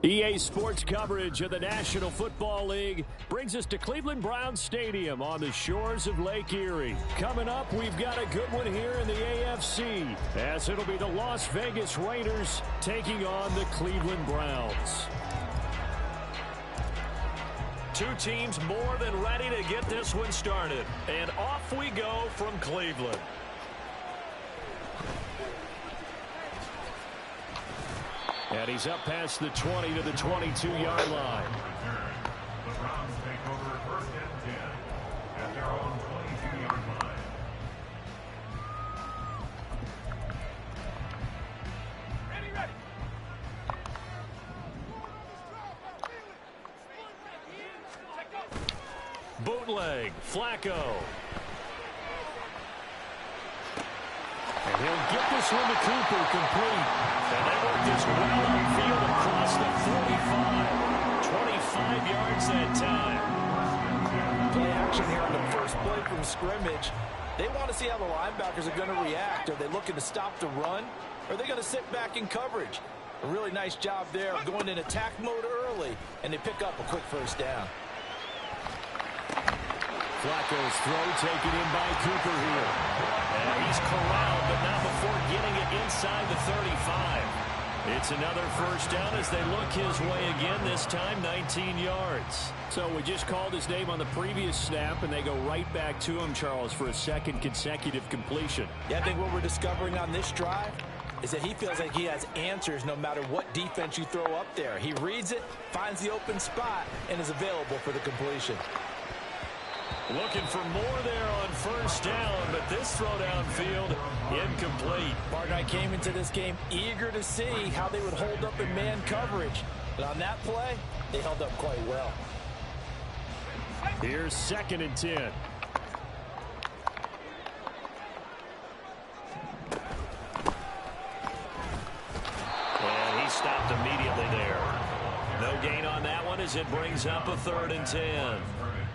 EA Sports coverage of the National Football League brings us to Cleveland Browns Stadium on the shores of Lake Erie. Coming up, we've got a good one here in the AFC, as it'll be the Las Vegas Raiders taking on the Cleveland Browns. Two teams more than ready to get this one started. And off we go from Cleveland. And he's up past the 20 to the 22-yard line. The Browns take over first and 10 at their own 22-yard line. Ready. Bootleg, Flacco. And he'll get this one to Cooper, complete. And that worked this well upfield across the 45. 25 yards that time. Play action here on the first play from scrimmage. They want to see how the linebackers are going to react. Are they looking to stop the run? Or are they going to sit back in coverage? A really nice job there of going in attack mode early, and they pick up a quick first down. Flacco's throw taken in by Cooper here. And he's corralled, but not before getting it inside the 35. It's another first down as they look his way again, this time 19 yards. So we just called his name on the previous snap, and they go right back to him, Charles, for a second consecutive completion. Yeah, I think what we're discovering on this drive is that he feels like he has answers no matter what defense you throw up there. He reads it, finds the open spot, and is available for the completion. Looking for more there on first down, but this throw downfield incomplete. Martin, I came into this game eager to see how they would hold up in man coverage. But on that play, they held up quite well. Here's 2nd and 10. And he stopped immediately there. No gain on that one as it brings up a 3rd and 10.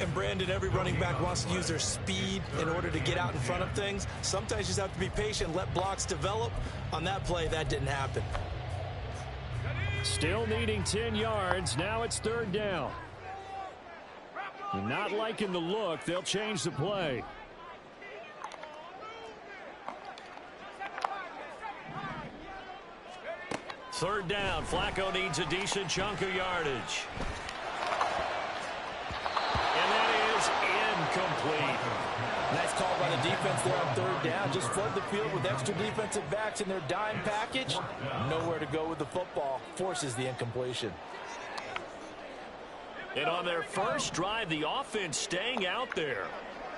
And Brandon, every running back wants to use their speed in order to get out in front of things. Sometimes you just have to be patient, let blocks develop. On that play, that didn't happen. Still needing 10 yards. Now it's 3rd down. Not liking the look. They'll change the play. Third down. Flacco needs a decent chunk of yardage. And that is incomplete. Nice call by the defense there on 3rd down. Just flood the field with extra defensive backs in their dime package. Nowhere to go with the football. Forces the incompletion. And on their first drive, the offense staying out there.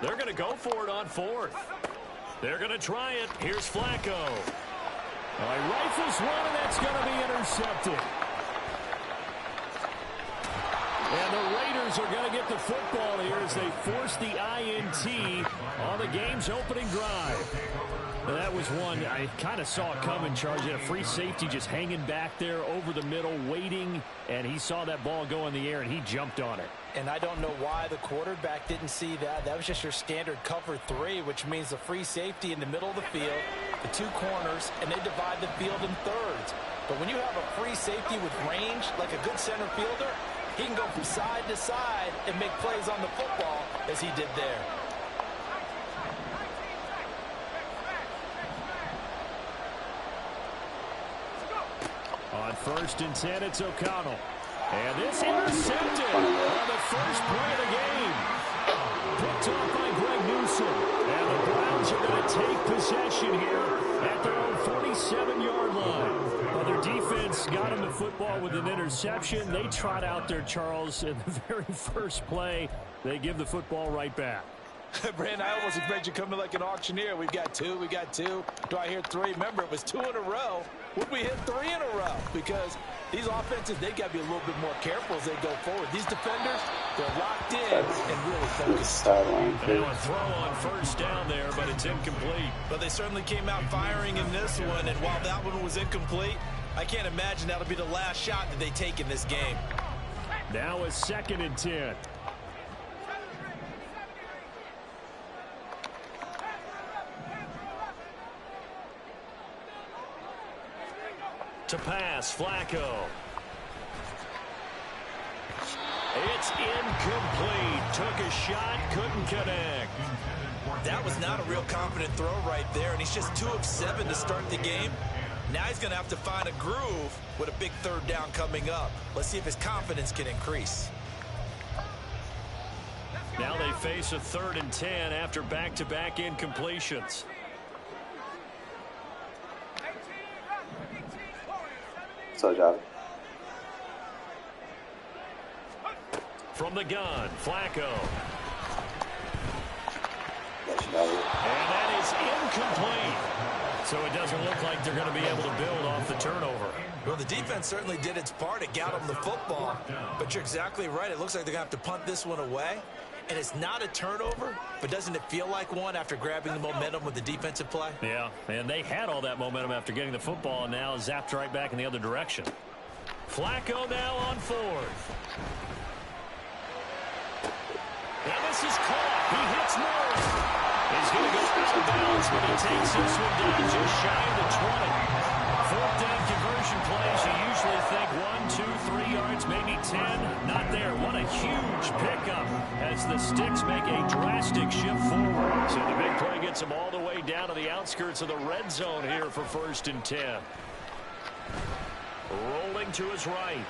They're going to go for it on 4th. They're going to try it. Here's Flacco. He rifles one, and that's going to be intercepted. And the Raiders are going to get the football here as they force the INT on the game's opening drive. And that was one I kind of saw it coming, Charles. He had a free safety just hanging back there over the middle, waiting, and he saw that ball go in the air, and he jumped on it. And I don't know why the quarterback didn't see that. That was just your standard cover 3, which means the free safety in the middle of the field, the 2 corners, and they divide the field in thirds. But when you have a free safety with range, like a good center fielder, he can go from side to side and make plays on the football as he did there. On 1st and 10, it's O'Connell. And this intercepted on the first play of the game. Picked off by Greg Newsom. And the Browns are going to take possession here at their own 47-yard line. Well, their defense got him the football with an interception. They trot out there, Charles, in the very first play. They give the football right back. Brandon, I almost expect you coming like an auctioneer. We've got 2, we got 2. Do I hear 3? Remember, it was 2 in a row. Would we hit 3 in a row? Because these offenses, they got to be a little bit more careful as they go forward. These defenders, they're locked in and really focused. And a throw on first down there, but it's incomplete. But they certainly came out firing in this one, and while that one was incomplete, I can't imagine that'll be the last shot that they take in this game. Now a 2nd and 10. To pass, Flacco. it's incomplete. Took a shot, couldn't connect. That was not a real confident throw right there, and he's just 2 of 7 to start the game. Now he's going to have to find a groove with a big third down coming up. Let's see if his confidence can increase. Now they face a 3rd and 10 after back-to-back incompletions. So, Job. From the gun, Flacco. And that is incomplete. So it doesn't look like they're going to be able to build off the turnover. Well, the defense certainly did its part. It got them the football. But you're exactly right. It looks like they're going to have to punt this one away. And it's not a turnover, but doesn't it feel like one after grabbing the momentum with the defensive play? Yeah, and they had all that momentum after getting the football, and now zapped right back in the other direction. Flacco now on 4th. And this is caught. He hits Morris. He's going to go out of bounds, but he takes this one down just shy of the 20. 4th down conversion plays, you usually think 1, 2, 3 yards, maybe 10. Not there. What a huge pickup as the Sticks make a drastic shift forward. So the big play gets them all the way down to the outskirts of the red zone here for 1st and 10. Rolling to his right.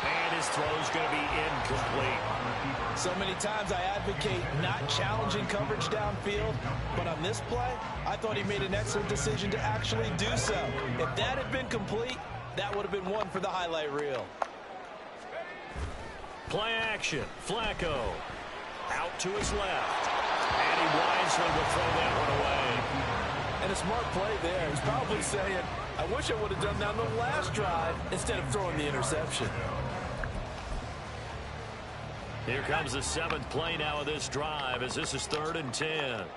And his throw is going to be incomplete. So many times I advocate not challenging coverage downfield, but on this play, I thought he made an excellent decision to actually do so. If that had been complete, that would have been one for the highlight reel. Play action. Flacco out to his left. And he wisely will throw that one away. And a smart play there. He's probably saying, I wish I would have done that on the last drive instead of throwing the interception. Here comes the 7th play now of this drive as this is 3rd and 10.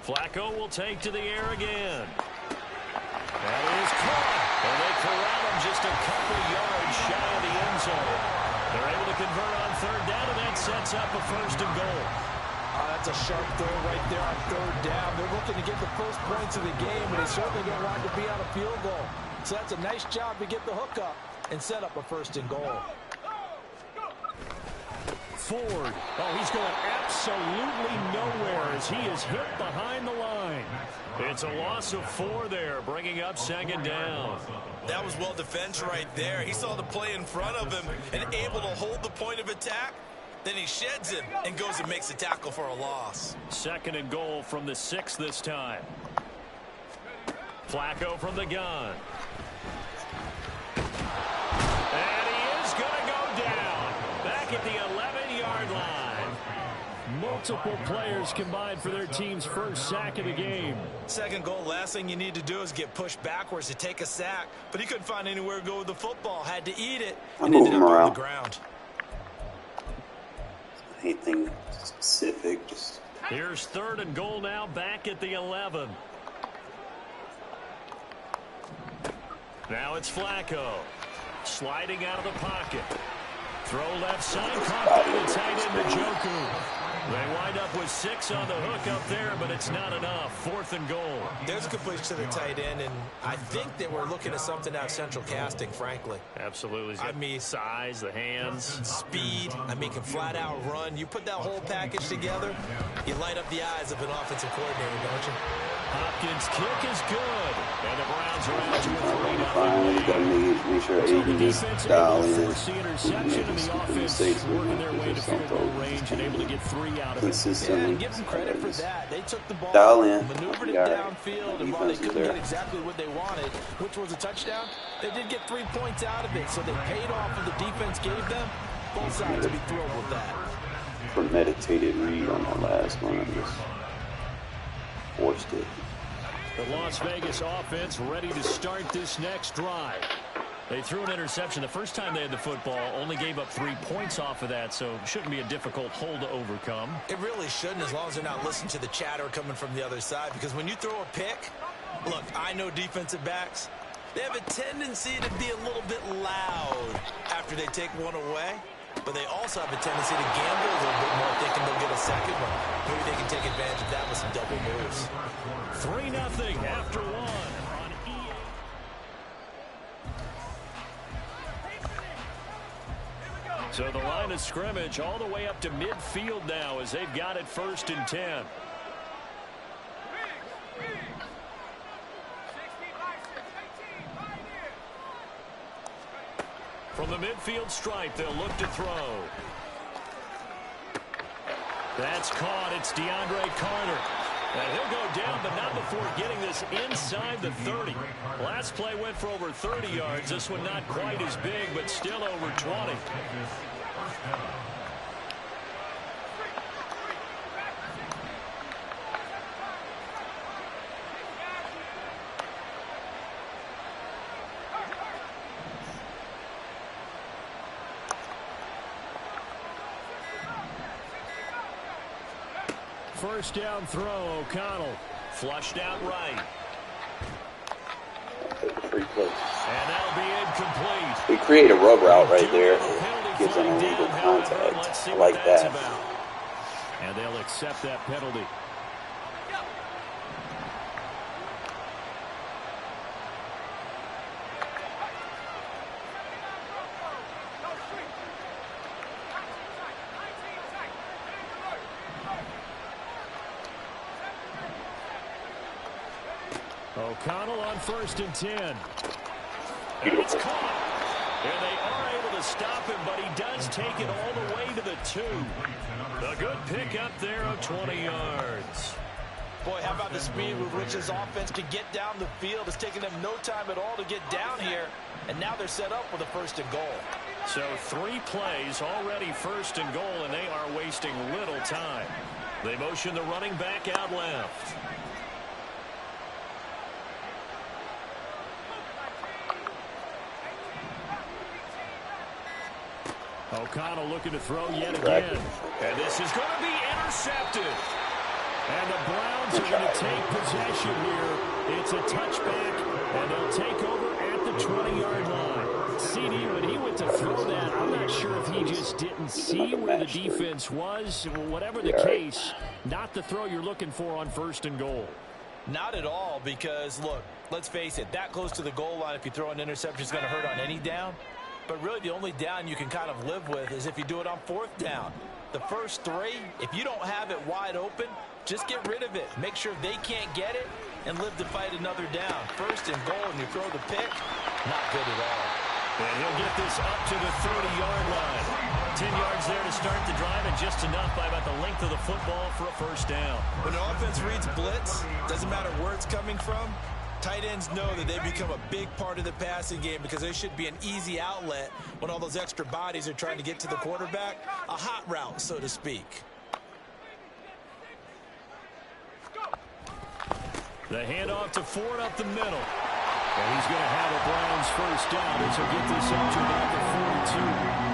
Flacco will take to the air again. That is caught. And they corral him just a couple yards shy of the end zone. They're able to convert on 3rd down, and that sets up a 1st and goal. That's a sharp throw right there on 3rd down. They're looking to get the first points of the game, and they certainly don't want to be on a field goal. So that's a nice job to get the hook up and set up a 1st and goal. Ford. Oh, he's going absolutely nowhere as he is hit behind the line. It's a loss of 4 there, bringing up 2nd down. That was well defended right there. He saw the play in front of him and able to hold the point of attack. Then he sheds it and goes and makes a tackle for a loss. 2nd and goal from the 6 this time. Flacco from the gun. And he is going to go down. Back at the 11-yard line. Multiple players combined for their team's first sack of the game. 2nd goal, last thing you need to do is get pushed backwards to take a sack. But he couldn't find anywhere to go with the football. Had to eat it and ended up on the ground. Anything specific, just... Here's 3rd and goal now, back at the 11. Now it's Flacco. Sliding out of the pocket. Throw left side, caught by the tight end Njoku. They wind up with 6 on the hook up there, but it's not enough. 4th and goal. There's a completion to the tight end, and I think that we're looking at something out of central casting, frankly. Absolutely. I mean, size, the hands. Speed. I mean, can flat out run. You put that whole package together, you light up the eyes of an offensive coordinator, don't you? Hopkins' kick is good. And the Browns are out to a 3-0 Fine, you gotta make sure AD just dial in. Force the interception, and the offense working their way to field goal range and able to get 3 out of it. Consistently. Yeah, and give them credit for that. They took the ball, Dial in. maneuvered it downfield, and while they couldn't get exactly what they wanted, which was a touchdown, they did get 3 points out of it. So they paid off what the defense gave them. Both sides to be thrilled with that. Premeditated read on the last one. Just forced it. The Las Vegas offense ready to start this next drive. They threw an interception the first time they had the football, only gave up 3 points off of that, so shouldn't be a difficult hole to overcome. It really shouldn't, as long as they're not listening to the chatter coming from the other side, because when you throw a pick, look, I know defensive backs, they have a tendency to be a little bit loud after they take one away, but they also have a tendency to gamble a little bit more thinking they'll get a second one. Maybe they can take advantage of that with some double moves. 3-0 after 1 on EA. So the line of scrimmage all the way up to midfield now as they've got it 1st and 10. From the midfield stripe, they'll look to throw. That's caught. It's DeAndre Carter. And he'll go down, but not before getting this inside the 30. Last play went for over 30 yards. This one not quite as big, but still over 20. First down throw, O'Connell. Flushed out right. Free play. And that'll be incomplete. We create a rub route right there. It gives them illegal contact. I like that. And they'll accept that penalty. O'Connell on 1st and 10. And it's caught. And they are able to stop him, but he does take it all the way to the 2. A good pick up there of 20 yards. Boy, how about the speed with which this offense can get down the field? It's taking them no time at all to get down here. And now they're set up with a 1st and goal. So 3 plays already 1st and goal, and they are wasting little time. They motion the running back out left. O'Connell looking to throw yet again. And this is going to be intercepted. And the Browns are going to take possession here. It's a touchback, and they'll take over at the 20-yard line. CD, when he went to throw that, I'm not sure if he just didn't see where the defense was. Whatever the case, not the throw you're looking for on 1st and goal. Not at all, because, look, let's face it, that close to the goal line, if you throw an interception, is going to hurt on any down. But really the only down you can kind of live with is if you do it on 4th down. The first 3, if you don't have it wide open, just get rid of it. Make sure they can't get it and live to fight another down. 1st and goal, and you throw the pick, not good at all. And he'll get this up to the 30-yard line. 10 yards there to start the drive, and just enough by about the length of the football for a 1st down. When the offense reads blitz, doesn't matter where it's coming from, tight ends know that they become a big part of the passing game because they should be an easy outlet when all those extra bodies are trying to get to the quarterback. A hot route, so to speak. The handoff to Ford up the middle. And he's going to have a Browns 1st down as he'll get this up to about the 42.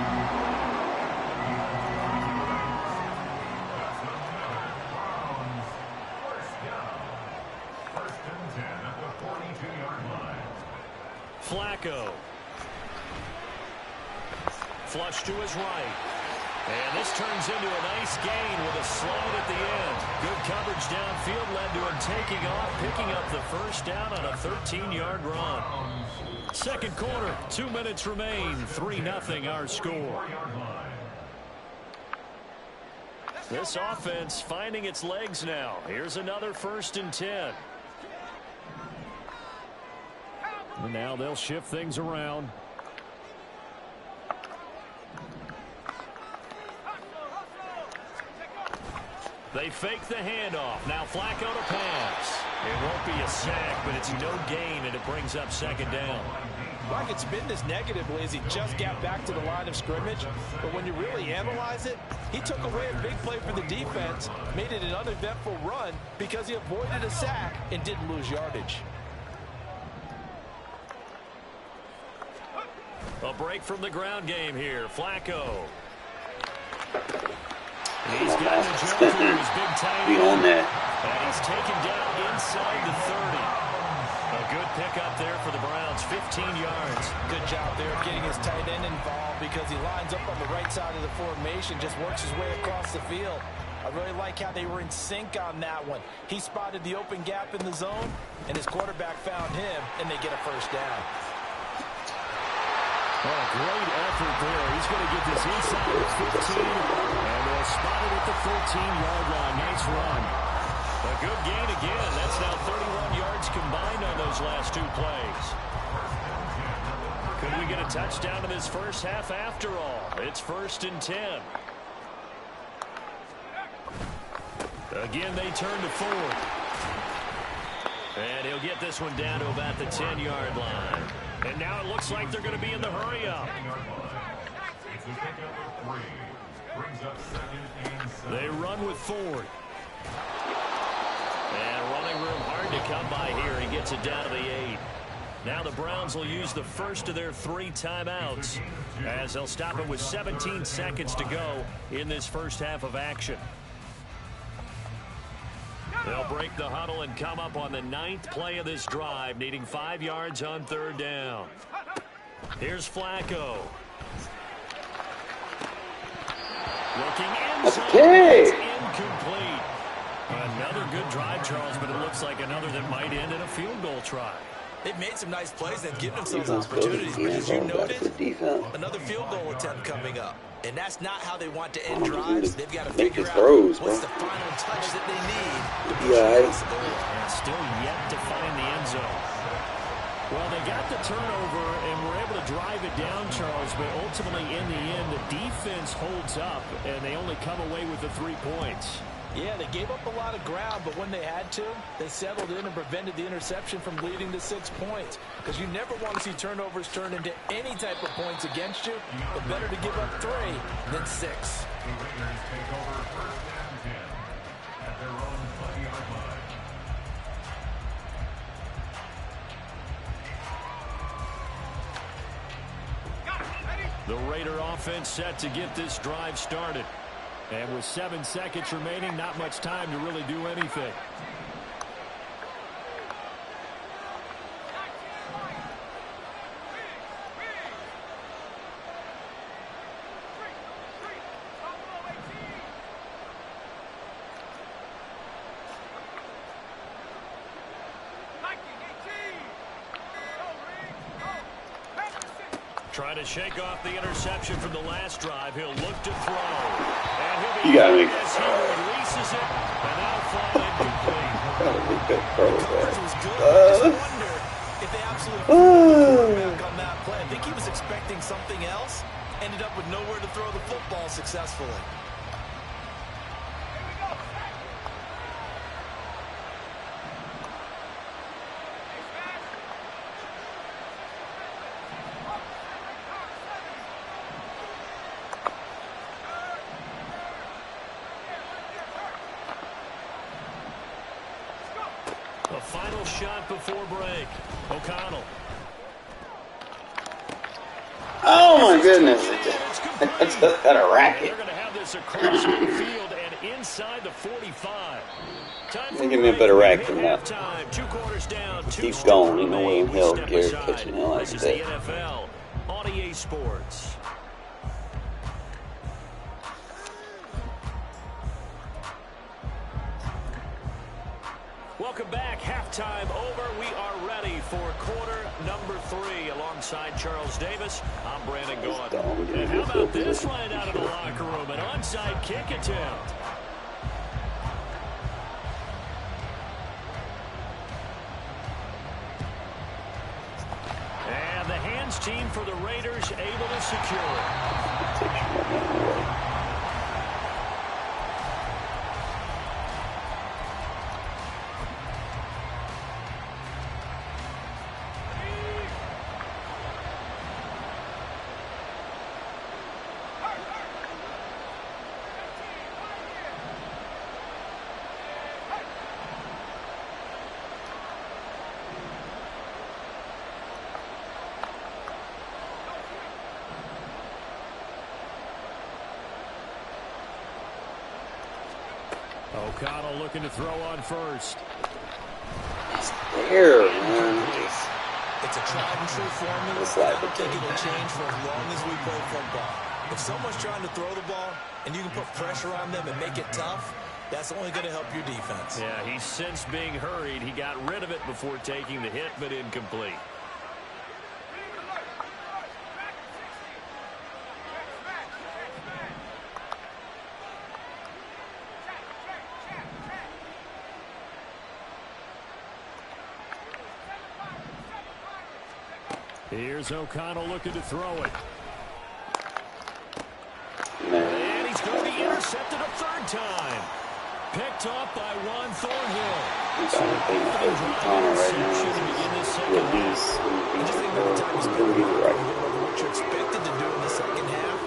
Flacco. Flush to his right. And this turns into a nice gain with a slide at the end. Good coverage downfield led to him taking off, picking up the 1st down on a 13-yard run. 2nd quarter, 2 minutes remain. 3-0 our score. This offense finding its legs now. Here's another 1st and 10. And now they'll shift things around. They fake the handoff. Now Flacco to pass. It won't be a sack, but it's no gain, and it brings up 2nd down. Well, I could spin this negatively as he just got back to the line of scrimmage. But when you really analyze it, he took away a big play for the defense, made it an uneventful run because he avoided a sack and didn't lose yardage. A break from the ground game here. Flacco. He's got the jump through his big tight end. And he's taken down inside the 30. A good pickup there for the Browns. 15 yards. Good job there of getting his tight end involved because he lines up on the right side of the formation, just works his way across the field. I really like how they were in sync on that one. He spotted the open gap in the zone, and his quarterback found him, and they get a 1st down. Oh, great effort there. He's going to get this inside the 15, and they'll spot it at the 14-yard line. Nice run. A good gain again. That's now 31 yards combined on those last two plays. Could we get a touchdown in this first half after all? It's 1st and 10. Again, they turn to Ford. And he'll get this one down to about the 10-yard line. And now it looks like they're going to be in the hurry-up. They run with Ford. And running room hard to come by here. He gets it down to the 8. Now the Browns will use the first of their 3 timeouts as they'll stop it with 17 seconds to go in this first half of action. They'll break the huddle and come up on the 9th play of this drive, needing 5 yards on 3rd down. Here's Flacco. Looking inside. Okay. Incomplete. Another good drive, Charles, but it looks like another that might end in a field goal try. They've made some nice plays. They've given themselves opportunities. But as you noted, another field goal attempt coming up. And that's not how they want to end drives. They've got to figure out what's the final touch that they need to push across the goal. And still yet to find the end zone. Well, they got the turnover and were able to drive it down, Charles, but ultimately in the end, the defense holds up, and they only come away with the 3 points. Yeah, they gave up a lot of ground, but when they had to, they settled in and prevented the interception from leading to 6 points. Because you never want to see turnovers turn into any type of points against you, but better to give up 3 than 6. The Raiders take over 1st and 10 at their own 20-yard line. The Raider offense set to get this drive started. And with 7 seconds remaining, not much time to really do anything. Trying to shake off the interception from the last drive. He'll look to throw. And he'll be you gotta make as he releases it. And now flying incomplete. The coverage was good. I just wonder if they absolutely threw the quarterback on that play. I think he was expecting something else. Ended up with nowhere to throw the football successfully. A final shot before break. O'Connell. Oh my goodness. It's just got a racket. They're going to have this across the field and inside the 45. Give me a better rack than that. Halftime, 2 quarters down. Keep going. You know where in hell Garrett catching hell like This is the that. NFL on EA Sports. Welcome back. Halftime over. We are ready for quarter number 3 alongside Charles Davis. I'm Brandon Gaudin. And how about this right out of the locker room? An onside kick attempt. And the hands team for the Raiders able to secure it. O'Connell looking to throw on first. It's there, man. It's a tried and true formula. I don't think it'll change for as long as we play football. If someone's trying to throw the ball and you can put pressure on them and make it tough, that's only going to help your defense. Yeah, he's since being hurried. He got rid of it before taking the hit, but incomplete. Here's O'Connell looking to throw it. Man. And he's going to be intercepted a third time. Picked off by Juan Thornhill. He's got to pay my O'Connell right now. At least. Just think about the time he's going right. What you expected to do in the second half.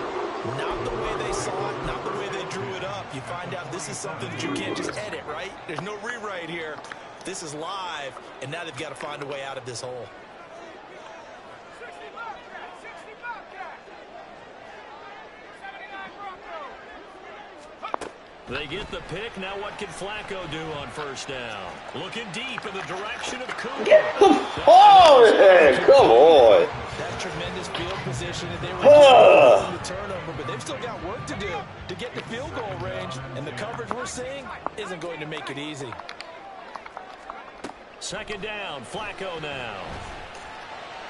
Not the way they saw it, not the way they drew it up. You find out this is something that you can't just edit, right? There's no rewrite here. This is live, and now they've got to find a way out of this hole. They get the pick. Now what can Flacco do on first down? Looking deep in the direction of Cooper. Get the ball in! Come on! That's tremendous field position, and they were on the turnover, but they've still got work to do to get to field goal range, and the coverage we're seeing isn't going to make it easy. Second down, Flacco now.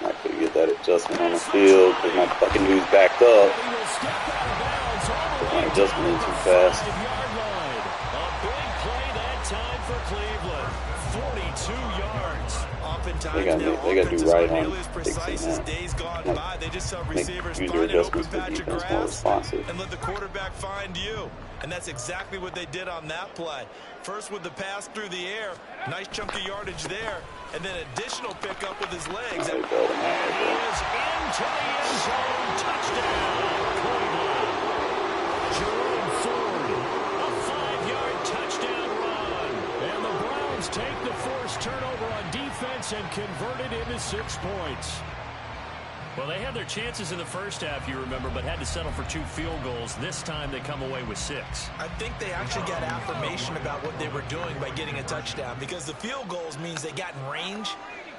I could get that adjustment on the field because my fucking dude's backed up. My adjustment is too fast. A big play that time for Cleveland. 42 yards. Oftentimes they got to do right on precise as days gone by. They just have receivers user find an open adjustments for patch of defense more grass responsive. and let the quarterback find you. And that's exactly what they did on that play. First with the pass through the air. Nice chunk of yardage there. And then additional pickup with his legs. And he is into the end zone. Touchdown, Cleveland. Jerome Ford, a 5-yard touchdown run. And the Browns take the forced turnover on defense and convert it into 6 points. Well, they had their chances in the first half, you remember, but had to settle for 2 field goals. This time they come away with 6. I think they actually got affirmation about what they were doing by getting a touchdown, because the field goals means they got in range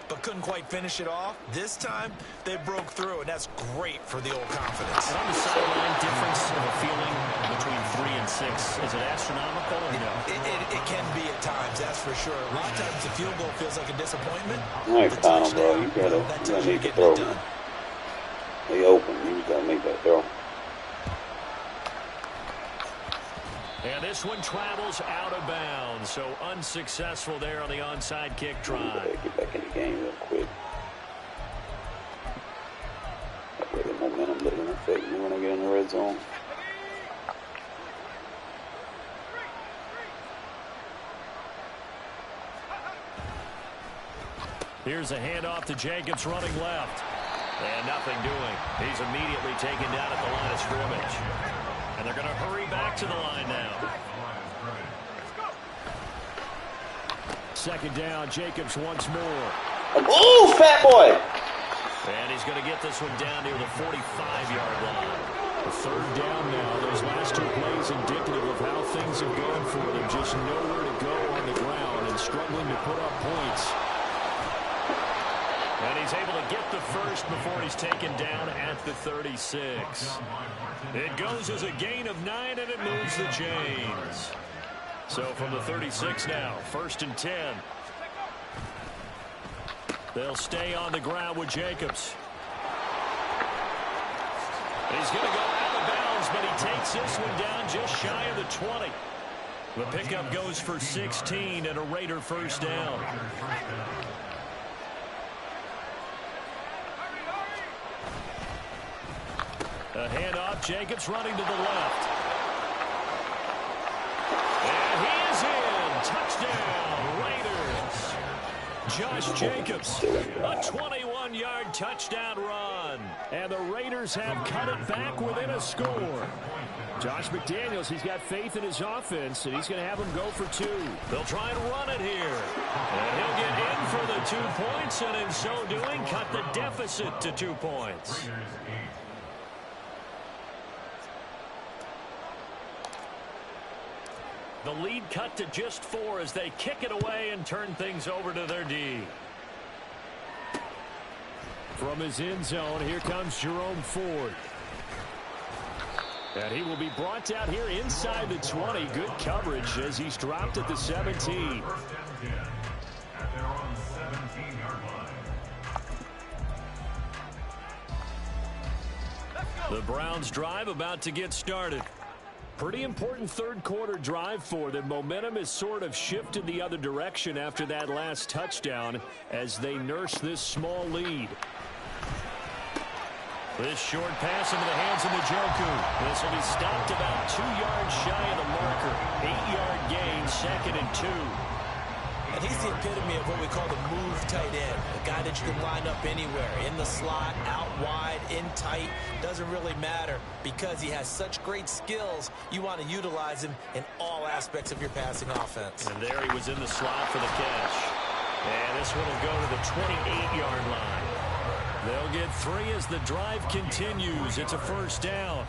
but couldn't quite finish it off. This time they broke through, and that's great for the old confidence. And on the sideline, difference of a feeling between 3 and 6, is it astronomical or no? It can be at times, that's for sure. A lot of times the field goal feels like a disappointment. All right, Connell, bro, you gotta make the throw. They open. You gotta make that throw. And this one travels out of bounds, so unsuccessful there on the onside kick try. Get back in the game real quick. That way the momentum doesn't affect me when I get in the red zone. Here's a handoff to Jacobs running left. And nothing doing. He's immediately taken down at the line of scrimmage. And they're going to hurry back to the line now. Second down, Jacobs once more. Oh, fat boy! And he's going to get this one down near the 45-yard line. A third down now. Those last 2 plays indicative of how things have gone for them. Just nowhere to go on the ground and struggling to put up points. And he's able to get the first before he's taken down at the 36. It goes as a gain of 9, and it moves the chains. So from the 36 now, 1st and 10. They'll stay on the ground with Jacobs. He's going to go out of bounds, but he takes this one down just shy of the 20. The pickup goes for 16 and a Raider first down. A handoff, Jacobs running to the left. And he is in. Touchdown, Raiders. Josh Jacobs, a 21-yard touchdown run. And the Raiders have cut it back within a score. Josh McDaniels, he's got faith in his offense, and he's going to have them go for 2. They'll try and run it here. And he'll get in for the 2 points, and in so doing, cut the deficit to 2 points. The lead cut to just 4 as they kick it away and turn things over to their D. From his end zone, here comes Jerome Ford. And he will be brought down here inside the 20. Good coverage as he's dropped at the 17. At their own 17-yard line. The Browns drive about to get started. Pretty important third quarter drive for them. Momentum has sort of shifted the other direction after that last touchdown as they nurse this small lead. This short pass into the hands of Njoku. This will be stopped about 2 yards shy of the marker. 8-yard gain, 2nd and 2. And he's the epitome of what we call the move tight end. A guy that you can line up anywhere. In the slot, out wide, in tight. Doesn't really matter because he has such great skills. You want to utilize him in all aspects of your passing offense. And there he was in the slot for the catch. And this one will go to the 28-yard line. They'll get 3 as the drive continues. It's a first down.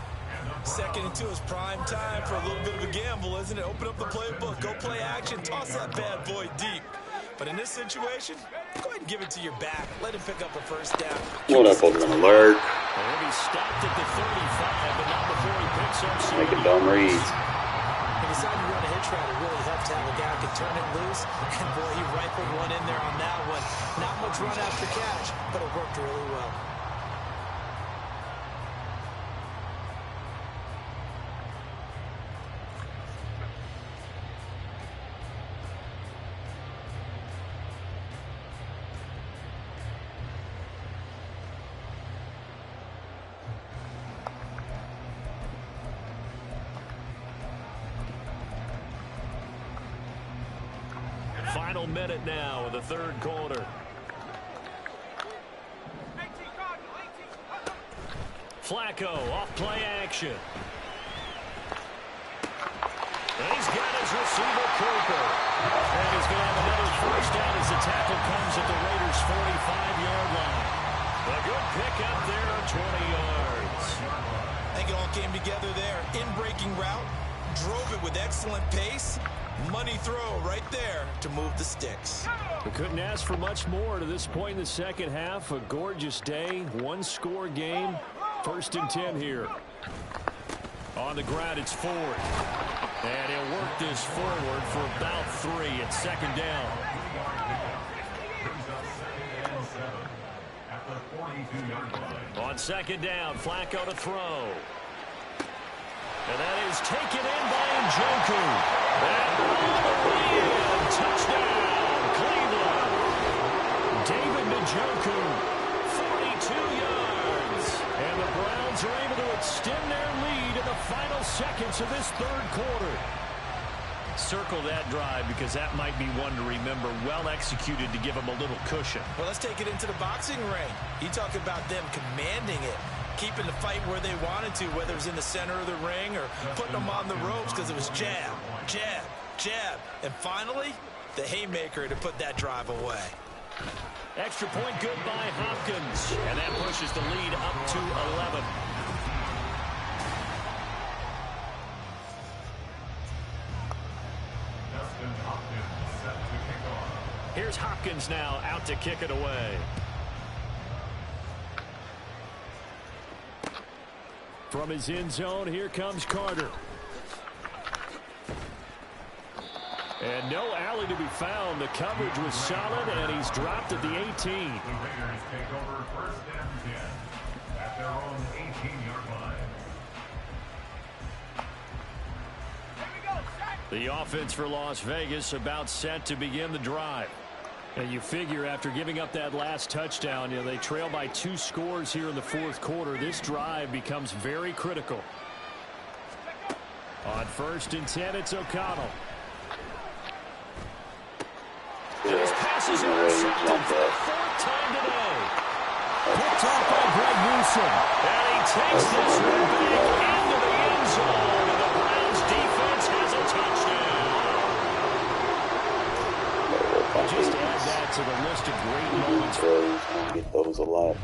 2nd and 2 is prime time for a little bit of a gamble, isn't it? Open up the playbook, go play action, toss that bad boy deep. But in this situation, go ahead and give it to your back. Let him pick up a first down. What up, over an alert? He'll be stopped at the 35, but not before he picks up some. Making dumb reads. He decided to run a hitch route. It really helped to have a guy who could turn it loose. And boy, he rifled one in there on that one. Not much run after catch, but it worked really well. Final minute now of the 3rd quarter. Flacco off play action. And he's got his receiver Cooper. And he's going to have another first down as the tackle comes at the Raiders' 45-yard line. A good pickup there on 20 yards. I think it all came together there. In-breaking route, drove it with excellent pace. Money throw right there to move the sticks. We couldn't ask for much more to this point in the second half. A gorgeous day, 1-score game. 1st and 10 here. On the ground, it's Ford. And he'll work this forward for about 3 at 2nd down. On 2nd down, Flacco to throw. And that is taken in by Njoku. And touchdown, Cleveland. David Njoku, 42 yards. And the Browns are able to extend their lead in the final seconds of this 3rd quarter. Circle that drive because that might be one to remember. Well executed to give them a little cushion. Well, let's take it into the boxing ring. You talk about them commanding it, keeping the fight where they wanted to, whether it was in the center of the ring or putting them on the ropes because it was jab, jab, jab. And finally, the haymaker to put that drive away. Extra point good by Hopkins. And that pushes the lead up to 11. Here's Hopkins now out to kick it away. From his end zone, here comes Carter. And no alley to be found. The coverage was solid, and he's dropped at the 18. The Raiders take over 1st and 10 at their own 18-yard line. The offense for Las Vegas about set to begin the drive. And you figure after giving up that last touchdown, they trail by 2 scores here in the 4th quarter. This drive becomes very critical. On 1st and 10, it's O'Connell. His passes are intercepted for the 4th time today. Picked off by Greg Newsom. And he takes this one back into the end zone. And the Browns defense has a touchdown. Just add that to the list of great moments. I get those a lot.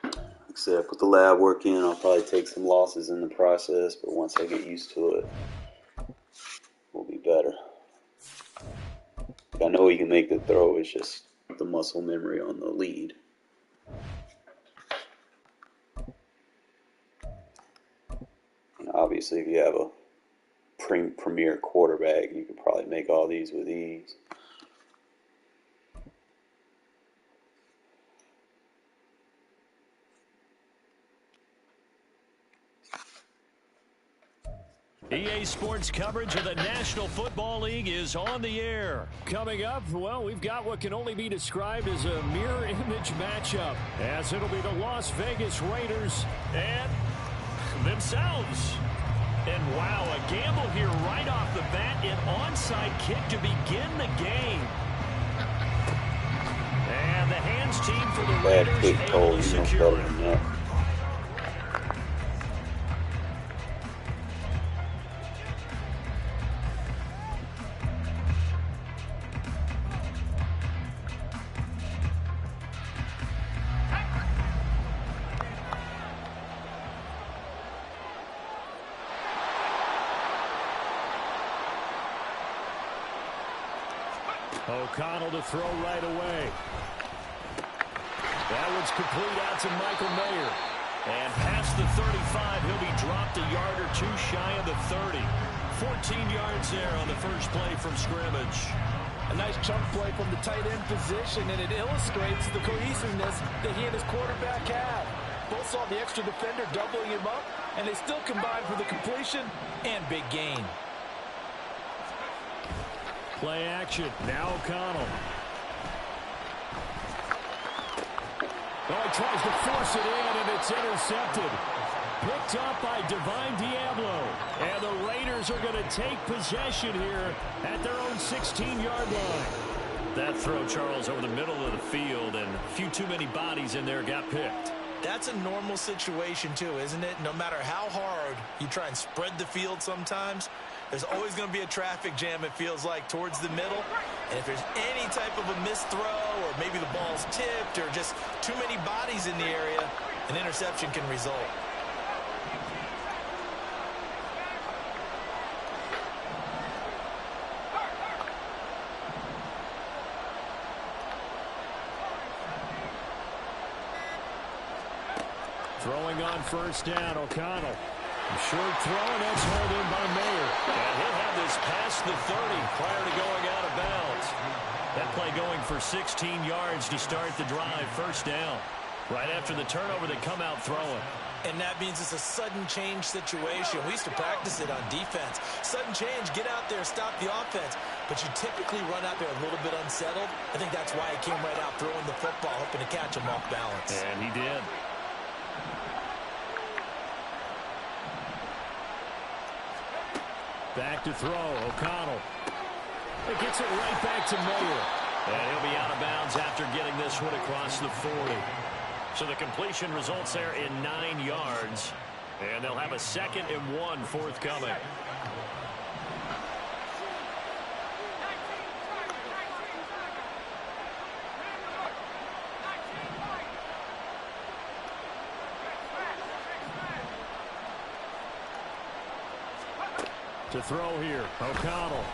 Like I said, put the lab work in. I'll probably take some losses in the process, but once I get used to it, we'll be better. I know he can make the throw. It's just the muscle memory on the lead. And obviously, if you have a premier quarterback, you could probably make all these with ease. EA Sports coverage of the National Football League is on the air. Coming up, well, we've got what can only be described as a mirror image matchup, as it'll be the Las Vegas Raiders and themselves. And wow, a gamble here right off the bat, an onside kick to begin the game. And the hands team for the Raiders able to secure it. O'Connell to throw right away. That one's complete out to Michael Mayer. And past the 35, he'll be dropped a yard or two shy of the 30. 14 yards there on the first play from scrimmage. A nice chunk play from the tight end position, and it illustrates the cohesiveness that he and his quarterback have. Both saw the extra defender doubling him up, and they still combined for the completion and big gain. Play action. Now O'Connell. Oh, he tries to force it in, and it's intercepted. Picked up by Divine Diablo. And the Raiders are going to take possession here at their own 16-yard line. That throw, Charles, over the middle of the field, and a few too many bodies in there got picked. That's a normal situation, too, isn't it? No matter how hard you try and spread the field sometimes, there's always going to be a traffic jam, it feels like, towards the middle. And if there's any type of a missed throw, or maybe the ball's tipped, or just too many bodies in the area, an interception can result. Throwing on first down, O'Connell. Short throw, and that's held in by Mayer. And he'll have this past the 30 prior to going out of bounds. That play going for 16 yards to start the drive, first down. Right after the turnover, they come out throwing. And that means it's a sudden change situation. We used to practice it on defense. Sudden change, get out there, stop the offense. But you typically run out there a little bit unsettled. I think that's why he came right out throwing the football, hoping to catch him off balance. And he did. Back to throw, O'Connell. It gets it right back to Mayer. And he'll be out of bounds after getting this one across the 40. So the completion results there in 9 yards. And they'll have a 2nd and 1 forthcoming. To throw here, O'Connell.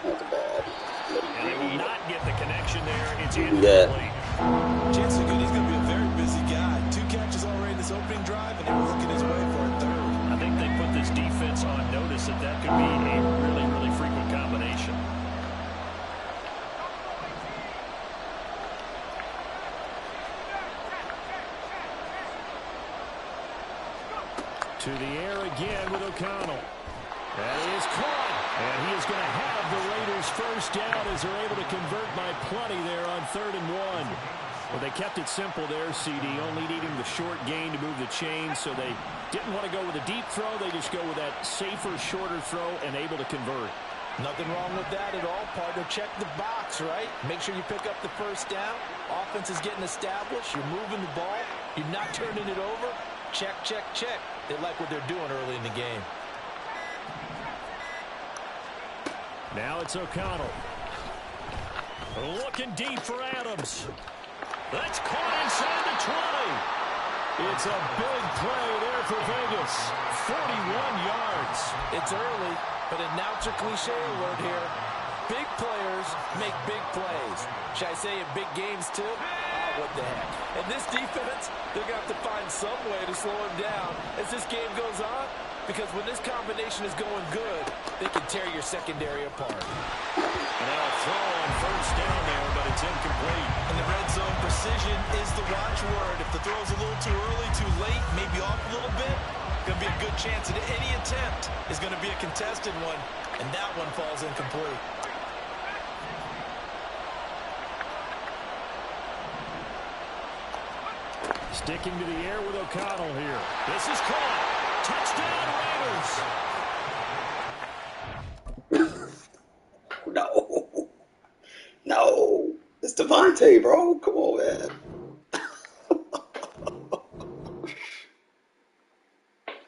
That's bad. And he will not get the connection there. It's incomplete. Chances are good he's going to be a very busy guy. 2 catches already in this opening drive, and he was looking his way for a 3rd. I think they put this defense on notice that that could be a really, really frequent combination. To the air again with O'Connell. That is caught. And he is going to have the Raiders first down as they're able to convert by plenty there on 3rd and 1. Well, they kept it simple there, CD, only needing the short gain to move the chains, so they didn't want to go with a deep throw. They just go with that safer, shorter throw and able to convert. Nothing wrong with that at all, partner. Check the box, right? Make sure you pick up the first down. Offense is getting established. You're moving the ball. You're not turning it over. Check, check, check. They like what they're doing early in the game. Now it's O'Connell. Looking deep for Adams. That's caught inside the 20. It's a big play there for Vegas. 41 yards. It's early, but announcer cliche alert here. Big players make big plays. Should I say in big games too? What the heck. And this defense, they're going to have to find some way to slow him down as this game goes on. Because when this combination is going good, they can tear your secondary apart. And now a throw on first down there, but it's incomplete. And the red zone precision is the watchword. If the throw's a little too early, too late, maybe off a little bit, going to be a good chance that any attempt is going to be a contested one, and that one falls incomplete. Sticking to the air with O'Connell here. This is caught. Touchdown, Raiders. No. No. It's Devontae, bro. Come on, man.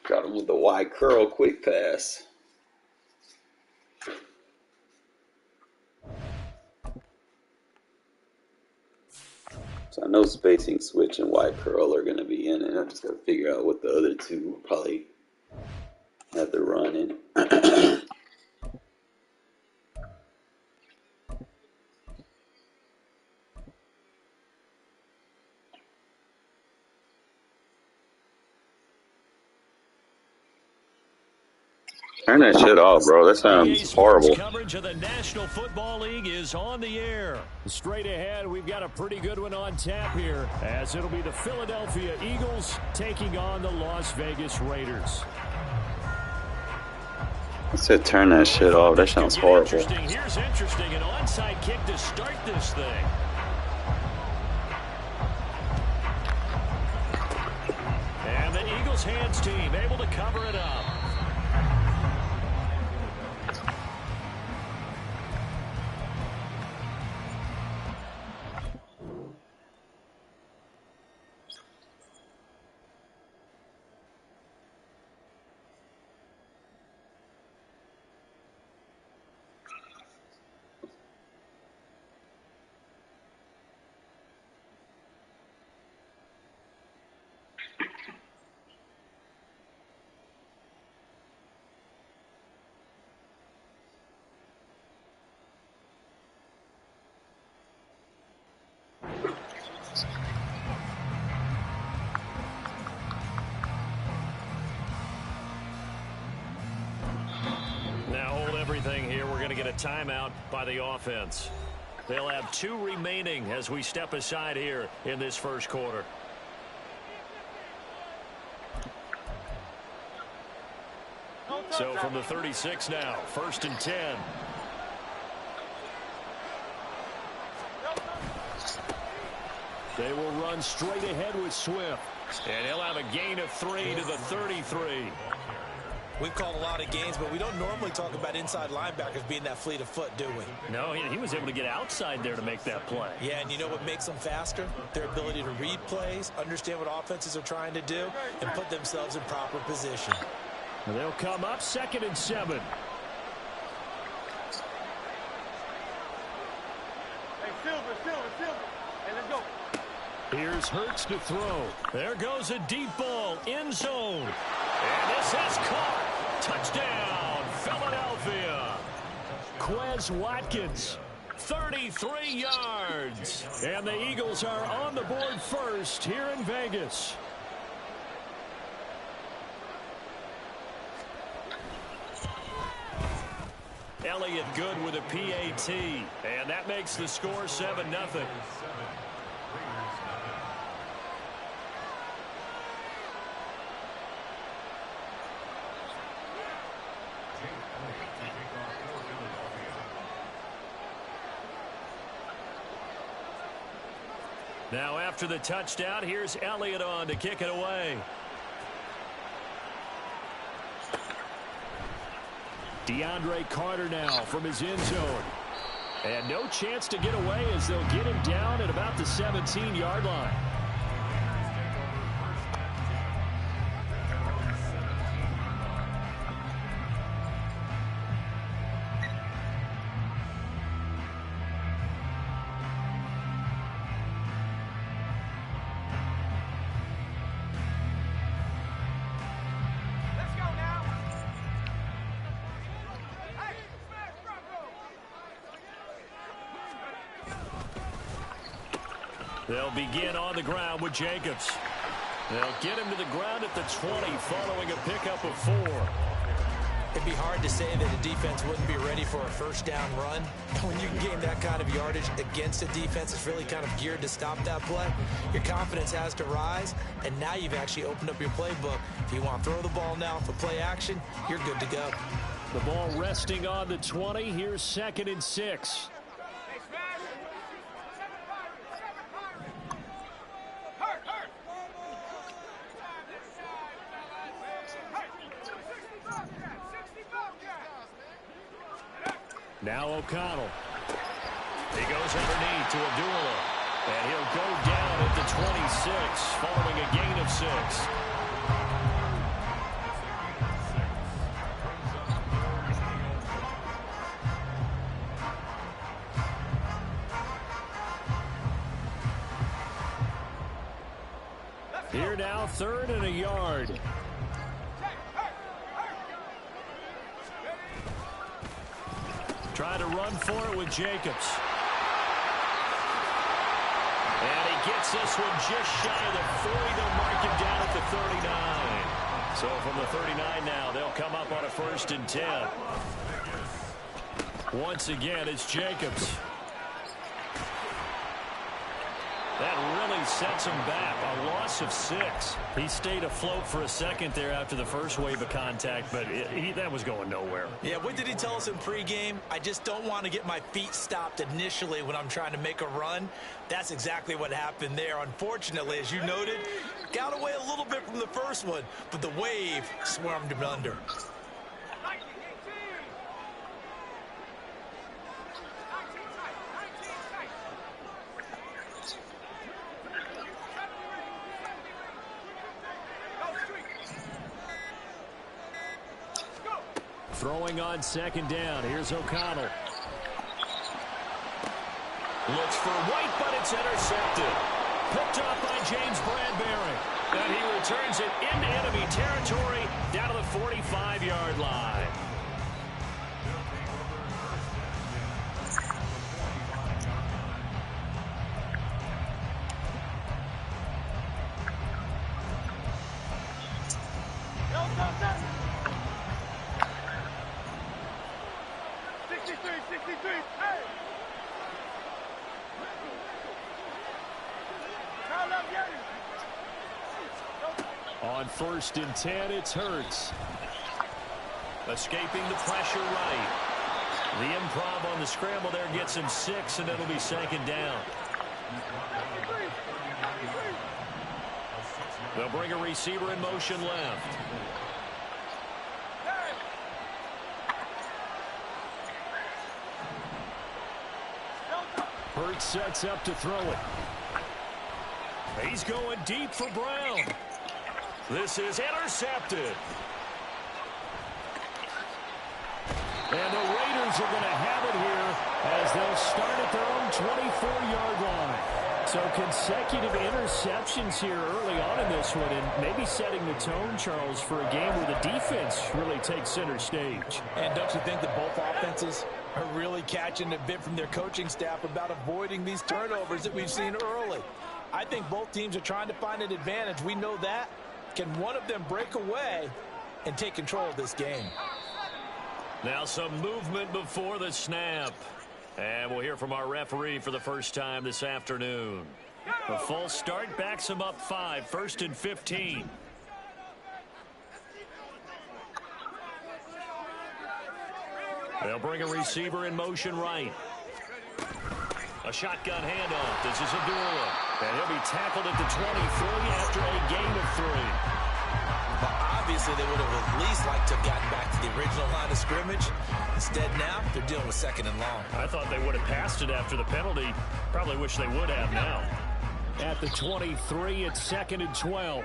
Got him with the wide curl quick pass. So I know spacing switch and wide curl are going to be in it. I just got to figure out what the other two will probably have to run in. Turn that shit off, bro. That sounds horrible. Coverage of the National Football League is on the air. Straight ahead, we've got a pretty good one on tap here, as it'll be the Philadelphia Eagles taking on the Las Vegas Raiders. I said turn that shit off. That sounds horrible. Here's interesting. An onside kick to start this thing. And the Eagles hands team able to cover it up. Here we're going to get a timeout by the offense. They'll have 2 remaining as we step aside here in this first quarter. So from the 36 now, 1st and 10. They will run straight ahead with Swift. And he'll have a gain of 3 to the 33. We've called a lot of games, but we don't normally talk about inside linebackers being that fleet of foot, do we? No, he was able to get outside there to make that play. Yeah, and you know what makes them faster? Their ability to read plays, understand what offenses are trying to do, and put themselves in proper position. And they'll come up 2nd and 7. Hey, Silver. Hey, let's go. Here's Hurts to throw. There goes a deep ball, end zone. And this is caught. Touchdown, Philadelphia. Quez Watkins, 33 yards. And the Eagles are on the board first here in Vegas. Elliott good with a PAT. And that makes the score 7-0. Now after the touchdown, here's Elliott on to kick it away. DeAndre Carter now from his end zone. And no chance to get away as they'll get him down at about the 17-yard line. They'll begin on the ground with Jacobs. They'll get him to the ground at the 20 following a pickup of 4. It'd be hard to say that a defense wouldn't be ready for a first down run. When you can gain that kind of yardage against a defense that's really kind of geared to stop that play, your confidence has to rise, and now you've actually opened up your playbook. If you want to throw the ball now for play action, you're good to go. The ball resting on the 20. Here's 2nd and 6. Now O'Connell. He goes underneath to Abdullah. And he'll go down at the 26 following a gain of 6. Here now, 3rd and a yard. Trying to run for it with Jacobs. And he gets this one just shy of the 40. They'll mark him down at the 39. So from the 39 now, they'll come up on a 1st and 10. Once again, it's Jacobs. That really sets him back. A loss of 6. He stayed afloat for a second there after the first wave of contact, but that was going nowhere. Yeah, what did he tell us in pregame? I just don't want to get my feet stopped initially when I'm trying to make a run. That's exactly what happened there. Unfortunately, as you noted, got away a little bit from the first one, but the wave swarmed him under. Throwing on 2nd down. Here's O'Connell. Looks for White, but it's intercepted. Picked off by James Bradbury. And he returns it into enemy territory down to the 45-yard line. On 1st and 10, it's Hurts. Escaping the pressure right. The improv on the scramble there gets him 6, and it'll be 2nd down. They'll bring a receiver in motion left. Hurts sets up to throw it. He's going deep for Brown. This is intercepted. And the Raiders are going to have it here as they'll start at their own 24-yard line. So consecutive interceptions here early on in this one, and maybe setting the tone, Charles, for a game where the defense really takes center stage. And don't you think that both offenses are really catching a bit from their coaching staff about avoiding these turnovers that we've seen early? I think both teams are trying to find an advantage. We know that. Can one of them break away and take control of this game? Now some movement before the snap. And we'll hear from our referee for the first time this afternoon. A false start backs him up 5, 1st and 15. They'll bring a receiver in motion right. A shotgun handoff. This is Abdullah. And he'll be tackled at the 23 after a gain of 3. Well, obviously, they would have at least liked to have gotten back to the original line of scrimmage. Instead, now, they're dealing with 2nd and long. I thought they would have passed it after the penalty. Probably wish they would have now. At the 23, it's 2nd and 12.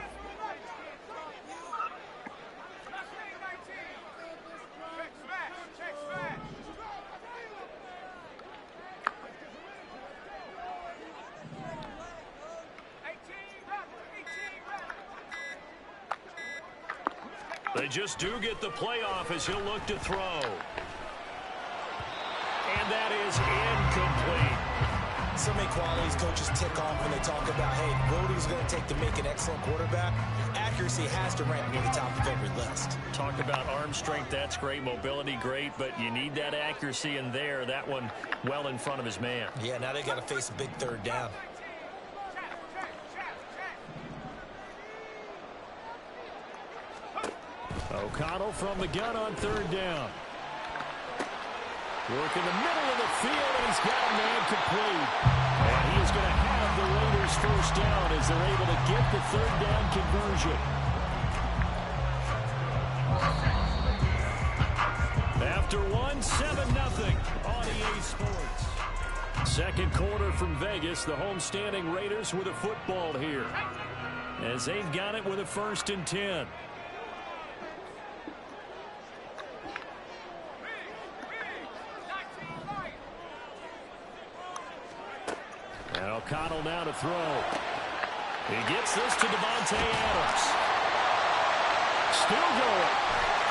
They just do get the playoff as he'll look to throw. And that is incomplete. So many qualities coaches tick off when they talk about, hey, what is going to take to make an excellent quarterback? Accuracy has to rank near the top of every list. Talk about arm strength. That's great. Mobility, great. But you need that accuracy in there. That one well in front of his man. Yeah, now they got to face a big third down. O'Connell from the gun on third down. Work in the middle of the field, and he's got a man complete. And he is going to have the Raiders first down as they're able to get the third down conversion. After 7-0 on EA Sports. Second quarter from Vegas. The homestanding Raiders with a football here, as they've got it with a 1st and 10. And O'Connell now to throw. He gets this to Devontae Adams. Still going.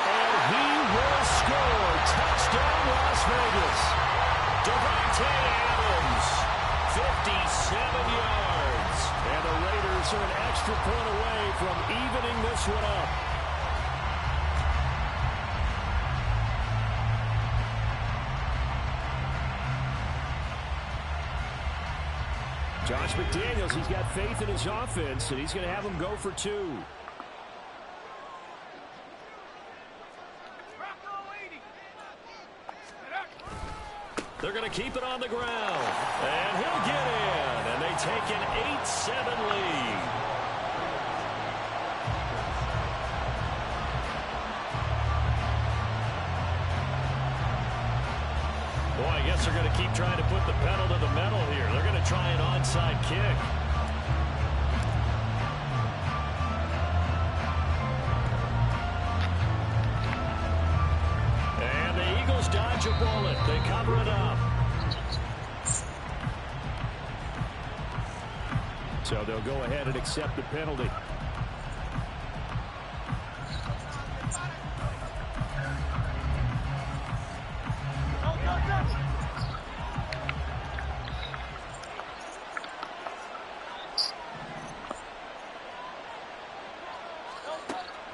And he will score. Touchdown, Las Vegas. Devontae Adams, 57 yards. And the Raiders are an extra point away from evening this one up. Josh McDaniels, he's got faith in his offense, and he's going to have them go for 2. They're going to keep it on the ground, and he'll get in, and they take an 8-7 lead. Boy, I guess they're going to keep trying to put the pedal to the metal here. They're going to try an onside kick. And the Eagles dodge a bullet. They cover it up. So they'll go ahead and accept the penalty.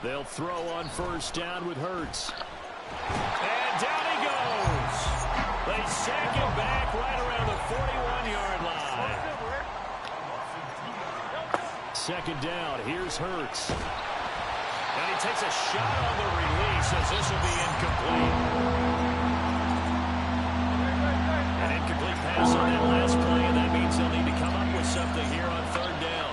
They'll throw on 1st down with Hurts. And down he goes. They sack him back right around the 41-yard line. 2nd down. Here's Hurts. And he takes a shot on the release as this will be incomplete. An incomplete pass on that last play, and that means they'll need to come up with something here on 3rd down.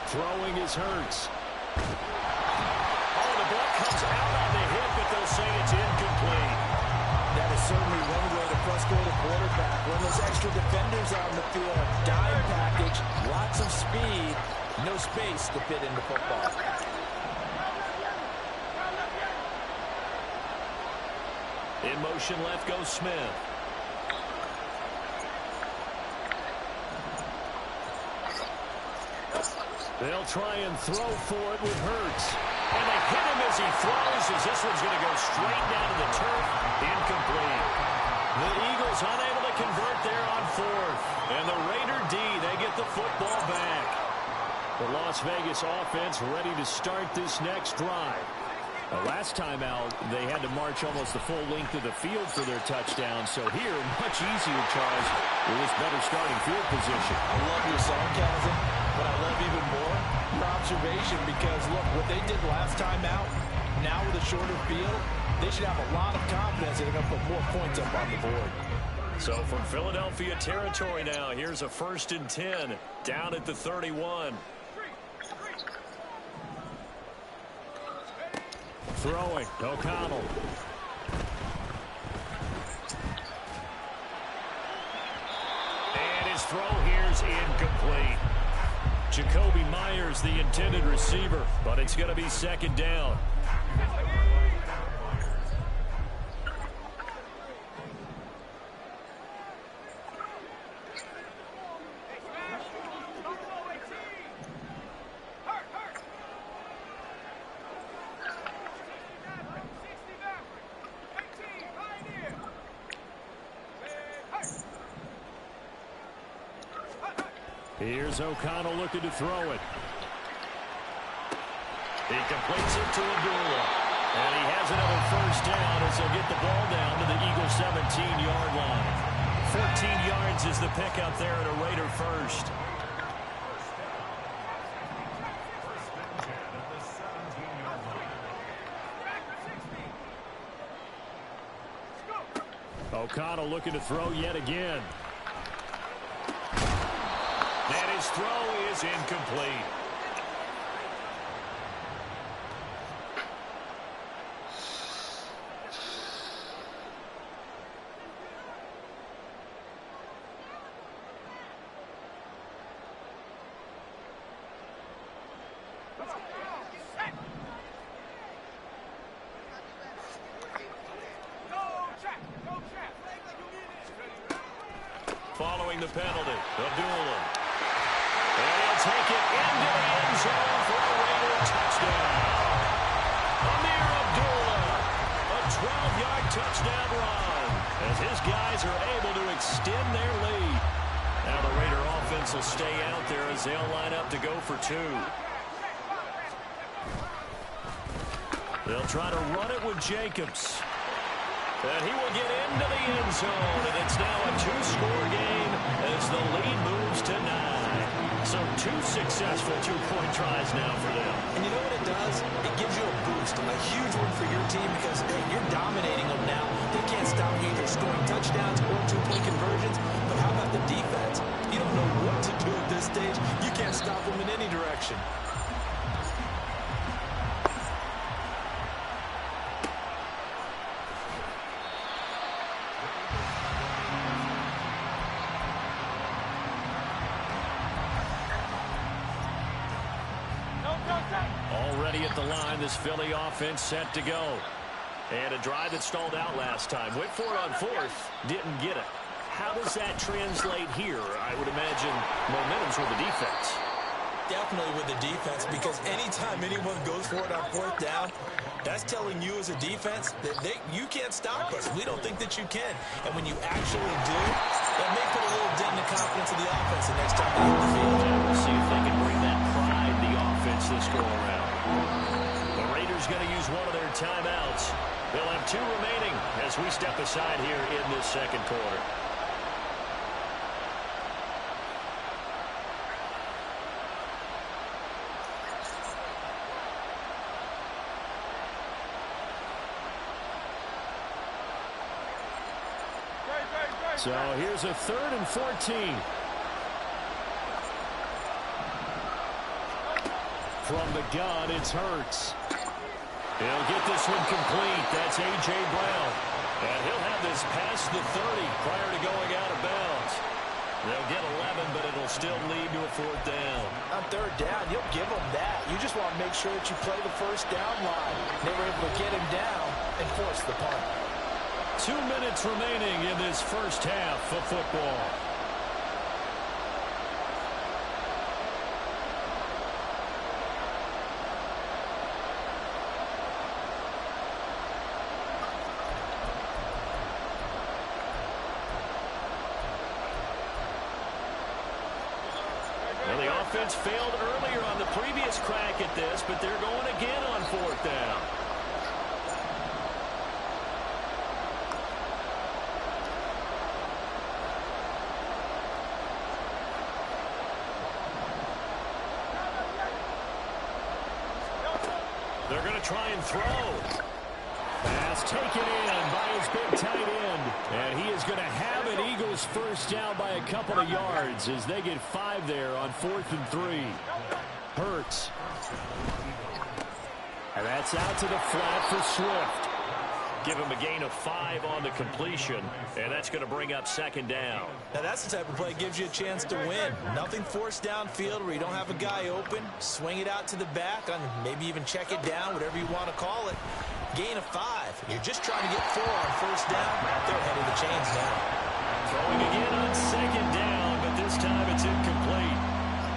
Throwing is Hurts. Oh, the ball comes out on the hip, but they'll say it's incomplete. That is certainly one way to frustrate a quarterback. When those extra defenders on the field, dime package, lots of speed, no space to fit into football. In motion left goes Smith. They'll try and throw for it with Hurts. And they hit him as he throws, as this one's going to go straight down to the turf. Incomplete. The Eagles unable to convert there on 4th. And the Raider D, they get the football back. The Las Vegas offense ready to start this next drive. Last time out, they had to march almost the full length of the field for their touchdown. So here, much easier, Charles, with this better starting field position. I love your sarcasm, but I love even more your observation because, look, what they did last time out, now with a shorter field, they should have a lot of confidence they're going to put more points up on the board. So from Philadelphia territory now, here's a 1st and 10 down at the 31. Throwing, O'Connell. And his throw here's incomplete. Jacoby Myers, the intended receiver, but it's going to be 2nd down. Here's O'Connell looking to throw it. He completes it to Abdullah. And he has another first down as he'll get the ball down to the Eagles' 17-yard line. 14 yards is the pickup there at a Raider first. O'Connell looking to throw yet again. And his throw is incomplete. Following the penalty, Abdullah. And he'll take it into the end zone for a Raider touchdown. Amir Abdullah, a 12-yard touchdown run as his guys are able to extend their lead. Now the Raider offense will stay out there as they'll line up to go for two. They'll try to run it with Jacobs. And he will get into the end zone, and it's now a two-score game as the lead moves to 9. So 2 successful two-point tries now for them. And you know what it does? It gives you a boost, a huge one for your team because, hey, you're dominating them now. They can't stop you either scoring touchdowns or two-point conversions. But how about the defense? You don't know what to do at this stage. You can't stop them in any direction. Already at the line, this Philly offense set to go. And a drive that stalled out last time. Went for it on fourth, didn't get it. How does that translate here? I would imagine momentum's with the defense. Definitely with the defense, because anytime anyone goes for it on fourth down, that's telling you as a defense that you can't stop us. We don't think that you can. And when you actually do, that may put a little dent in the confidence of the offense the next time they hit the field. We'll see if they can bring that pride to the offense this go-around. The Raiders going to use one of their timeouts. They'll have 2 remaining as we step aside here in this second quarter. So here's a 3rd and 14. From the gun, it's Hurts. He'll get this one complete. That's A.J. Brown. And he'll have this past the 30 prior to going out of bounds. They'll get 11, but it'll still lead to a 4th down. On 3rd down, you'll give them that. You just want to make sure that you play the first down line. They were able to get him down and force the punt. 2 minutes remaining in this first half of football. Well, the offense failed earlier on the previous crack at this, but they're going again on 4th down. They're going to try and throw. Pass taken in by his big tight end. And he is going to have an Eagles first down by a couple of yards as they get 5 there on 4th and 3. Hurts. And that's out to the flat for Swift. Give him a gain of 5 on the completion, and that's going to bring up 2nd down. Now that's the type of play that gives you a chance to win. Nothing forced downfield where you don't have a guy open. Swing it out to the back, and maybe even check it down, whatever you want to call it. Gain of 5. You're just trying to get 4 on first down. They're ahead of the chains now. Throwing again on 2nd down, but this time it's incomplete.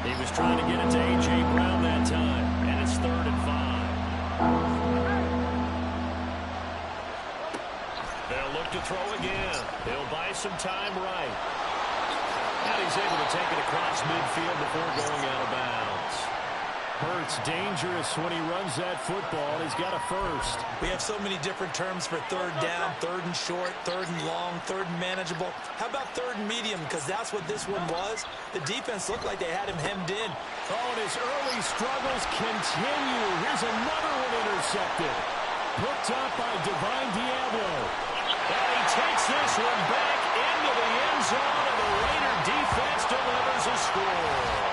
He was trying to get it to A.J. Brown that time, and it's 3rd and 5. They'll look to throw again. He'll buy some time right. And he's able to take it across midfield before going out of bounds. Hurts dangerous when he runs that football. He's got a first. We have so many different terms for third down, third and short, third and long, third and manageable. How about third and medium? Because that's what this one was. The defense looked like they had him hemmed in. Oh, and his early struggles continue. Here's another one intercepted. Hooked up by Divine Diablo. And he takes this one back into the end zone, and the Raider defense delivers a score.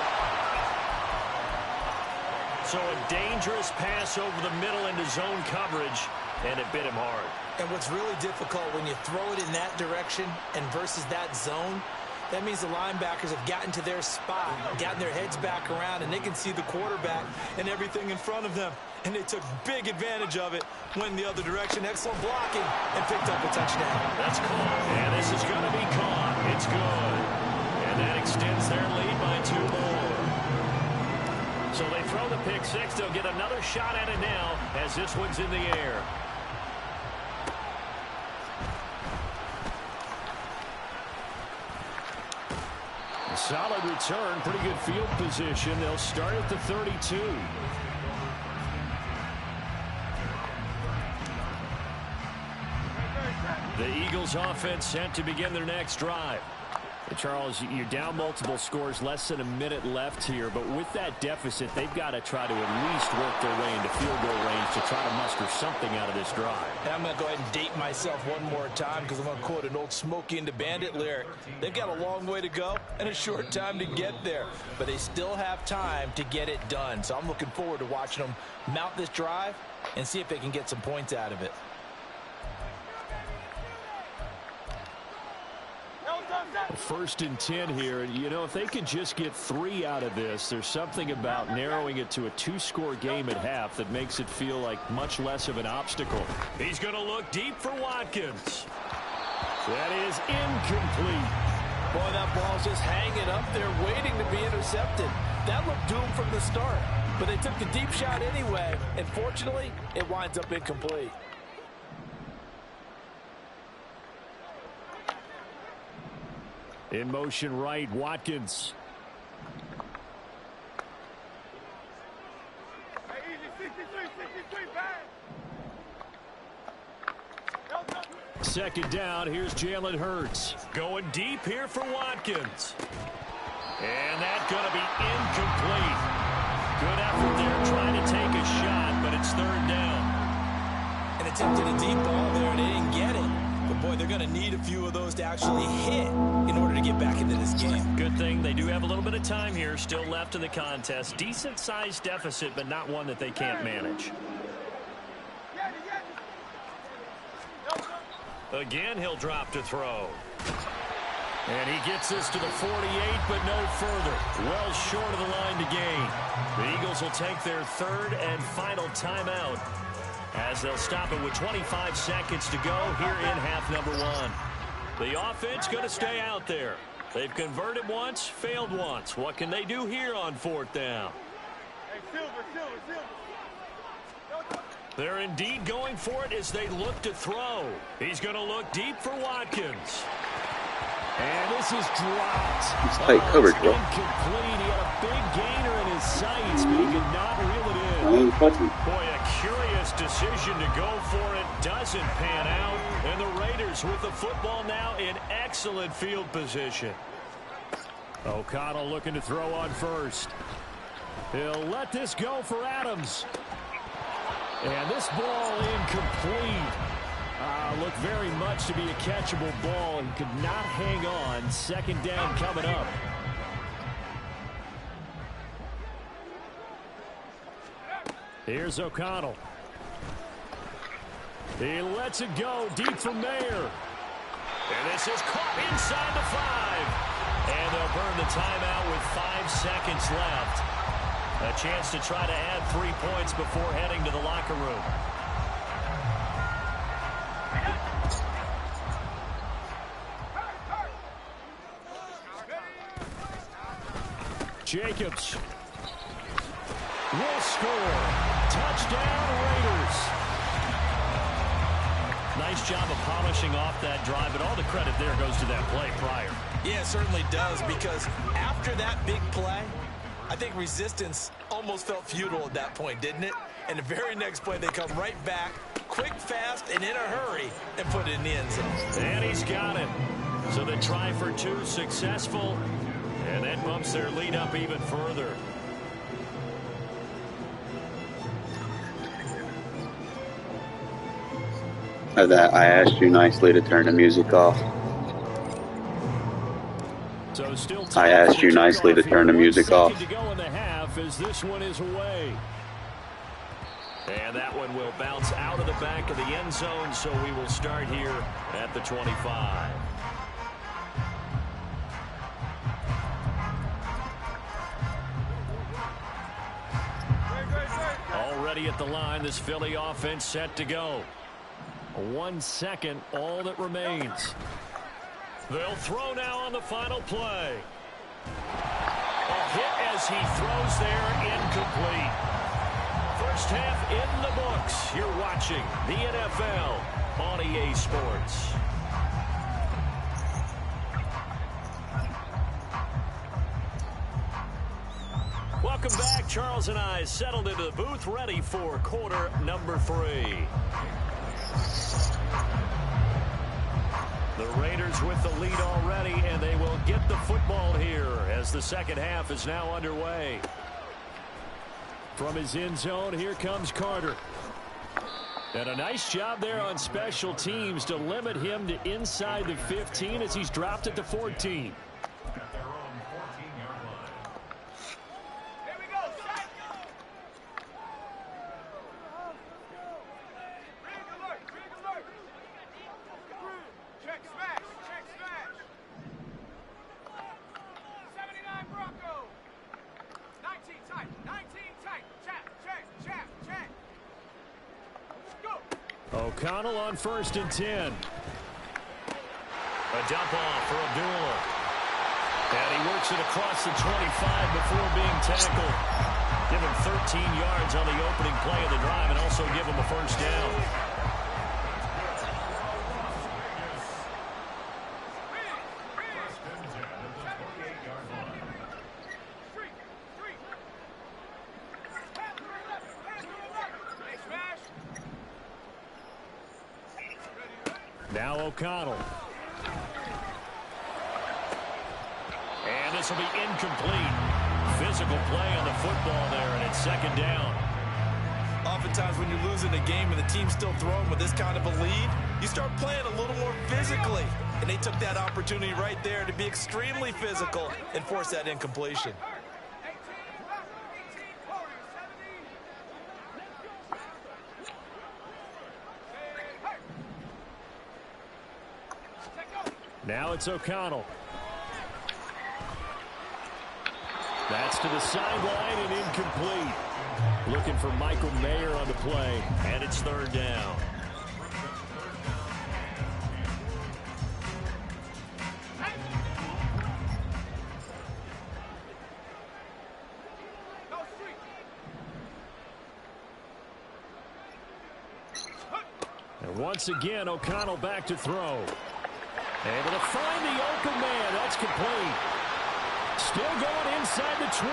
So a dangerous pass over the middle into zone coverage, and it bit him hard. And what's really difficult when you throw it in that direction and versus that zone, that means the linebackers have gotten to their spot, gotten their heads back around, and they can see the quarterback and everything in front of them. And they took big advantage of it, went the other direction, excellent blocking, and picked up a touchdown. That's caught, and this is going to be caught. It's good. And that extends their lead by 2 more. So they throw the pick six. They'll get another shot at it now as this one's in the air. A solid return, pretty good field position. They'll start at the 32. The Eagles offense set to begin their next drive. Charles, you're down multiple scores, less than a minute left here, but with that deficit, they've got to try to at least work their way into field goal range to try to muster something out of this drive. And I'm going to go ahead and date myself one more time because I'm going to quote an old Smokey and the Bandit lyric. They've got a long way to go and a short time to get there, but they still have time to get it done. So I'm looking forward to watching them mount this drive and see if they can get some points out of it. First and 10 here. You know, if they could just get 3 out of this, there's something about narrowing it to a 2-score game at half that makes it feel like much less of an obstacle. He's going to look deep for Watkins. That is incomplete. Boy, that ball's just hanging up there waiting to be intercepted. That looked doomed from the start, but they took the deep shot anyway, and fortunately, it winds up incomplete. In motion right, Watkins. Hey, easy, 63, back. Second down, here's Jalen Hurts. Going deep here for Watkins. And that's going to be incomplete. Good effort there trying to take a shot, but it's third down. And attempted a deep ball there, and they didn't get it. But, boy, they're going to need a few of those to actually hit in order to get back into this game. Good thing they do have a little bit of time here still left in the contest. Decent-sized deficit, but not one that they can't manage. Again, he'll drop to throw. And he gets this to the 48, but no further. Well short of the line to gain. The Eagles will take their third and final timeout as they'll stop it with 25 seconds to go here in half number 1. The offense going to stay out there. They've converted once, failed once. What can they do here on fourth down? Hey, Silver. They're indeed going for it as they look to throw. He's going to look deep for Watkins. And this is dropped. It's tight coverage, bro. Incomplete. He had a big gainer in his sights, but he could not reel it in. Boy, a curious decision to go for it. Doesn't pan out. And the Raiders with the football now in excellent field position. O'Connell looking to throw on first. He'll let this go for Adams. And this ball incomplete. Looked very much to be a catchable ball and could not hang on. Second down coming up. Here's O'Connell. He lets it go deep from there. And this is caught inside the 5. And they'll burn the timeout with 5 seconds left. A chance to try to add 3 points before heading to the locker room. Jacobs will score. Touchdown, Raiders. Nice job of polishing off that drive, but all the credit there goes to that play prior. Yeah, it certainly does, because after that big play, I think resistance almost felt futile at that point, didn't it? And the very next play, they come right back, quick, fast, and in a hurry, and put it in the end zone. And he's got it. So the try for two successful, and that bumps their lead up even further. I asked you nicely to turn the music off. So still I asked you nicely to turn the music off. 1 second to go in the half as this one is away. And that one will bounce out of the back of the end zone, so we will start here at the 25. Already at the line, this Philly offense set to go. 1 second, all that remains. They'll throw now on the final play. A hit as he throws there, incomplete. First half in the books. You're watching the NFL on EA Sports. Welcome back. Charles and I settled into the booth, ready for quarter number 3. The Raiders with the lead already, and they will get the football here as the second half is now underway. From his end zone, here comes Carter. And a nice job there on special teams to limit him to inside the 15 as he's dropped it to 14. O'Connell on 1st and 10. A dump off for Abdullah. And he works it across the 25 before being tackled. Give him 13 yards on the opening play of the drive and also give him a first down. Now O'Connell. And this will be incomplete. Physical play on the football there, and it's second down. Oftentimes when you're losing a game and the team's still throwing with this kind of a lead, you start playing a little more physically. And they took that opportunity right there to be extremely physical and force that incompletion. Now it's O'Connell. That's to the sideline and incomplete. Looking for Michael Mayer on the play, and it's third down. And once again, O'Connell back to throw. Able to find the open man. That's complete. Still going inside the 20.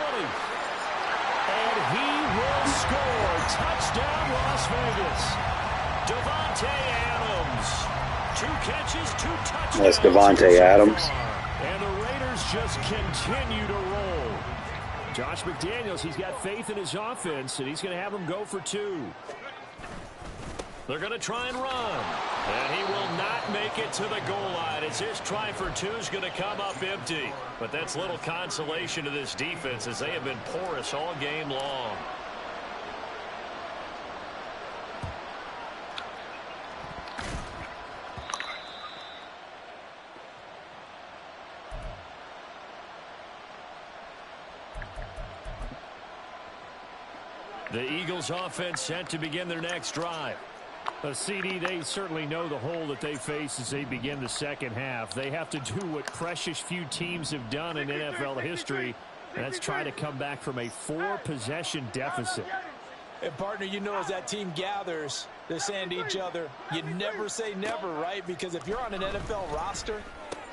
And he will score. Touchdown, Las Vegas. Davante Adams. 2 catches, 2 touchdowns. That's Davante Adams. And the Raiders just continue to roll. Josh McDaniels, he's got faith in his offense, and he's going to have them go for 2. They're going to try and run. And he will not make it to the goal line as his try for 2 is going to come up empty. But that's little consolation to this defense as they have been porous all game long. The Eagles offense set to begin their next drive. CD, they certainly know the hole that they face as they begin the second half. They have to do what precious few teams have done in NFL history, and that's try to come back from a 4-possession deficit. And, partner, you know as that team gathers, they're saying to each other, you never say never, right? Because if you're on an NFL roster,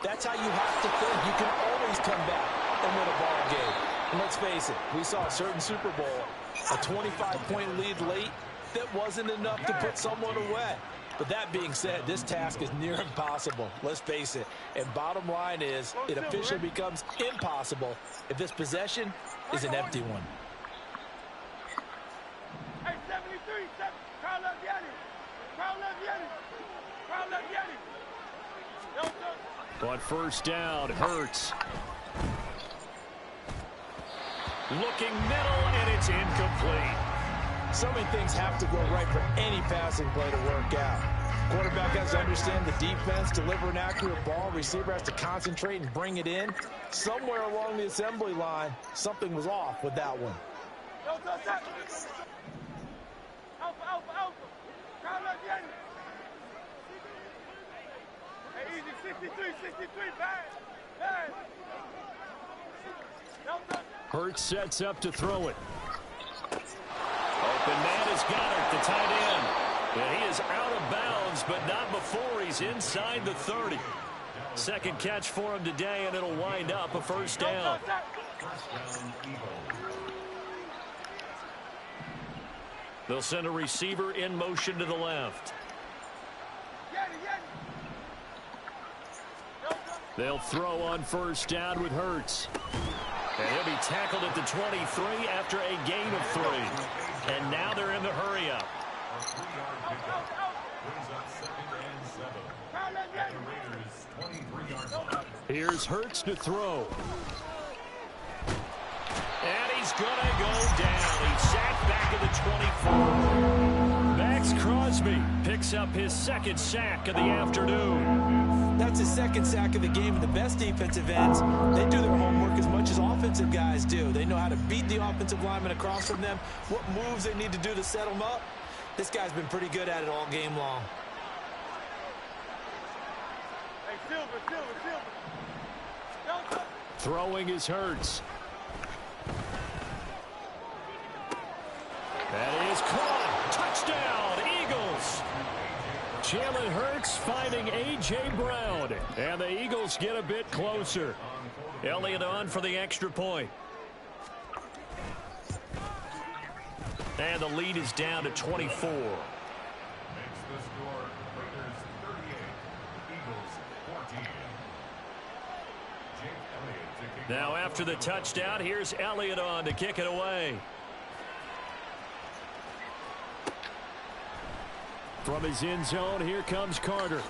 that's how you have to think. You can always come back and win a ball game. And let's face it, we saw a certain Super Bowl, a 25-point lead late that wasn't enough to put someone away. But that being said, this task is near impossible. Let's face it. And bottom line is, it officially becomes impossible if this possession is an empty one. Hey, 73, Carl up Yeti. Carl up Yeti. Carl up Yeti. On first down, Hurts. Looking middle, and it's incomplete. So many things have to go right for any passing play to work out. Quarterback has to understand the defense, deliver an accurate ball. Receiver has to concentrate and bring it in. Somewhere along the assembly line, something was off with that one. Alpha. Carl up Yeti. Hey, easy, 63, bang. Hurts sets up to throw it. Open man has got it, the tight end. And he is out of bounds, but not before he's inside the 30. Second catch for him today, and it'll wind up a first down. They'll send a receiver in motion to the left. They'll throw on first down with Hurts. And he'll be tackled at the 23 after a gain of 3. And now they're in the hurry-up. Here's Hurts to throw. And he's going to go down. He's sacked back at the 24. Max Crosby picks up his second sack of the afternoon. That's his second sack of the game. And the best defensive ends, they do their homework as much as offensive guys do. They know how to beat the offensive lineman across from them, what moves they need to do to set them up. This guy's been pretty good at it all game long. Hey, Silver. Throwing is Hurts. That is caught. Touchdown, Eagles. Jalen Hurts finding A.J. Brown. And the Eagles get a bit closer. Elliott on for the extra point. And the lead is down to 24. Makes the score Raiders 38, Eagles 14. Jake Elliott to kick Now off. after the touchdown, here's Elliott on to kick it away. From his end zone, here comes Carter.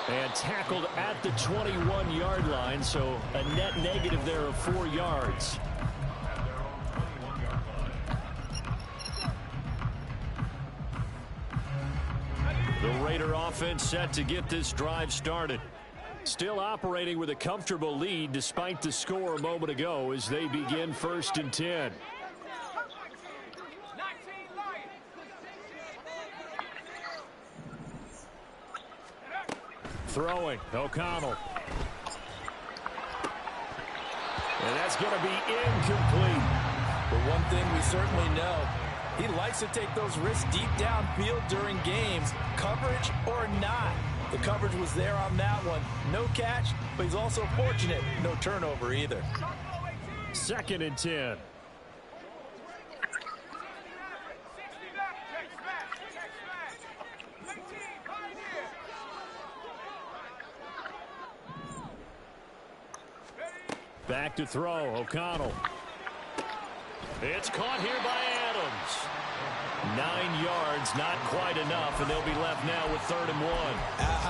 And tackled at the 21-yard line, so a net negative there of 4 yards. The Raider offense set to get this drive started. Still operating with a comfortable lead despite the score a moment ago as they begin 1st and 10. Throwing, O'Connell. And that's going to be incomplete. But one thing we certainly know, he likes to take those risks deep downfield during games, coverage or not. The coverage was there on that one. No catch, but he's also fortunate. No turnover either. 2nd and 10. Back to throw, O'Connell. It's caught here by Adams. 9 yards, not quite enough, and they'll be left now with 3rd and 1.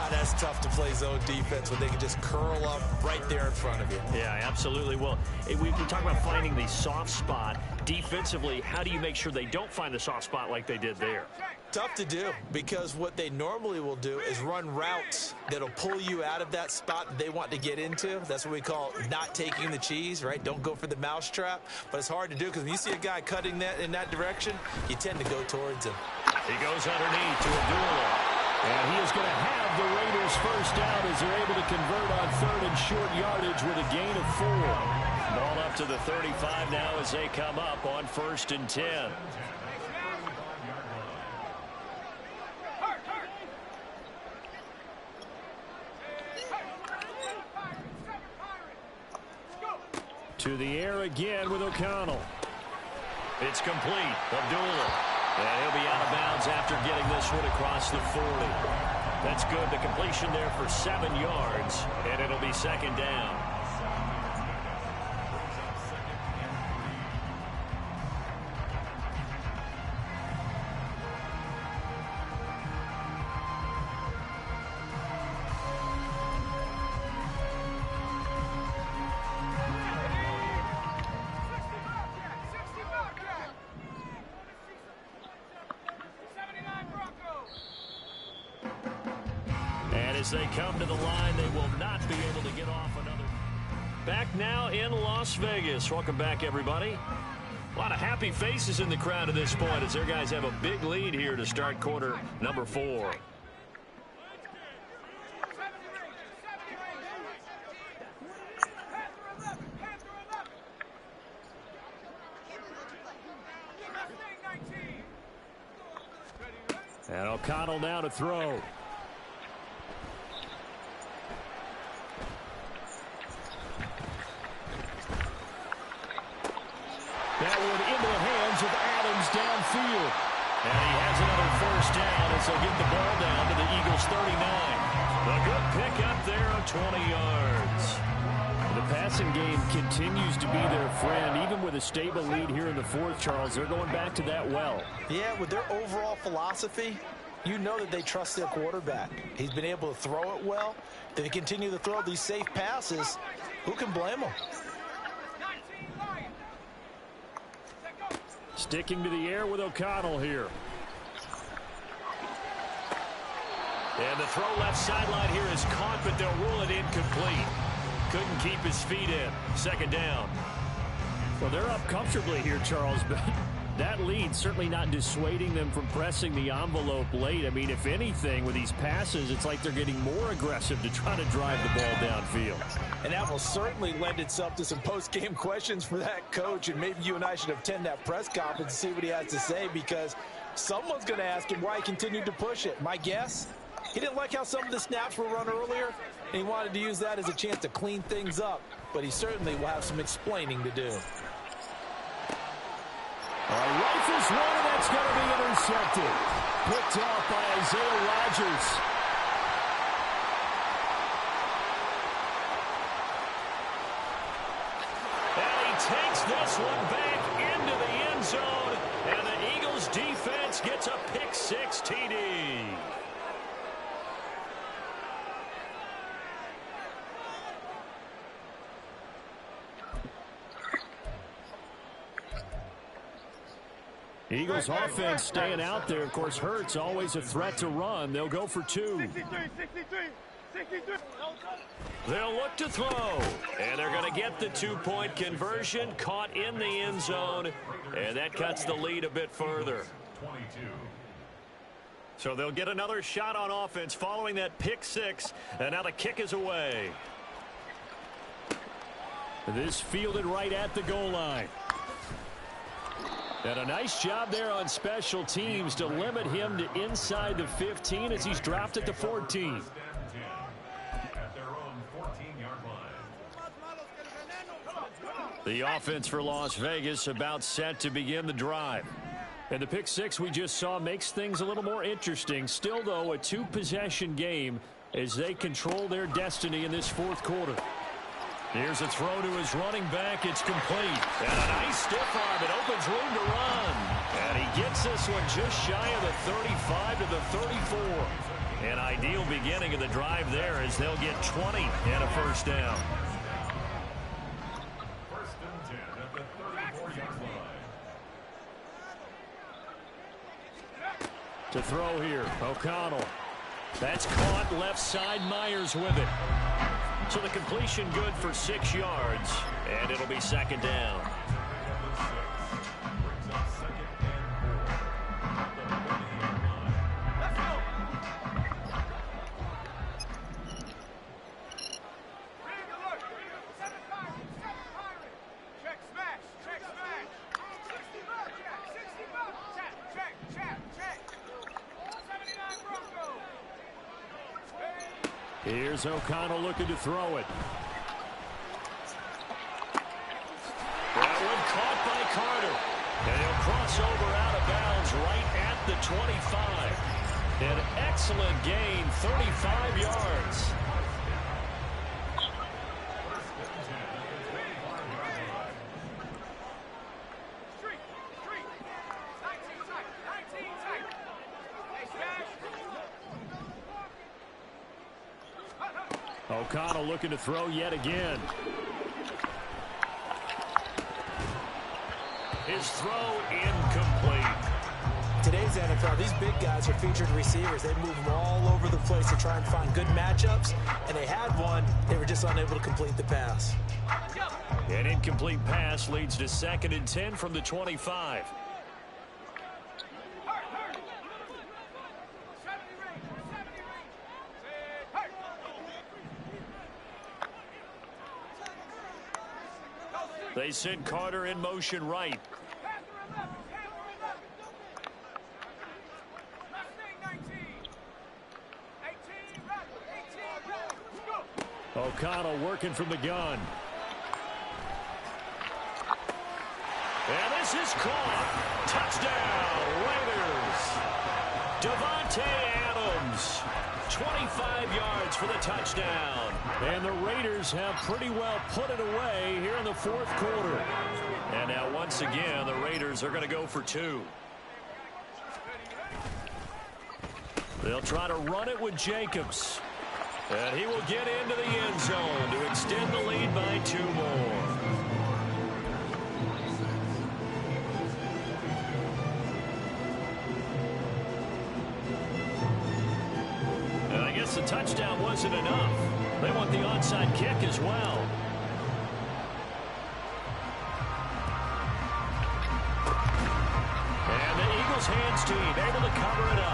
That's tough to play zone defense when they can just curl up right there in front of you. Yeah, absolutely. Well, we talk about finding the soft spot. Defensively, how do you make sure they don't find the soft spot like they did there? Tough to do, because what they normally will do is run routes that'll pull you out of that spot that they want to get into. That's what we call not taking the cheese, right? Don't go for the mousetrap. But it's hard to do because when you see a guy cutting that in that direction, you tend to go towards him. He goes underneath to Abdullah. And he is going to have the Raiders first down as they're able to convert on 3rd and short yardage with a gain of 4. Ball up to the 35 now as they come up on 1st and 10. To the air again with O'Connell. It's complete. Abdullah. And he'll be out of bounds after getting this one across the 40. That's good. The completion there for 7 yards. And it'll be 2nd down. As they come to the line, they will not be able to get off another. Back now in Las Vegas. Welcome back, everybody. A lot of happy faces in the crowd at this point as their guys have a big lead here to start quarter number 4. And O'Connell now to throw. That one into the hands of Adams downfield. And he has another 1st down as they'll get the ball down to the Eagles' 39. A good pickup there of 20 yards. The passing game continues to be their friend. Even with a stable lead here in the 4th, Charles, they're going back to that well. Yeah, with their overall philosophy, you know that they trust their quarterback. He's been able to throw it well. If they continue to throw these safe passes, who can blame them? Sticking to the air with O'Connell here. And the throw left sideline here is caught, but they'll rule it incomplete. Couldn't keep his feet in. 2nd down. Well, they're up comfortably here, Charles, but that lead certainly not dissuading them from pressing the envelope late. I mean, if anything, with these passes, it's like they're getting more aggressive to try to drive the ball downfield. And that will certainly lend itself to some post-game questions for that coach, and maybe you and I should attend that press conference and see what he has to say, because someone's going to ask him why he continued to push it. My guess, he didn't like how some of the snaps were run earlier, and he wanted to use that as a chance to clean things up, but he certainly will have some explaining to do. Rifles one, and that's going to be intercepted. Picked off by Isaiah Rodgers. And he takes this one back into the end zone, and the Eagles defense gets a pick-6 TD. Eagles offense staying out there. Of course, Hurts always a threat to run. They'll go for 2. 63. They'll look to throw, and they're going to get the 2-point conversion, caught in the end zone, and that cuts the lead a bit further. 22. So they'll get another shot on offense following that pick-6, and now the kick is away. This fielded right at the goal line. And a nice job there on special teams to limit him to inside the 15 as he's dropped at the 14. At their own 14-yard line. The offense for Las Vegas about set to begin the drive. And the pick-6 we just saw makes things a little more interesting. Still, though, a 2-possession game as they control their destiny in this 4th quarter. Here's a throw to his running back. It's complete. And a nice stiff arm. It opens room to run. And he gets this one just shy of the 35 to the 34. An ideal beginning of the drive there as they'll get 20 and a 1st down. 1st and 10 at the 34-yard line. To throw here, O'Connell. That's caught left side. Myers with it. So the completion good for 6 yards, and it'll be 2nd down. Here's O'Connell looking to throw it. That one caught by Carter. And he'll cross over out of bounds right at the 25. An excellent gain, 35 yards. O'Connell looking to throw yet again. His throw incomplete. Today's NFL, these big guys are featured receivers. They move them all over the place to try and find good matchups, and they had one. They were just unable to complete the pass. An incomplete pass leads to 2nd and 10 from the 25. They send Carter in motion right. O'Connell working from the gun. And this is caught. Touchdown, Raiders. Devontae Adams, 25 yards for the touchdown. And the Raiders have pretty well put it away here in the 4th quarter. And now once again, the Raiders are going to go for 2. They'll try to run it with Jacobs. And he will get into the end zone to extend the lead by 2 more. And I guess the touchdown wasn't enough. They want the onside kick as well. And the Eagles hands team able to cover it up.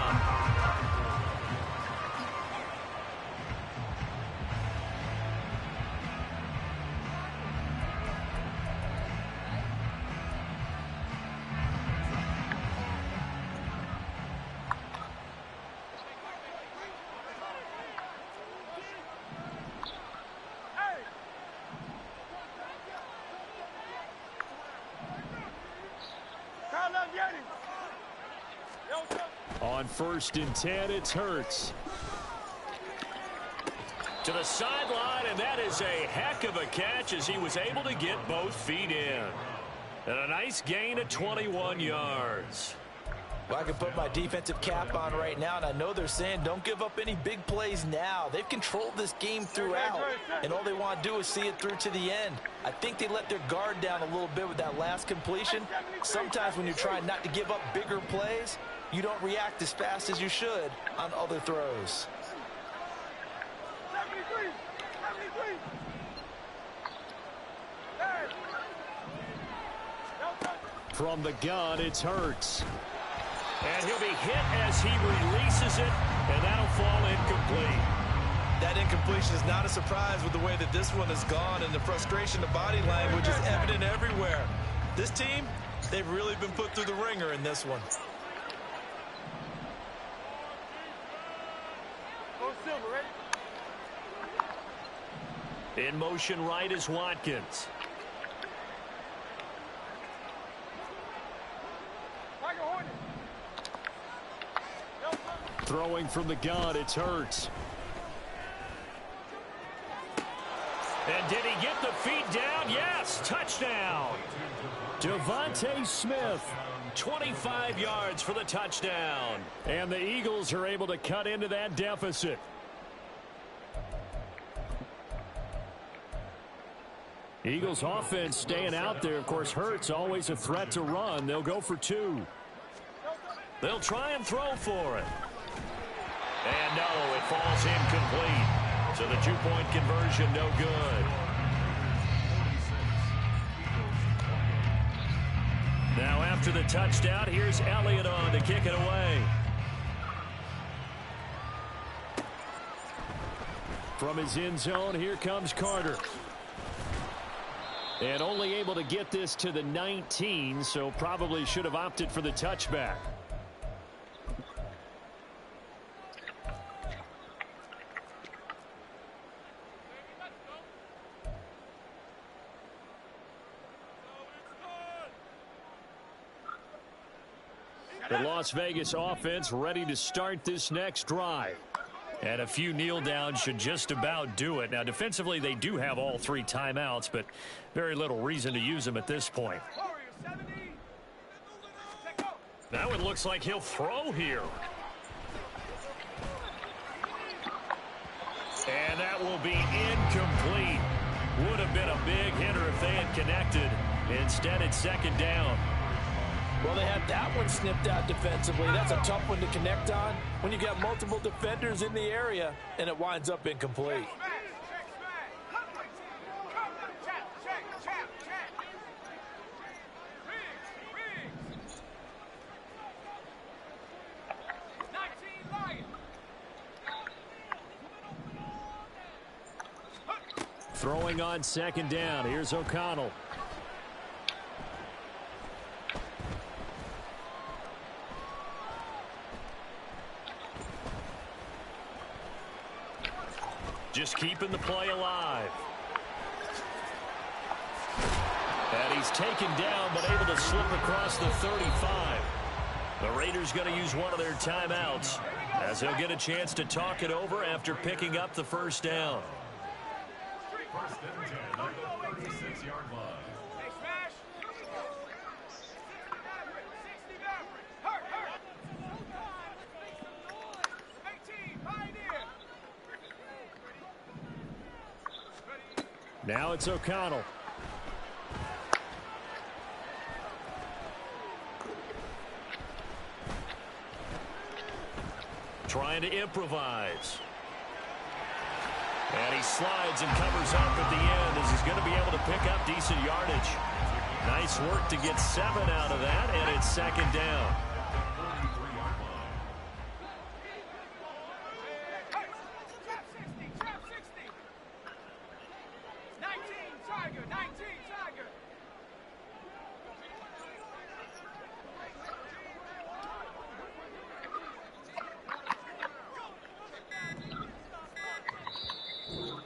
On 1st and 10, it's Hurts. To the sideline, and that is a heck of a catch as he was able to get both feet in. And a nice gain of 21 yards. Well, I can put my defensive cap on right now, and I know they're saying don't give up any big plays now. They've controlled this game throughout, and all they want to do is see it through to the end. I think they let their guard down a little bit with that last completion. Sometimes when you're trying not to give up bigger plays, you don't react as fast as you should on other throws. From the gun, it's Hurts. And he'll be hit as he releases it, and that'll fall incomplete. That incompletion is not a surprise with the way that this one has gone, and the frustration, the body language is evident everywhere. This team, they've really been put through the ringer in this one. In motion right is Watkins. Throwing from the gun, it's Hurts. And did he get the feet down? Yes, touchdown. Devontae Smith, 25 yards for the touchdown. And the Eagles are able to cut into that deficit. Eagles offense staying out there. Of course, Hurts always a threat to run. They'll go for 2. They'll try and throw for it. And no, it falls incomplete. So the 2-point conversion no good. Now after the touchdown, here's Elliott on to kick it away. From his end zone, here comes Carter. And only able to get this to the 19, so probably should have opted for the touchback. The Las Vegas offense ready to start this next drive. And a few kneel downs should just about do it. Now, defensively, they do have all 3 timeouts, but very little reason to use them at this point. That one looks like he'll throw here. And that will be incomplete. Would have been a big hitter if they had connected. Instead, it's second down. Well, they had that one snipped out defensively. That's a tough one to connect on when you got multiple defenders in the area, and it winds up incomplete. Throwing on second down. Here's O'Connell. Just keeping the play alive. And he's taken down, but able to slip across the 35. The Raiders going to use one of their timeouts, as he'll get a chance to talk it over after picking up the first down. First and 10 on the 36-yard line. Now it's O'Connell. Trying to improvise. And he slides and covers up at the end as he's going to be able to pick up decent yardage. Nice work to get 7 out of that, and it's second down.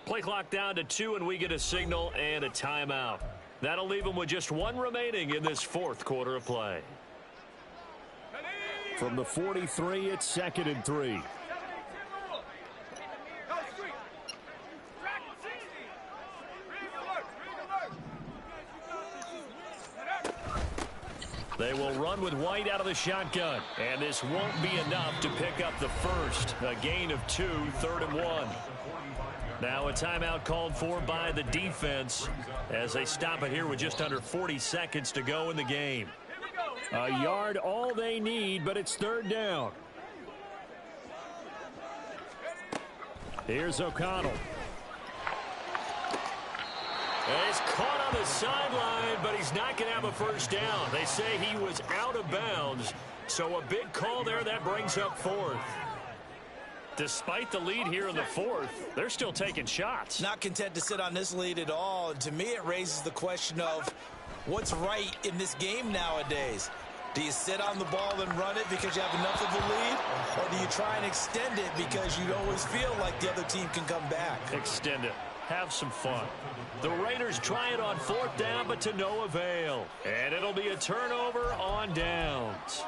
Play clock down to 2, and we get a signal and a timeout. That'll leave them with just 1 remaining in this 4th quarter of play. From the 43, it's 2nd and 3. They will run with White out of the shotgun. And this won't be enough to pick up the first. A gain of 2, 3rd and 1. Now a timeout called for by the defense as they stop it here with just under 40 seconds to go in the game. A yard all they need, but it's 3rd down. Here's O'Connell. He's caught on the sideline, but he's not going to have a first down. They say he was out of bounds, so a big call there that brings up 4th. Despite the lead here in the 4th, they're still taking shots. Not content to sit on this lead at all. And to me, it raises the question of what's right in this game nowadays. Do you sit on the ball and run it because you have enough of a lead? Or do you try and extend it because you always feel like the other team can come back? Extend it. Have some fun. The Raiders try it on 4th down, but to no avail. And it'll be a turnover on downs.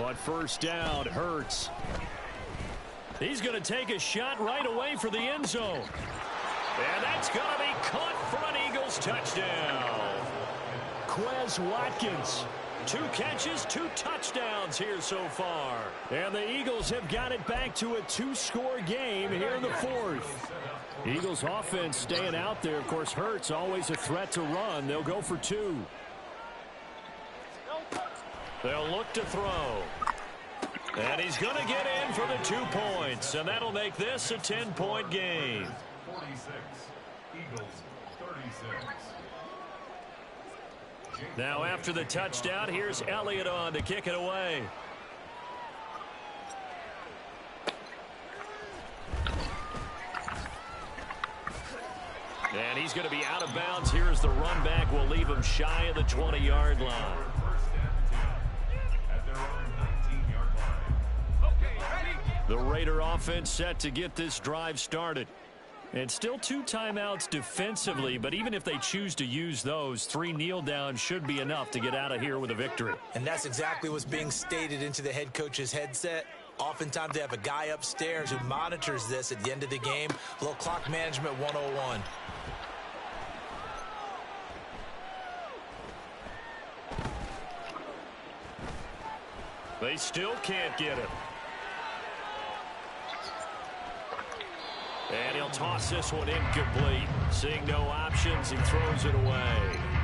On first down, Hurts. He's going to take a shot right away for the end zone. And that's going to be caught for an Eagles touchdown. Quez Watkins. 2 catches, 2 touchdowns here so far. And the Eagles have got it back to a 2-score game here in the 4th. Eagles offense staying out there. Of course, Hurts always a threat to run. They'll go for 2. They'll look to throw. And he's going to get in for the 2 points. And that'll make this a 10-point game. 46, Eagles 36. Now after the touchdown, here's Elliott on to kick it away. And he's going to be out of bounds here as the run back will leave him shy of the 20-yard line. First and 10 at their own 19-yard line. Okay, ready? The Raider offense set to get this drive started. And still 2 timeouts defensively, but even if they choose to use those, 3 kneel downs should be enough to get out of here with a victory. And that's exactly what's being stated into the head coach's headset. Oftentimes they have a guy upstairs who monitors this at the end of the game. A little clock management 101. They still can't get him. And he'll toss this one incomplete. Seeing no options, he throws it away.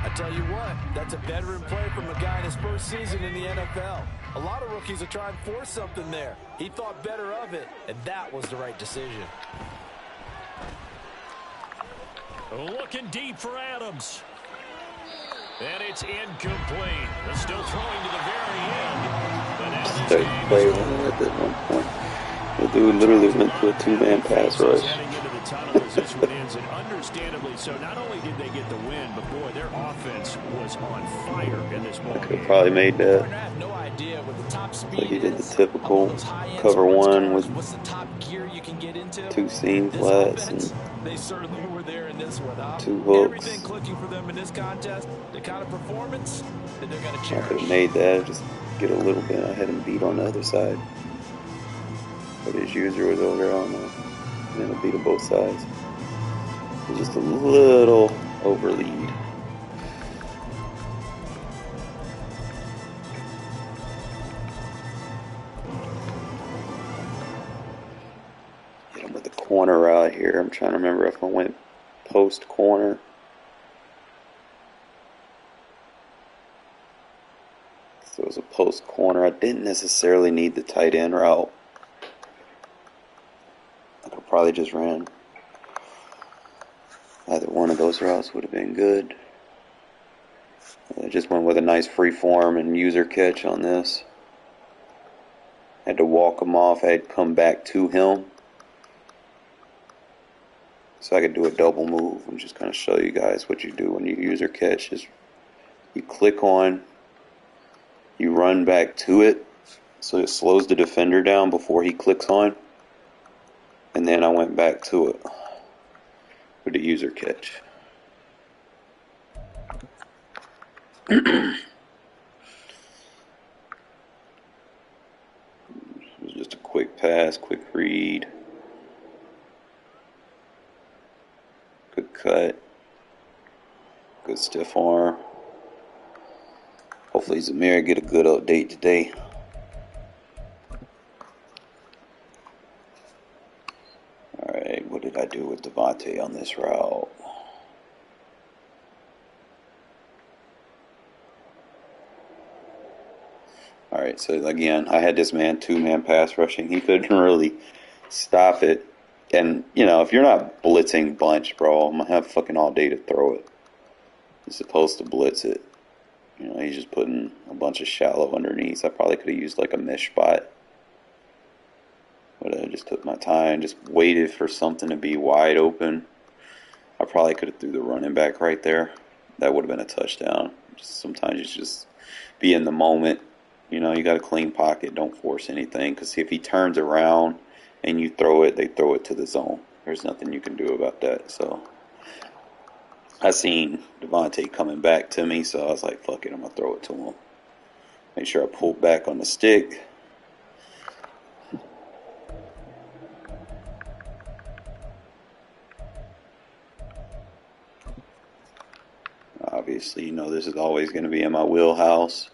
I tell you what, that's a veteran play from a guy in his first season in the NFL. A lot of rookies are trying to force something there. He thought better of it, and that was the right decision. Looking deep for Adams. And it's incomplete. They're still throwing to the very end. But now this game Play is at that one point. The dude literally went to a 2-man pass rush. heading into the tunnel as this one ends, and understandably so. Not only did they get the win, but boy, their offense was on fire in this ball Could game. probably made that. I have no idea what the top speed Like he did the is, typical those high-end cover sports one cars, with what's the top gear you can get into. 2 seam This flats offense, and they certainly were there in this one, huh? 2 hooks. Everything clicking for them in this contest, the kind of performance that they're going to I cherish. could have made that, just get a little bit. I had him beat on the other side. But his user was over there on the and a beat on both sides. It was just a little over lead. Hit him with the corner right here. I'm trying to remember if I went post corner. So it was a post corner. I didn't necessarily need the tight end route. I could probably just ran. Either one of those routes would have been good. I just went with a nice free form and user catch on this. Had to walk him off. I had come back to him. So I could do a double move and just kind of show you guys what you do when you user catch. Is you click on, you run back to it, so it slows the defender down before he clicks on. And then I went back to it with the user catch. It was just a quick pass, quick read. Good cut. Good stiff arm. Hopefully Zamir get a good update today. Alright, what did I do with Devontae on this route? Alright, so again, I had this man 2-man pass rushing. He couldn't really stop it. And, you know, if you're not blitzing bunch, bro, I'm going to have fucking all day to throw it. You're supposed to blitz it. You know, he's just putting a bunch of shallow underneath. I probably could have used like a mesh spot. But I just took my time, just waited for something to be wide open. I probably could have threw the running back right there. That would have been a touchdown. Sometimes you just be in the moment. You know, you got a clean pocket. Don't force anything. Because if he turns around and you throw it, they throw it to the zone. There's nothing you can do about that. So I seen Devontae coming back to me, so I was like, fuck it, I'm going to throw it to him. Make sure I pull back on the stick. Obviously, you know, this is always going to be in my wheelhouse.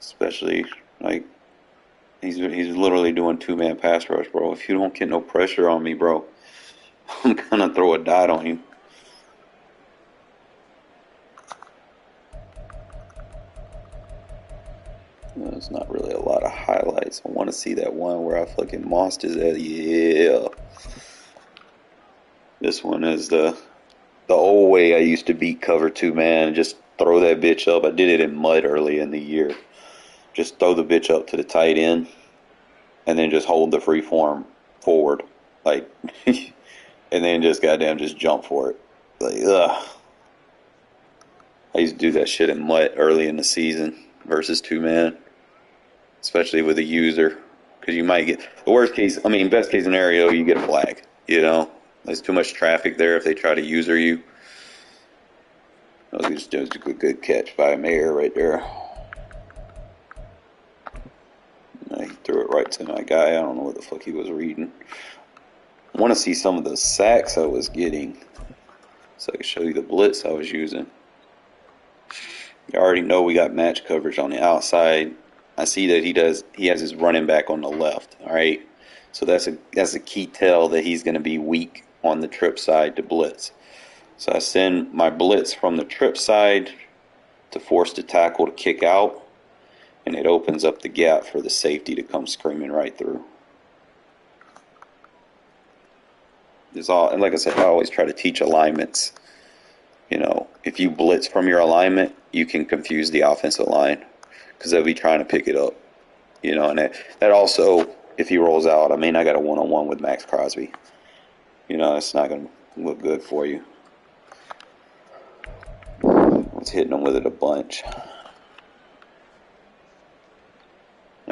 Especially, like, he's literally doing 2-man pass rush, bro. If you don't get no pressure on me, bro, I'm going to throw a dot on you. There's not really a lot of highlights. I want to see that one where I fucking mossed his ass. Yeah. This one is the old way I used to beat cover 2-man. Just throw that bitch up. I did it in mud early in the year. Just throw the bitch up to the tight end. And then just hold the free form forward. Like, and then just goddamn just jump for it. Like, ugh. I used to do that shit in mud early in the season versus 2-man. Especially with a user. because you might get the worst case. I mean, best case scenario, you get a flag. You know, there's too much traffic there if they try to user you. That was just a good catch by Mayer right there. He threw it right to my guy. I don't know what the fuck he was reading. I want to see some of the sacks I was getting, so I can show you the blitz I was using. You already know we got match coverage on the outside. I see that he has his running back on the left. All right, so that's a key tell that he's going to be weak on the trip side to blitz. So I send my blitz from the trip side to force the tackle to kick out, and it opens up the gap for the safety to come screaming right through. And like I said, I always try to teach alignments. You know, if you blitz from your alignment, you can confuse the offensive line because they'll be trying to pick it up. You know, and that also, if he rolls out, I mean, I got a one-on-one with Max Crosby. You know, it's not going to look good for you. I was hitting him with it a bunch.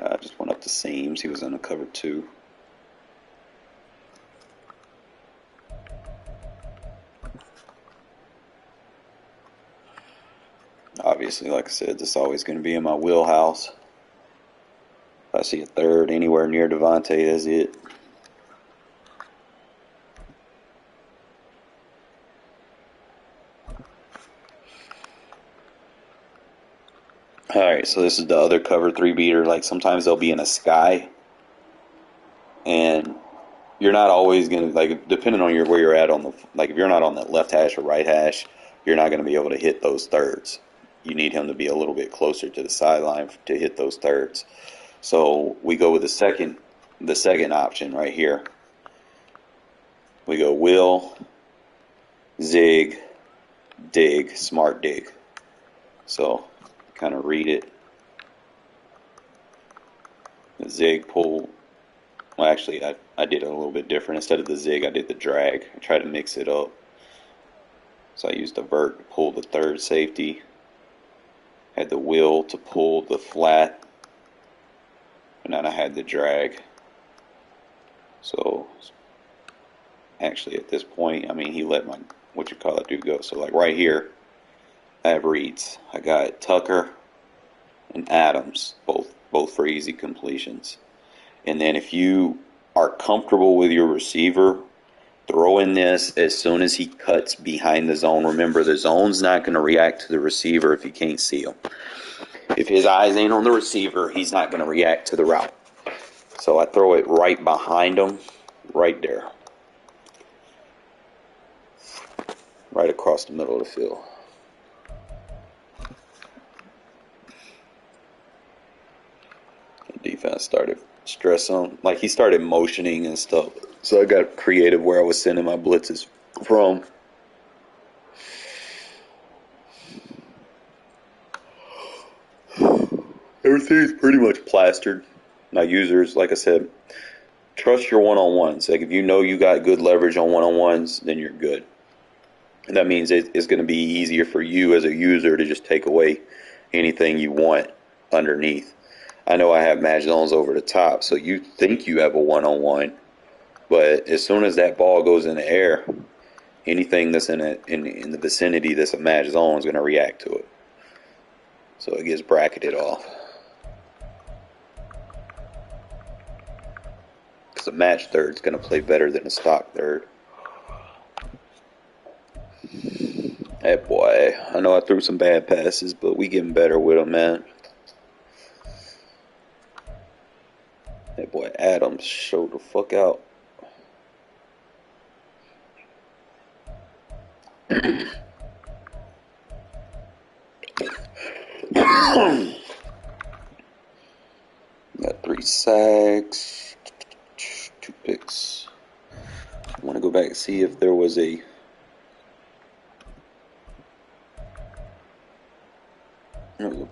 I just went up the seams. He was in a cover 2. Obviously, like I said, this is always going to be in my wheelhouse. If I see a third anywhere near Devontae, that's it. All right, so this is the other cover 3 beater. Like sometimes they'll be in a sky, and you're not always going to, like, depending on where you're at on the, like if you're not on the left hash or right hash, you're not going to be able to hit those thirds. You need him to be a little bit closer to the sideline to hit those thirds. So we go with the second option right here. We go will, zig, dig, smart dig. So kind of read it. The zig pull. Well, actually, I did it a little bit different. Instead of the zig, I did the drag. I tried to mix it up. So I used the vert to pull the third safety. Had the will to pull the flat. And then I had the drag. So actually at this point, I mean, he let my, dude go. So like right here, I have reads. I got Tucker and Adams, both for easy completions. And then if you are comfortable with your receiver, throw in this as soon as he cuts behind the zone. Remember, the zone's not going to react to the receiver if he can't see him. If his eyes ain't on the receiver, he's not going to react to the route. So I throw it right behind him, right there. Right across the middle of the field. The defense started stress on, like he started motioning and stuff. So I got creative where I was sending my blitzes from. Everything's pretty much plastered. Now users, like I said, trust your one-on-ones. Like if you know you got good leverage on one-on-ones, then you're good. And that means it's going to be easier for you as a user to just take away anything you want underneath. I know I have match zones over the top, so you think you have a one-on-one, but as soon as that ball goes in the air, anything that's in the vicinity that's a match zone is going to react to it. So it gets bracketed off. Because a match third is going to play better than a stock third. Hey boy, I know I threw some bad passes, but we getting better with them, man. Hey boy, Adams, show the fuck out. Got 3 sacks, 2 picks. I want to go back and see if there was a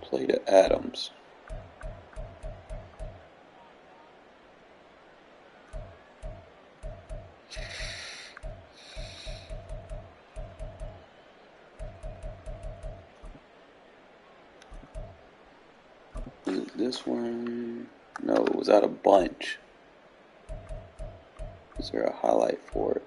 play to Adams. Is it this one? No, it was out a bunch. Is there a highlight for it?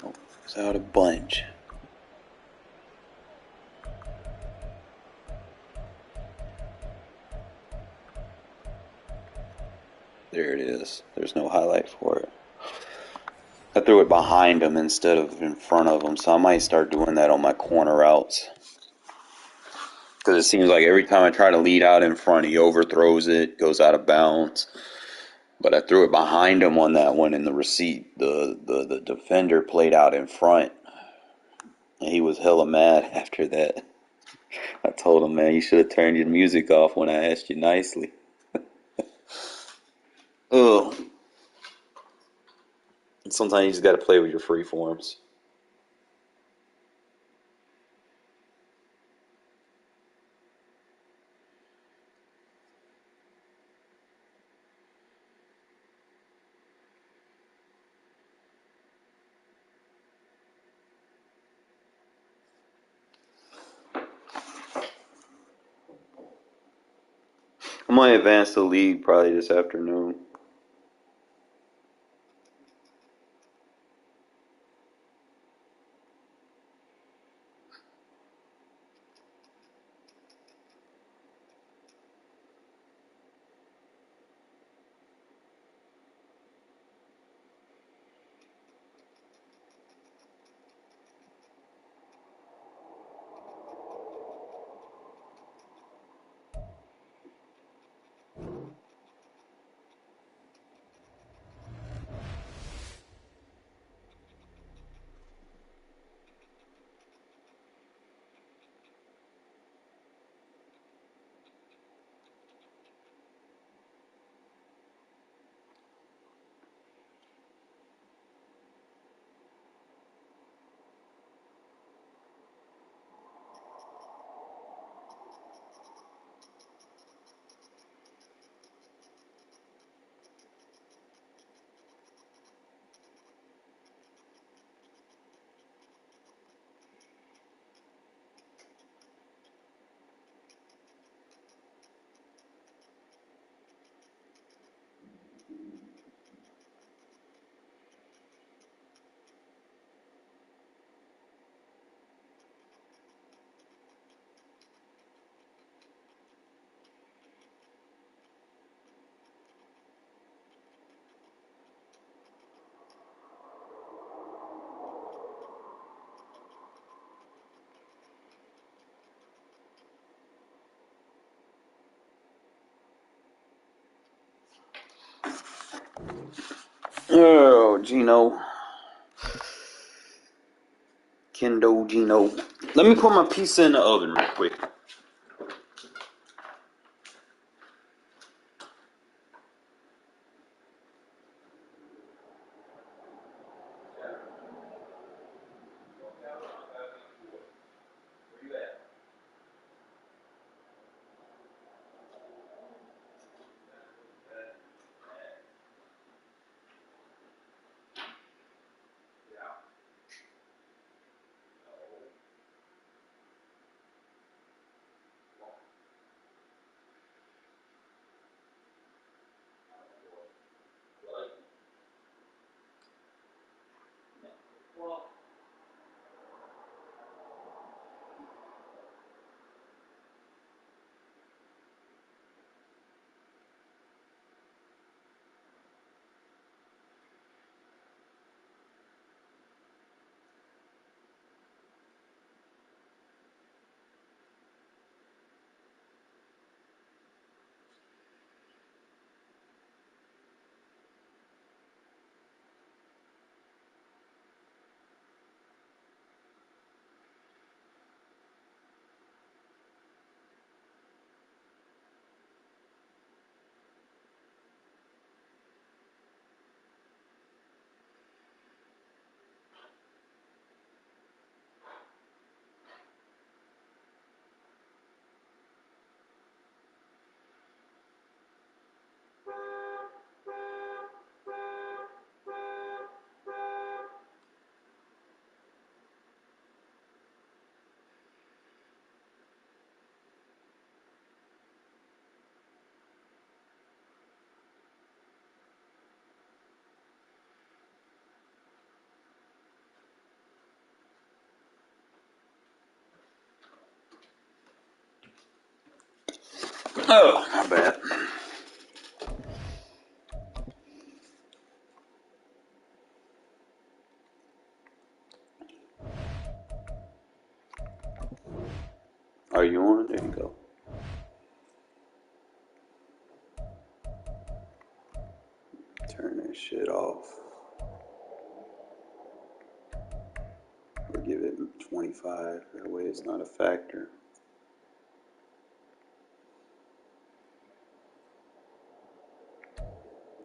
Oh, it was out a bunch. There it is. There's no highlight for it. I threw it behind him instead of in front of him, so I might start doing that on my corner routes. Because it seems like every time I try to lead out in front, he overthrows it, goes out of bounds. But I threw it behind him on that one, and the defender played out in front. And he was hella mad after that. I told him, man, you should have turned your music off when I asked you nicely. Ugh. Sometimes you just got to play with your free forms. I'm going to advance the league probably this afternoon. Oh, Gino. Kendo Gino. Let me put my pizza in the oven real quick. Oh, my bad. Are you on? There you go. Turn that shit off. Or give it 25. That way it's not a factor.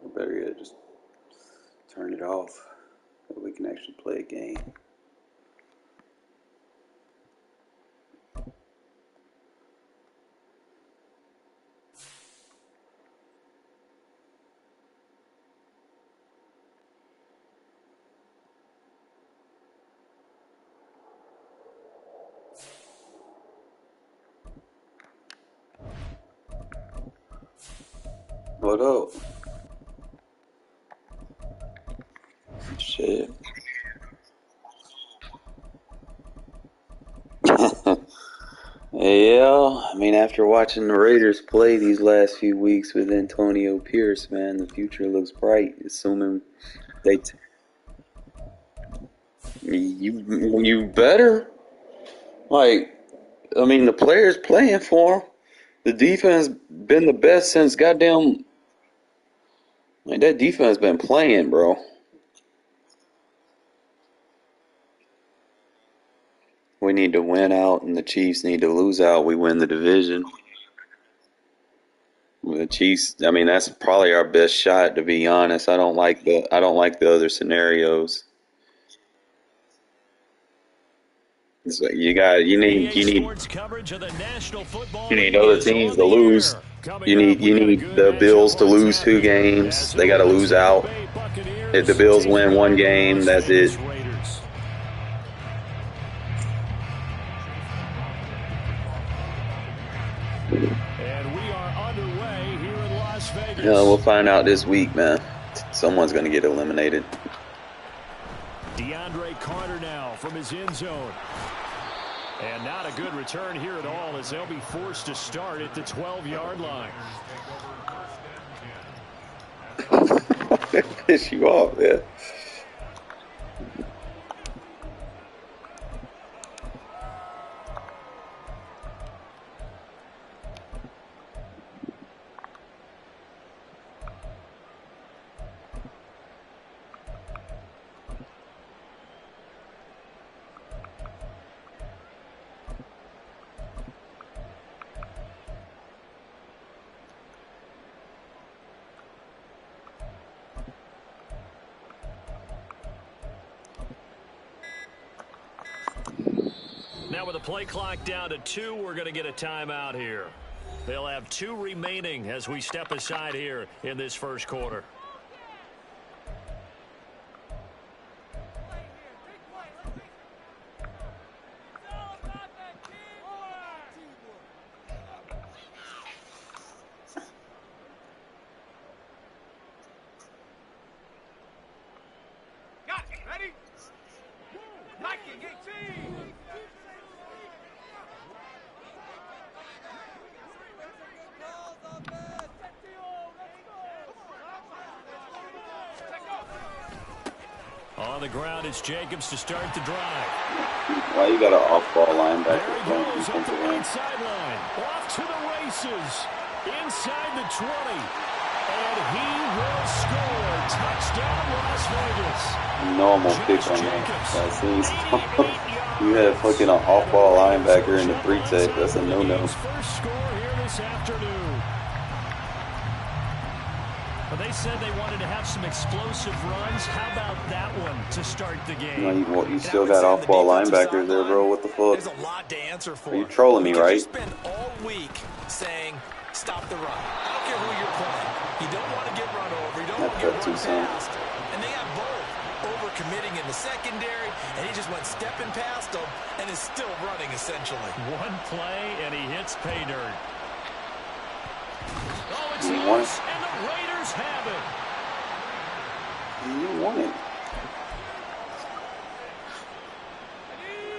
Or better yet, just turn it off. So we can actually play a game. What up? Shit. Yeah, I mean, after watching the Raiders play these last few weeks with Antonio Pierce, man, the future looks bright. Assuming they, you better. Like, I mean, the players playing for him. The defense been the best since goddamn. Like that defense been playing, bro. We need to win out, and the Chiefs need to lose out. We win the division. The Chiefs. I mean, that's probably our best shot, to be honest. I don't like the other scenarios. It's like you need other teams to lose. You need the Bills to lose 2 games. They got to lose out. If the Bills win 1 game, that's it. And we are underway here in Las Vegas. Yeah, we'll find out this week, man. Someone's going to get eliminated. DeAndre Carter now from his end zone. And not a good return here at all as they'll be forced to start at the 12-yard line. Piss you off, man. Now with the play clock down to 2, we're going to get a timeout here. They'll have 2 remaining as we step aside here in this first quarter. On the ground, it's Jacobs to start the drive. Why you got an off-ball linebacker There he playing goes up the defensive right end? sideline. Off to the races. Inside the 20. And he will score. Touchdown, Las Vegas. Normal pick on that. You had fucking an off-ball linebacker in the 3-tech. That's a no-no. His first score here this afternoon. But they said they wanted to have some explosive runs. How about that one to start the game? You still got off-ball linebackers there, bro. What the fuck? There's a lot to answer for. Are you trolling me, right? You spend all week saying, stop the run. I don't care who you're playing. You don't want to get run over. You don't want to get run past. And they have both. Overcommitting in the secondary, and he just went stepping past them and is still running, essentially. One play, and he hits pay dirt. Oh, it's You loose, and the Raiders have it. You won it.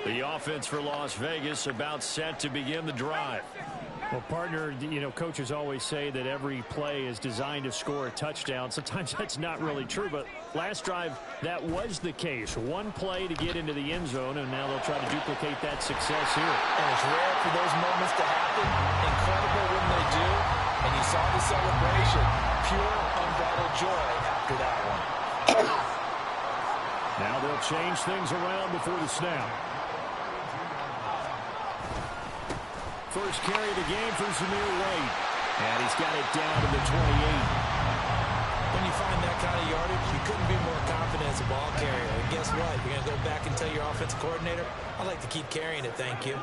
The offense for Las Vegas about set to begin the drive. Well, partner, you know, coaches always say that every play is designed to score a touchdown. Sometimes that's not really true, but last drive, that was the case. One play to get into the end zone, and now they'll try to duplicate that success here. And it's rare for those moments to happen. Incredible when they do. And you saw the celebration. Pure, unbridled joy after that one. Now they'll change things around before the snap. First carry of the game for Zamir White. And he's got it down to the 28. When you find that kind of yardage, you couldn't be more confident as a ball carrier. And guess what? You're going to go back and tell your offensive coordinator, I'd like to keep carrying it, thank you.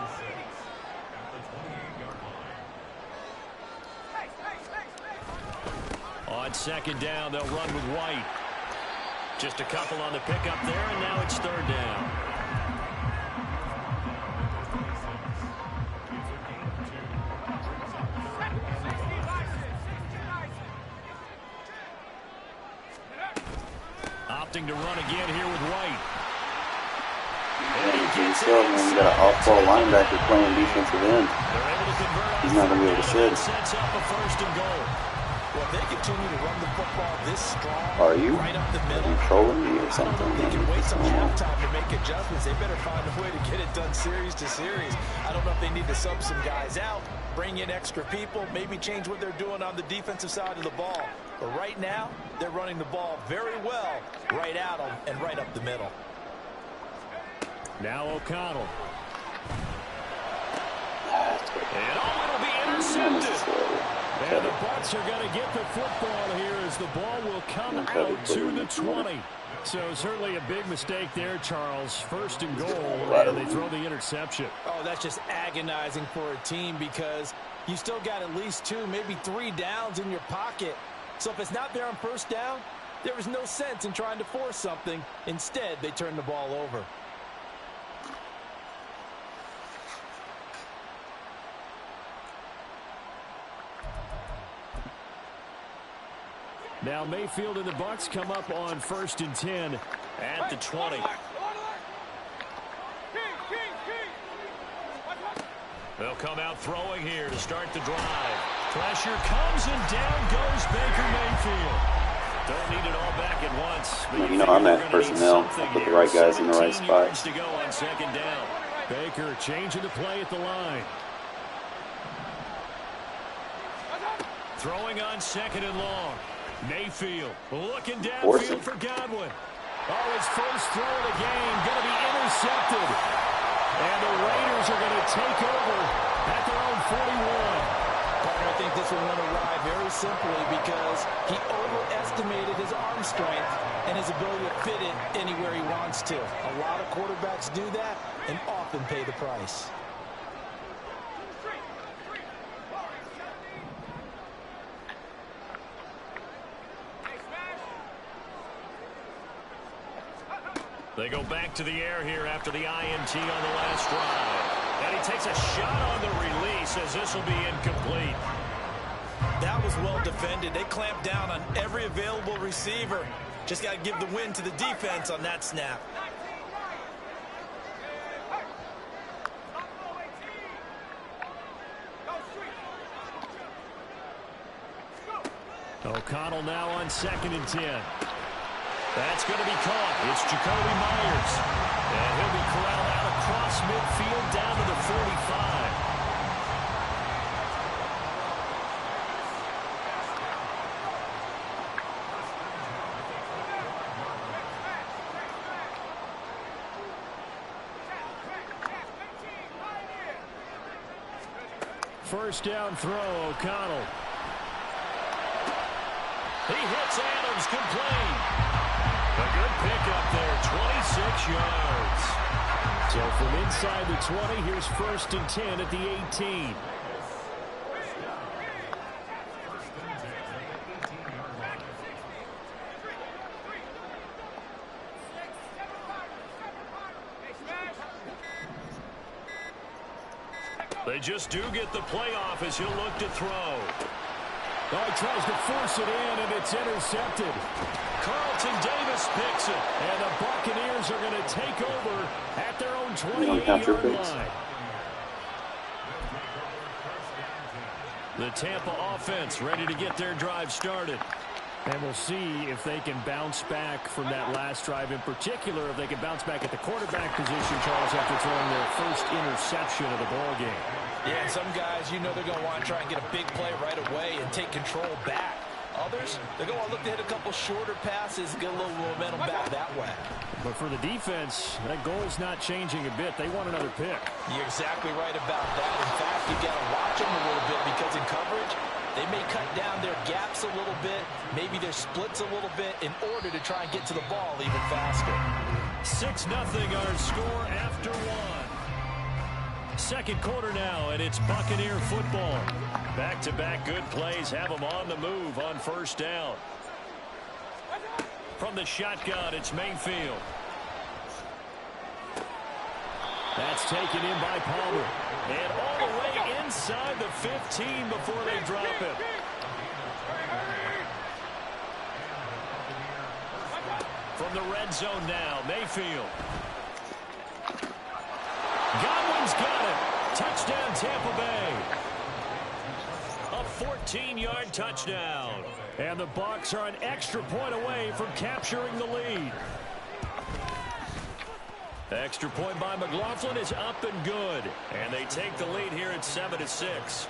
On second down, they'll run with White. Just a couple on the pickup there, and now it's third down. Opting to run again here with White. You got an off-ball linebacker playing defensive end. He's not going to be able to shed. Sets up a first and goal. Well, if they continue to run the football this strong, Are you? right up the middle, Are you trolling me or something? they can wait till halftime to make adjustments. They better find a way to get it done series to series. I don't know if they need to sub some guys out, bring in extra people, maybe change what they're doing on the defensive side of the ball. But right now, they're running the ball very well right at them and right up the middle. Now O'Connell. And it'll be intercepted. And the Bucs are going to get the football here as the ball will come out to the 20. So certainly a big mistake there, Charles. First and goal, and they throw the interception. Oh, that's just agonizing for a team because you still got at least 2, maybe 3 downs in your pocket. So if it's not there on first down, there is no sense in trying to force something. Instead, they turn the ball over. Now Mayfield and the Bucs come up on first and 10 at the 20. They'll come out throwing here to start the drive. Pressure comes and down goes Baker Mayfield. Don't need it all back at once. But you know I'm at personnel. I put the right guys in the right spots. To go on second down. Baker changing the play at the line. Throwing on second and long. Mayfield looking downfield for Godwin. Oh, his first throw of the game going to be intercepted. And the Raiders are going to take over at their own 41. I think this one went awry very simply because he overestimated his arm strength and his ability to fit it anywhere he wants to. A lot of quarterbacks do that and often pay the price. They go back to the air here after the INT on the last drive. And he takes a shot on the release as this will be incomplete. That was well defended. They clamped down on every available receiver. Just got to give the win to the defense on that snap. O'Connell now on second and 10. That's going to be caught. It's Jacoby Myers. And he'll be corralled out across midfield down to the 45. First down throw, O'Connell. He hits Adams, complete. A good pickup there, 26 yards. So from inside the 20, here's first and 10 at the 18. They just do get the playoff as he'll look to throw. Oh, he tries to force it in, and it's intercepted. Carlton Davis picks it, and the Buccaneers are going to take over at their own 28-yard line. The Tampa offense ready to get their drive started. And we'll see if they can bounce back from that last drive in particular, if they can bounce back at the quarterback position, Charles, after throwing their first interception of the ball game. Yeah, some guys, you know they're going to want to try and get a big play right away and take control back. Others, they're going to look to hit a couple shorter passes and get a little momentum back that way. But for the defense, that goal's not changing a bit. They want another pick. You're exactly right about that. In fact, you've got to watch them a little bit because in coverage, they may cut down their gaps a little bit, maybe their splits a little bit in order to try and get to the ball even faster. 6-0 our score after one. Second quarter now, and it's Buccaneer football. Back-to-back good plays have them on the move on first down. From the shotgun, it's Mayfield. That's taken in by Palmer. And all the way inside the 15 before they drop him. From the red zone now, Mayfield. Godwin's got it. Touchdown, Tampa Bay. A 14-yard touchdown. And the Bucs are an extra point away from capturing the lead. Extra point by McLaughlin is up and good. And they take the lead here at 7-6.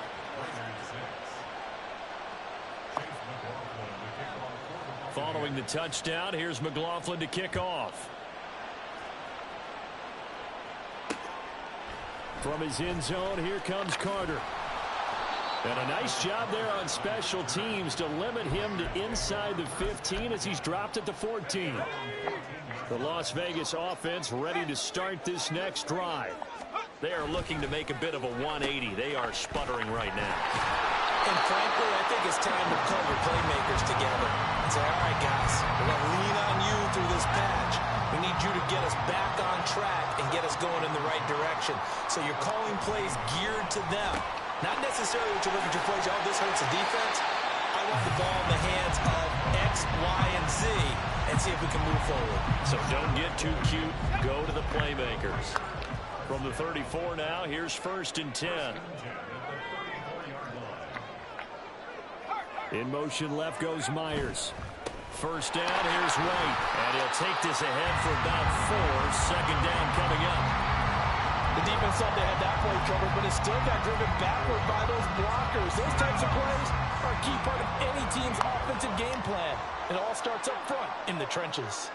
Following the touchdown, here's McLaughlin to kick off. From his end zone, here comes Carter. And a nice job there on special teams to limit him to inside the 15 as he's dropped at the 14. The Las Vegas offense ready to start this next drive. They are looking to make a bit of a 180. They are sputtering right now. And frankly, I think it's time to call your playmakers together and say, all right, guys, we're going to lean on you through this patch. We need you to get us back on track and get us going in the right direction. So you're calling plays geared to them. Not necessarily what you look at your plays, oh, this hurts the defense. I want the ball in the hands of X, Y, and Z and see if we can move forward. So don't get too cute. Go to the playmakers. From the 34 now, here's 1st and 10. In motion left goes Myers. First down, here's White. And he'll take this ahead for about 4. Second down coming up. The defense thought they had that play covered, but it still got driven backward by those blockers. Those types of plays are a key part of any team's offensive game plan. It all starts up front in the trenches.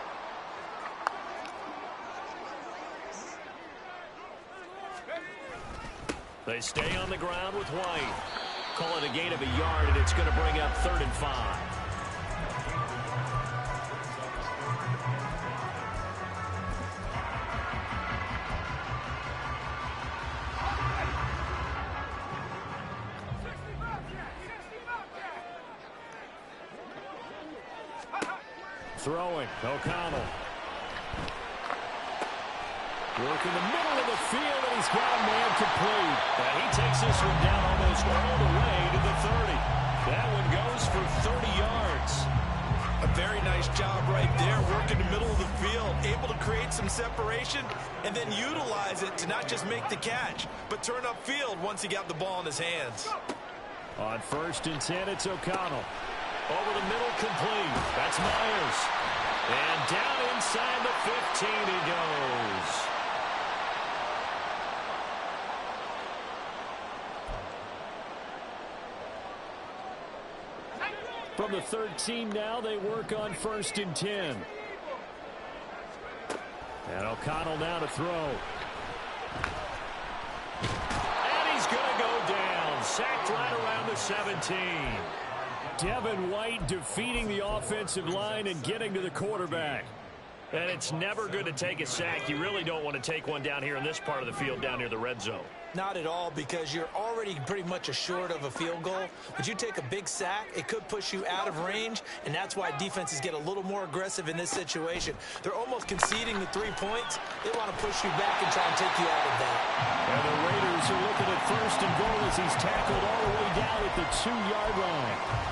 They stay on the ground with White. Call it a gain of a yard, and it's going to bring up 3rd and 5. Throwing, O'Connell. Working the middle of the field, and he's got a man complete. And he takes this one down almost all the way to the 30. That one goes for 30 yards. A very nice job right there, working the middle of the field, able to create some separation and then utilize it to not just make the catch, but turn upfield once he got the ball in his hands. On 1st and 10, it's O'Connell. Over the middle, complete. That's Myers. And down inside the 15 he goes. From the 13 now, they work on 1st and 10. And O'Connell now to throw. And he's going to go down. Sacked right around the 17. Devin White defeating the offensive line and getting to the quarterback. And it's never good to take a sack. You really don't want to take one down here in this part of the field, down near the red zone. Not at all, because you're already pretty much assured of a field goal. But you take a big sack, it could push you out of range, and that's why defenses get a little more aggressive in this situation. They're almost conceding the 3 points. They want to push you back and try and take you out of that. And the Raiders are looking at 1st and goal as he's tackled all the way down at the 2-yard line.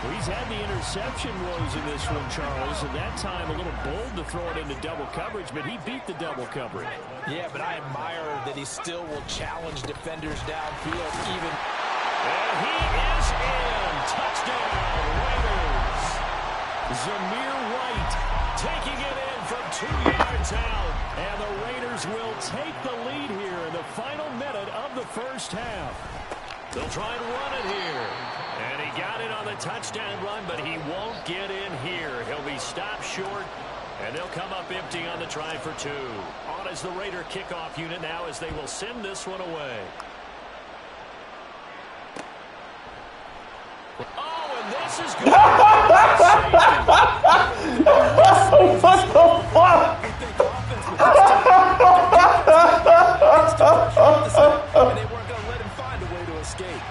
Well, he's had the interception woes in this one, Charles, and that time a little bold to throw it into double coverage, but he beat the double coverage. Yeah, but I admire that he still will challenge defenders downfield even. And he is in. Touchdown, Raiders. Zamir White taking it in from 2 yards out. And the Raiders will take the lead here in the final minute of the first half. They'll try and run it here. And he got it on the touchdown run, but he won't get in here. He'll be stopped short, and they'll come up empty on the try for 2. On is the Raider kickoff unit now as they will send this one away. Oh, and this is good. What the fuck? And they weren't going to let him find a way to escape.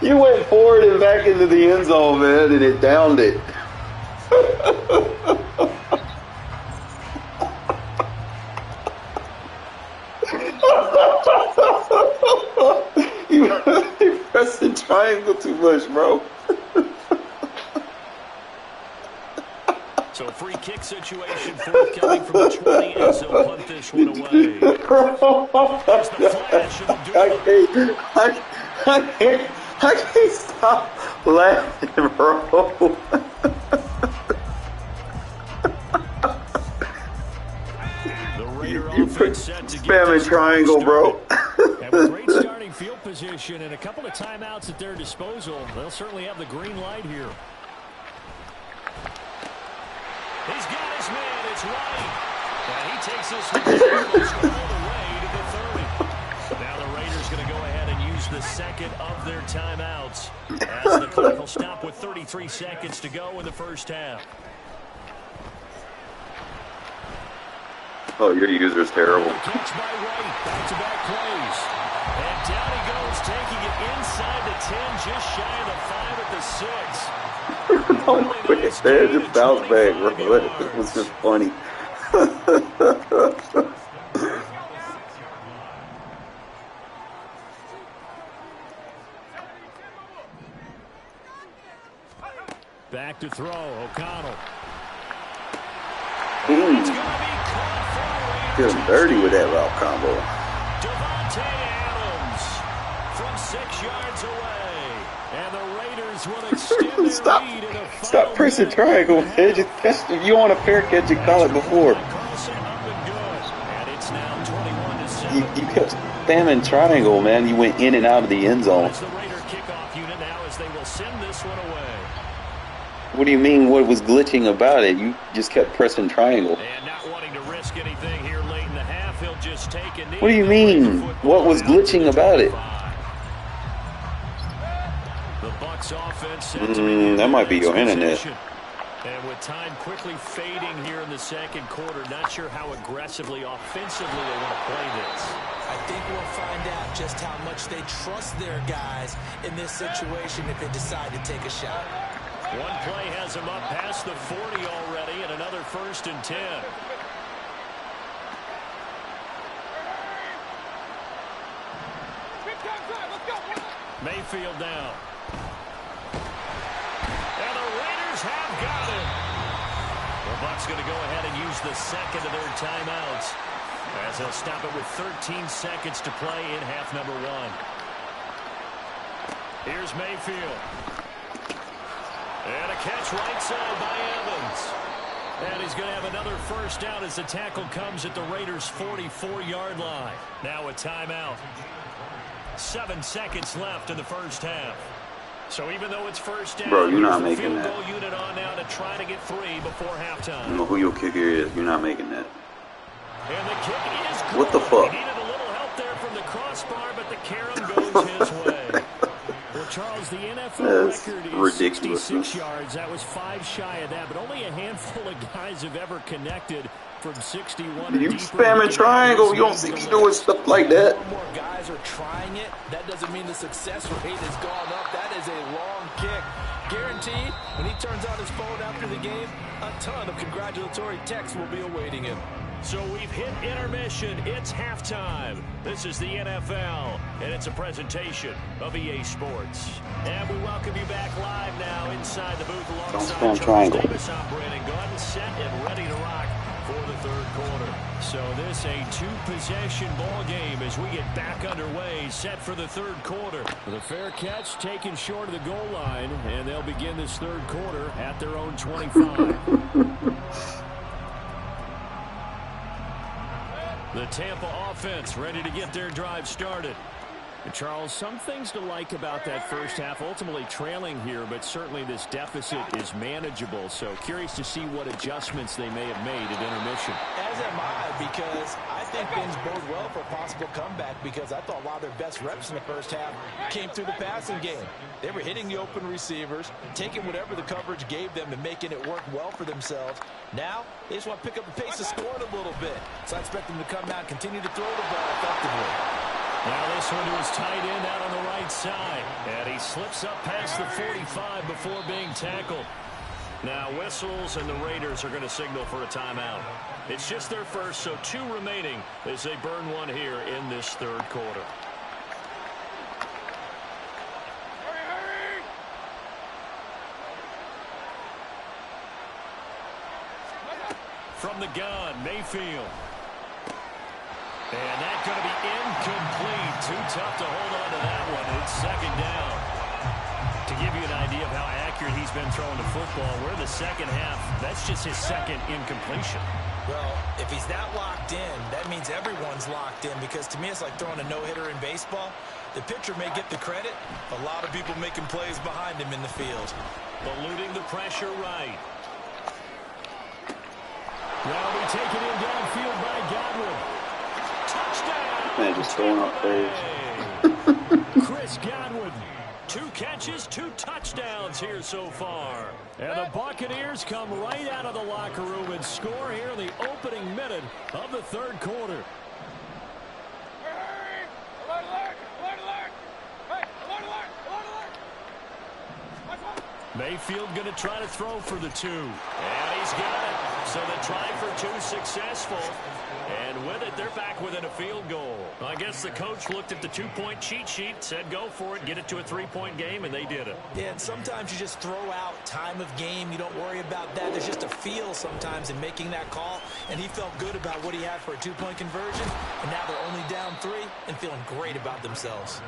You went forward and back into the end zone, man, and it downed it. You pressed the triangle too much, bro. So free kick situation forthcoming from the 20 as they'll punt this one away. There's the flash of the I can't stop laughing, bro. The Raider You offense set to get spamming this triangle, bro. And with great starting field position and a couple of timeouts at their disposal, they'll certainly have the green light here. He's got his man. It's White. And he takes this one all the way to the 30. Now the Raiders going to go ahead and use the second of their timeouts as the clock will stop with 33 seconds to go in the first half. Oh, your user's terrible. Catch by White. Back-to-back plays. And down he goes, taking it inside the 10, just shy of the 5 at the 6. Don't quit there. Just bounce back, bro. It was just funny. Back to throw, O'Connell. Ooh. It's going to be caught for a Feeling dirty with that route combo. Devontae Adams from 6 yards away. And the Raiders will extend their lead in a final Stop pressing minute. triangle, man. Just catch it. You want a fair catch, you call it before. Carlson up and good. And it's now 21-7. You kept spamming triangle, man. You went in and out of the end zone. It's the Raider kickoff unit now as they will send this one away. What do you mean what was glitching about it? You just kept pressing triangle. And not wanting to risk anything here late in the half, he'll just take a knee. What do you mean? What was glitching about it? The Bucs offense set to begin That might be your their internet. possession. And with time quickly fading here in the second quarter, not sure how aggressively, offensively they want to play this. I think we'll find out just how much they trust their guys in this situation if they decide to take a shot. One play has them up past the 40 already, and another 1st and 10. Mayfield down. And the Raiders have got him. The Bucs going to go ahead and use the second of their timeouts as they'll stop it with 13 seconds to play in half number 1. Here's Mayfield. And a catch right side by Evans. And he's going to have another first down as the tackle comes at the Raiders' 44-yard line. Now a timeout. 7 seconds left in the first half. So even though it's first down, Bro, you're not here's the making field that. goal unit on now to try to get 3 before I halftime. don't know who your kicker is. You're not making that. And the kick is good. What the fuck? He needed a little help there from the crossbar, but the carom goes his way. Well, Charles, the NFL That's record is ridiculous. 66 yards. That was 5 shy of that, but only a handful of guys have ever connected from 61. You deeper spamming into triangle. that You don't see me doing stuff like that. More guys are trying it. That doesn't mean the success rate has gone up. That is a long kick. Guaranteed, when he turns on his phone after the game, a ton of congratulatory texts will be awaiting him. So we've hit intermission. It's halftime. This is the NFL, and it's a presentation of EA Sports. And we welcome you back live now inside the booth alongside spam Charles triangle. Davis. I'm Brandon Gordon, set and ready to rock for the third quarter. So this a two-possession ball game as we get back underway, set for the third quarter. The fair catch taken short of the goal line, and they'll begin this third quarter at their own 25. The Tampa offense ready to get their drive started. Charles, some things to like about that first half. Ultimately trailing here, but certainly this deficit is manageable. So curious to see what adjustments they may have made at intermission. As am I, because I think things bode well for a possible comeback, because I thought a lot of their best reps in the first half came through the passing game. They were hitting the open receivers, taking whatever the coverage gave them and making it work well for themselves. Now, they just want to pick up the pace of scoring a little bit. So I expect them to come out and continue to throw the ball effectively. Now this one to his tight end out on the right side. And he slips up past the 45 before being tackled. Now whistles, and the Raiders are going to signal for a timeout. It's just their first, so 2 remaining as they burn one here in this third quarter. Hurry! From the gun, Mayfield. And that's going to be incomplete. Too tough to hold on to that one. It's second down. To give you an idea of how accurate he's been throwing the football, we're in the second half. That's just his second incompletion. Well, if he's that locked in, that means everyone's locked in, because to me it's like throwing a no-hitter in baseball. The pitcher may get the credit. A lot of people making plays behind him in the field. Eluding the pressure right. Now we take it in downfield by Godwin. Touchdown! Man, just throwing up plays. Chris Godwin. 2 catches, 2 touchdowns here so far. And the Buccaneers come right out of the locker room and score here in the opening minute of the third quarter. Hurry! Alert! Alert! Alert! Hey! Alert! Alert! Alert! Alert! Watch out! Mayfield going to try to throw for the 2. And he's got it. So the try for 2 successful. And with it, they're back within a field goal. I guess the coach looked at the 2-point cheat sheet, said go for it, get it to a 3-point game, and they did it. Yeah, and sometimes you just throw out time of game. You don't worry about that. There's just a feel sometimes in making that call, and he felt good about what he had for a 2-point conversion, and now they're only down 3 and feeling great about themselves.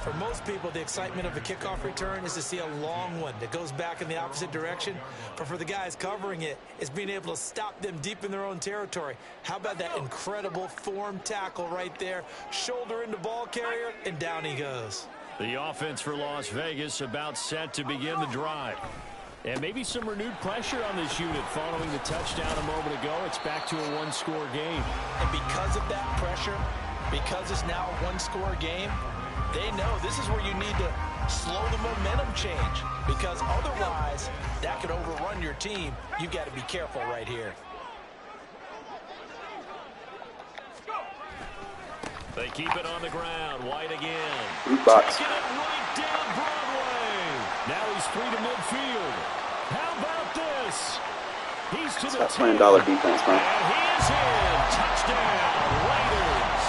For most people, the excitement of a kickoff return is to see a long one that goes back in the opposite direction. But for the guys covering it, it's being able to stop them deep in their own territory. How about that incredible form tackle right there? Shoulder into ball carrier, and down he goes. The offense for Las Vegas about set to begin the drive. And maybe some renewed pressure on this unit following the touchdown a moment ago. It's back to a 1-score game. And because of that pressure, because it's now a 1-score game, they know this is where you need to slow the momentum change, because otherwise that could overrun your team. You've got to be careful right here. They keep it on the ground. White again. Box. Taking it right down Broadway. Now he's free to midfield. How about this? He's to the Stop playing dollar defense, man. And he is in. Touchdown, Raiders.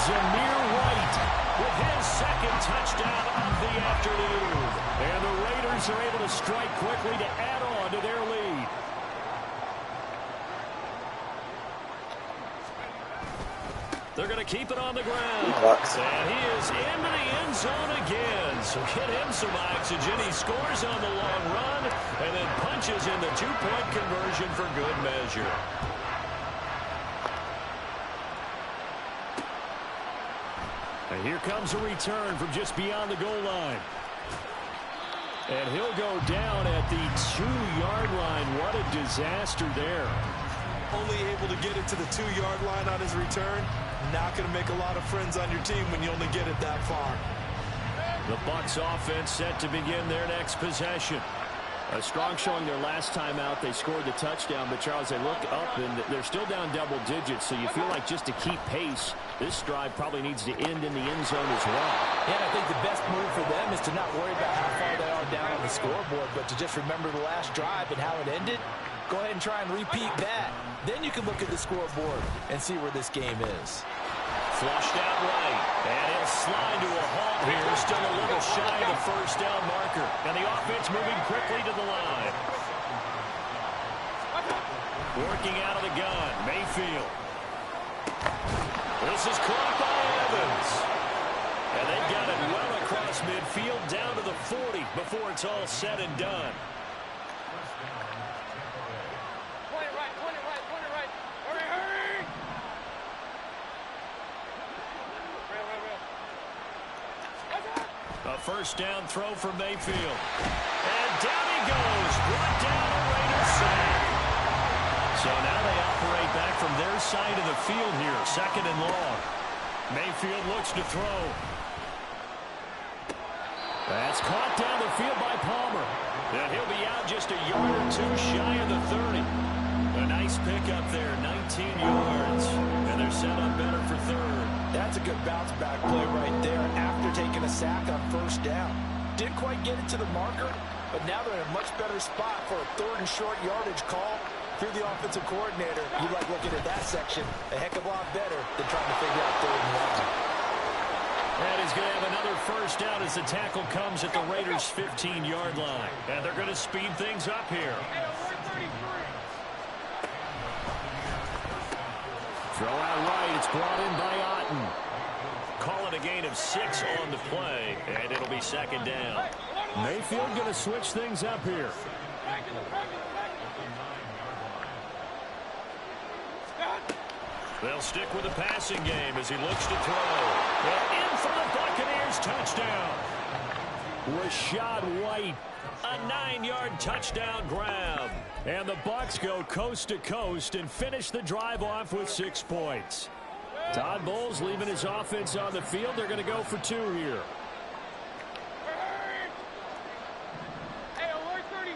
Zamir White with his second touchdown of the afternoon. And the Raiders are able to strike quickly to add on to their lead. They're going to keep it on the ground. And he is into the end zone again. So get him some oxygen. He scores on the long run and then punches in the 2-point conversion for good measure. And here comes a return from just beyond the goal line. And he'll go down at the 2-yard line. What a disaster there. Only able to get it to the 2-yard line on his return. Not going to make a lot of friends on your team when you only get it that far. The Bucs offense set to begin their next possession. A strong showing their last time out. They scored the touchdown, but Charles, they look up and they're still down double digits, so you feel like just to keep pace, this drive probably needs to end in the end zone as well. Yeah, I think the best move for them is to not worry about how far they are down on the scoreboard, but to just remember the last drive and how it ended. Go ahead and try and repeat that. Then you can look at the scoreboard and see where this game is. Flushed out right, and he'll slide to a halt here. Still a little shy of the first down marker. And the offense moving quickly to the line. Working out of the gun, Mayfield. This is caught by Evans. And they've got it well across midfield down to the 40 before it's all said and done. 20 right, 20 right, 20 right. Hurry, hurry! A first down throw for Mayfield. And down he goes. Brought down a Raiders sack. So now they operate back from their side of the field here. Second and long. Mayfield looks to throw. That's caught down the field by Palmer. And he'll be out just a yard or two shy of the 30. A nice pickup there, 19 yards. And they're set up better for third. That's a good bounce back play right there after taking a sack on first down. Didn't quite get it to the marker, but now they're in a much better spot for a third and short yardage call. If you're the offensive coordinator, you like looking at that section a heck of a lot better than trying to figure out third and one. And he's going to have another first down as the tackle comes at the Raiders' 15-yard line. And they're going to speed things up here. Throw out right. It's brought in by Otten. Call it a gain of 6 on the play, and it'll be second down. Mayfield going to switch things up here. They'll stick with the passing game as he looks to throw. And in for the Buccaneers touchdown. Rashad White, a 9-yard touchdown grab. And the Bucs go coast to coast and finish the drive off with 6 points. Todd Bowles leaving his offense on the field. They're going to go for 2 here. Hey, alert 33.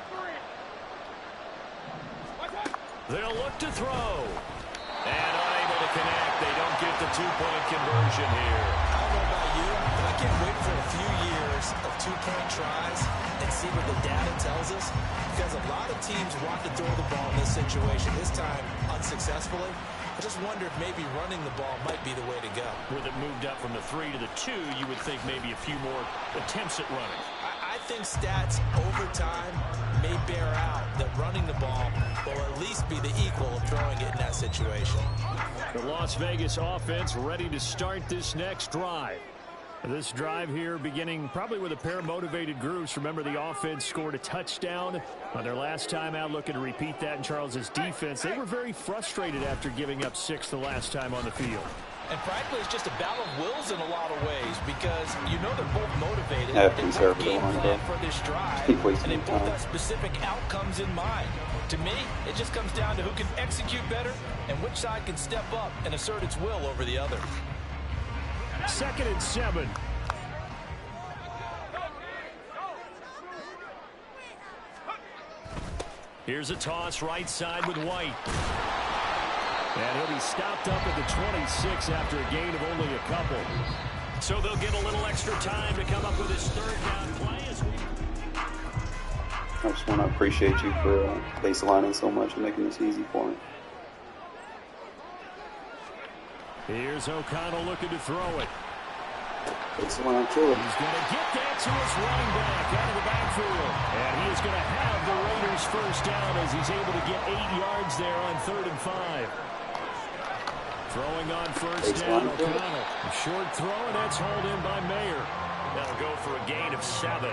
They'll look to throw. And unable to connect. They don't get the 2-point conversion here. I don't know about you, but I can't wait for a few years of 2-point tries and see what the data tells us. Because a lot of teams want to throw the ball in this situation, this time unsuccessfully. I just wonder if maybe running the ball might be the way to go. With it moved up from the 3 to the 2, you would think maybe a few more attempts at running. I think stats over time may bear out that running the ball will at least be the equal of throwing it in that situation. The Las Vegas offense ready to start this next drive. This drive here beginning probably with a pair of motivated groups. Remember, the offense scored a touchdown on their last time out, looking to repeat that in Charles's defense. They were very frustrated after giving up 6 the last time on the field. And frankly, it's just a battle of wills in a lot of ways because you know they're both motivated. Yeah, they both game plan for this drive, and they both have specific outcomes in mind. To me, it just comes down to who can execute better and which side can step up and assert its will over the other. 2nd and 7. Here's a toss right side with White. And he'll be stopped up at the 26 after a gain of only a couple. So they'll get a little extra time to come up with his 3rd down play. I just want to appreciate you for baselining so much and making this easy for me. Here's O'Connell looking to throw it. Baseline killer. He's going to get that to his running back out of the backfield. And he is going to have the Raiders first down as he's able to get 8 yards there on 3rd and 5. Throwing on first down, O'Connell. A short throw, and that's hauled in by Mayer. That'll go for a gain of 7,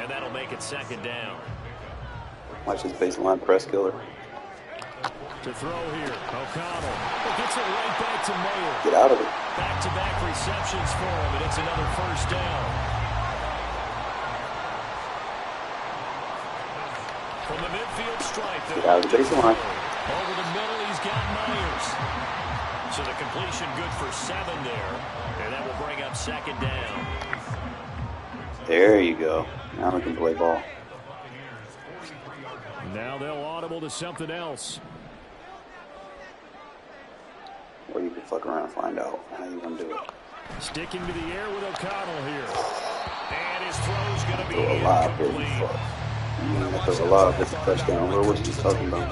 and that'll make it 2nd down. Watch his baseline press killer. To throw here, O'Connell. It gets it right back to Mayer. Get out of it. Back-to-back receptions for him, and it's another first down. From the midfield stripe. Get out of the baseline. Over the middle, he's got Myers. So the completion good for 7 there, and that will bring up 2nd down. There you go. Now we can play ball. Now they'll audible to something else. Or you can fuck around and find out how you want to do it. Sticking to the air with O'Connell here. And his throw's going to be incomplete. That's a lot of this touchdown. What was he talking about?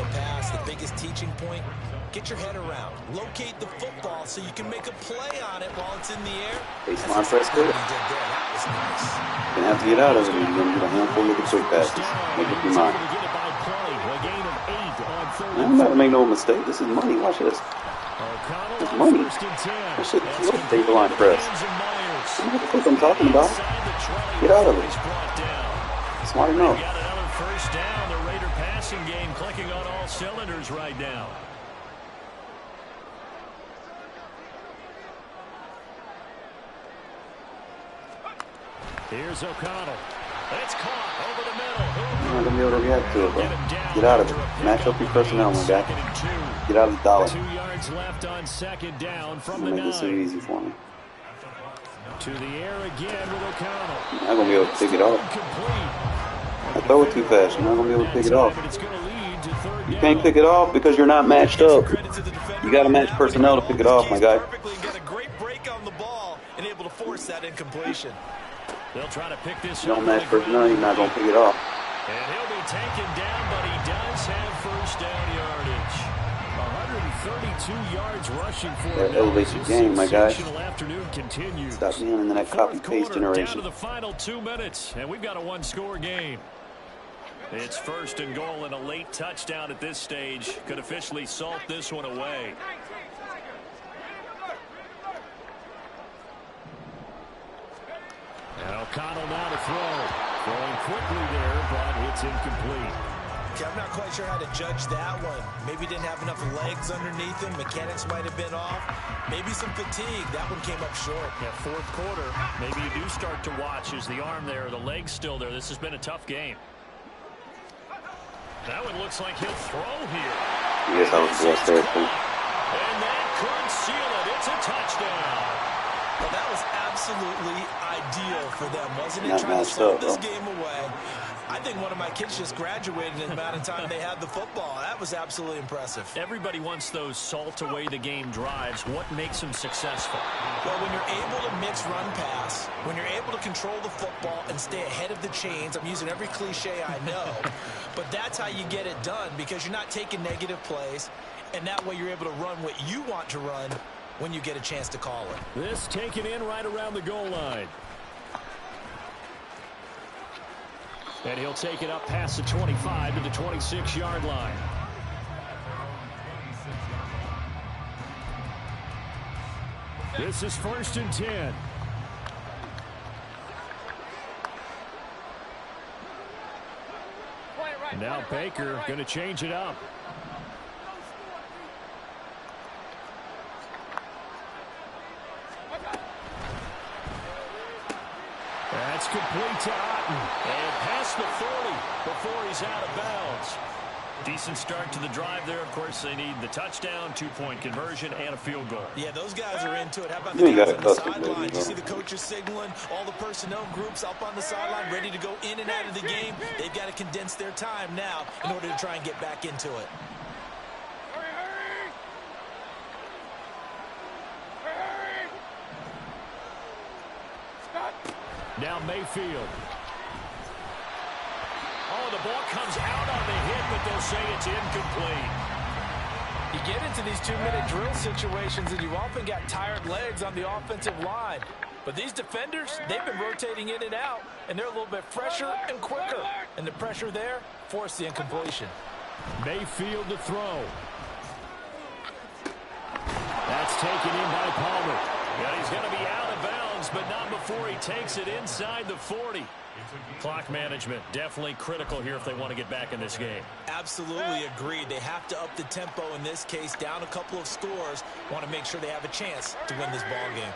The biggest teaching point, get your head around. Locate the football so you can make a play on it while it's in the air. Baseline press good. That was nice. You're going to have to get out of it. You're going to get a handful of the quick passes. Make up your mind. A gain of 8 on I'm not gonna make no mistake. This is money. Watch this. It's money. That shit is a big line press. You know what I'm talking about? Get out of it. Smart enough. Got another first down. The Raider passing game clicking on all cylinders right now. Here's O'Connell. It's caught over the middle. You're not going to be able to react to it, bro. Get out of it. Match up your personnel, my guy. Get out of the dollar. 2 yards left on second down from the 9. Make this so easy for me. To the air again with O'Connell. You're not going to be able to pick it off. I throw it too fast. You're not going to be able to pick it off. You can't pick it off because you're not matched up. You got to match personnel to pick it off, my guy. Got a great break on the ball and able to force that incompletion. They'll try to pick this. You don't match personnel, you're not going to pick it off. And he'll be taken down, but he does have first down yardage. 132 yards rushing for that elevates your game, my guy. Afternoon continues. Stop being in that copy-paste generation. Down to the final 2 minutes, and we've got a one-score game. It's first and goal, and a late touchdown at this stage could officially salt this one away. And O'Connell now to throw. Throwing quickly there, but it's incomplete. Okay, I'm not quite sure how to judge that one. Maybe didn't have enough legs underneath him. Mechanics might have been off. Maybe some fatigue. That one came up short. Yeah, fourth quarter. Maybe you do start to watch. Is the arm there, the leg's still there? This has been a tough game. That one looks like he'll throw here. Yes, I was blessed there, too. And that could seal it. It's a touchdown. Well, that was absolutely ideal for them, wasn't it? Trying to slow this game away. I think one of my kids just graduated in the amount of time they had the football. That was absolutely impressive. Everybody wants those salt-away-the-game drives. What makes them successful? Well, when you're able to mix run-pass, when you're able to control the football and stay ahead of the chains, I'm using every cliche I know, but that's how you get it done because you're not taking negative plays, and that way you're able to run what you want to run when you get a chance to call it. This taken in right around the goal line. And he'll take it up past the 25 to the 26-yard line. This is first and 10. Now Baker going to change it up. That's complete to Otten. And past the 40 before he's out of bounds. Decent start to the drive there. Of course, they need the touchdown, 2-point conversion, and a field goal. Yeah, those guys are into it. How about the guys on the sideline? You see the coaches signaling, all the personnel groups up on the sideline ready to go in and out of the game. They've got to condense their time now in order to try and get back into it. Now Mayfield. Oh, the ball comes out on the hit, but they'll say it's incomplete. You get into these 2-minute drill situations, and you often got tired legs on the offensive line. But these defenders, they've been rotating in and out, and they're a little bit fresher and quicker. And the pressure there forced the incompletion. Mayfield to throw. That's taken in by Palmer. Yeah, he's going to be out of bounds, but not before he takes it inside the 40. Clock management definitely critical here if they want to get back in this game. Absolutely agreed. They have to up the tempo in this case, down a couple of scores. Want to make sure they have a chance to win this ball game.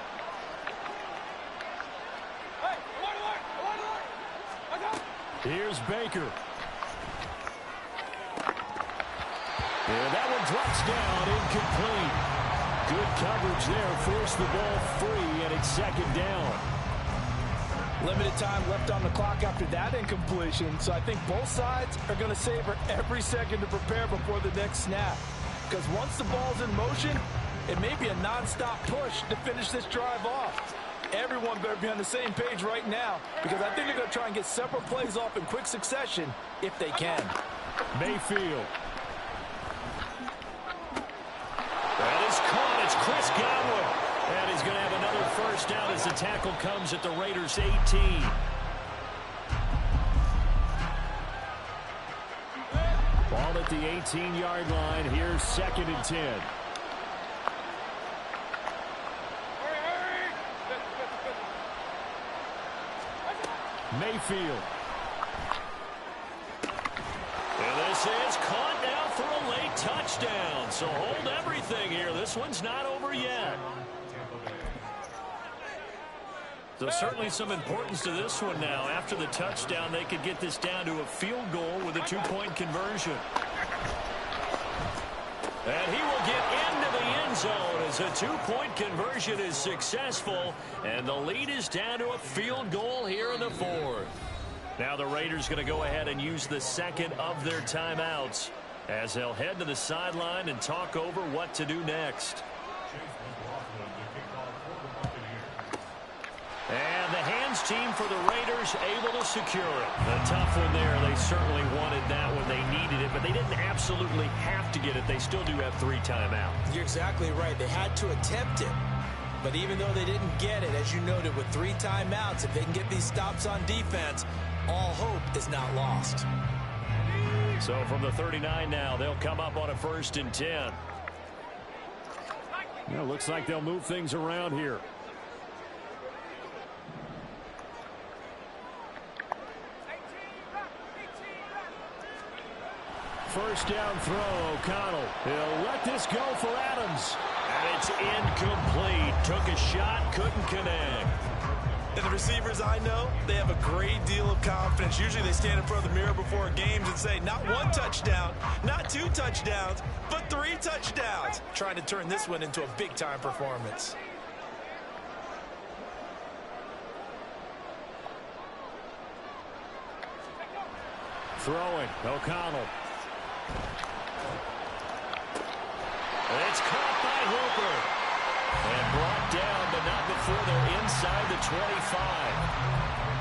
Here's Baker. And that one drops down, incomplete. Good coverage there, forced the ball free, and it's second down. Limited time left on the clock after that incompletion, so I think both sides are going to savor every second to prepare before the next snap. Because once the ball's in motion, it may be a non-stop push to finish this drive off. Everyone better be on the same page right now, because I think they're going to try and get several plays off in quick succession if they can. Mayfield. That is caught. It's Chris Godwin. And he's going to have another first down as the tackle comes at the Raiders' 18. Ball at the 18-yard line. Here's 2nd and 10. Mayfield. And this is caught now for a late touchdown. So hold everything here. This one's not over yet. So certainly some importance to this one now. After the touchdown, they could get this down to a field goal with a 2-point conversion. And he will get into the end zone as a 2-point conversion is successful. And the lead is down to a field goal here in the 4th. Now the Raiders going to go ahead and use the second of their timeouts as they'll head to the sideline and talk over what to do next. And the hands team for the Raiders able to secure it. A tough one there. They certainly wanted that when they needed it, but they didn't absolutely have to get it. They still do have 3 timeouts. You're exactly right. They had to attempt it. But even though they didn't get it, as you noted, with 3 timeouts, if they can get these stops on defense, all hope is not lost. So from the 39 now, they'll come up on a 1st and 10. Yeah, looks like they'll move things around here. First down throw, O'Connell. He'll let this go for Adams. And it's incomplete. Took a shot, couldn't connect. And the receivers I know, they have a great deal of confidence. Usually they stand in front of the mirror before games and say, not 1 touchdown, not 2 touchdowns, but 3 touchdowns. Trying to turn this one into a big-time performance. Throwing, O'Connell. It's caught by Hooper. And brought down, but not before they're inside the 25.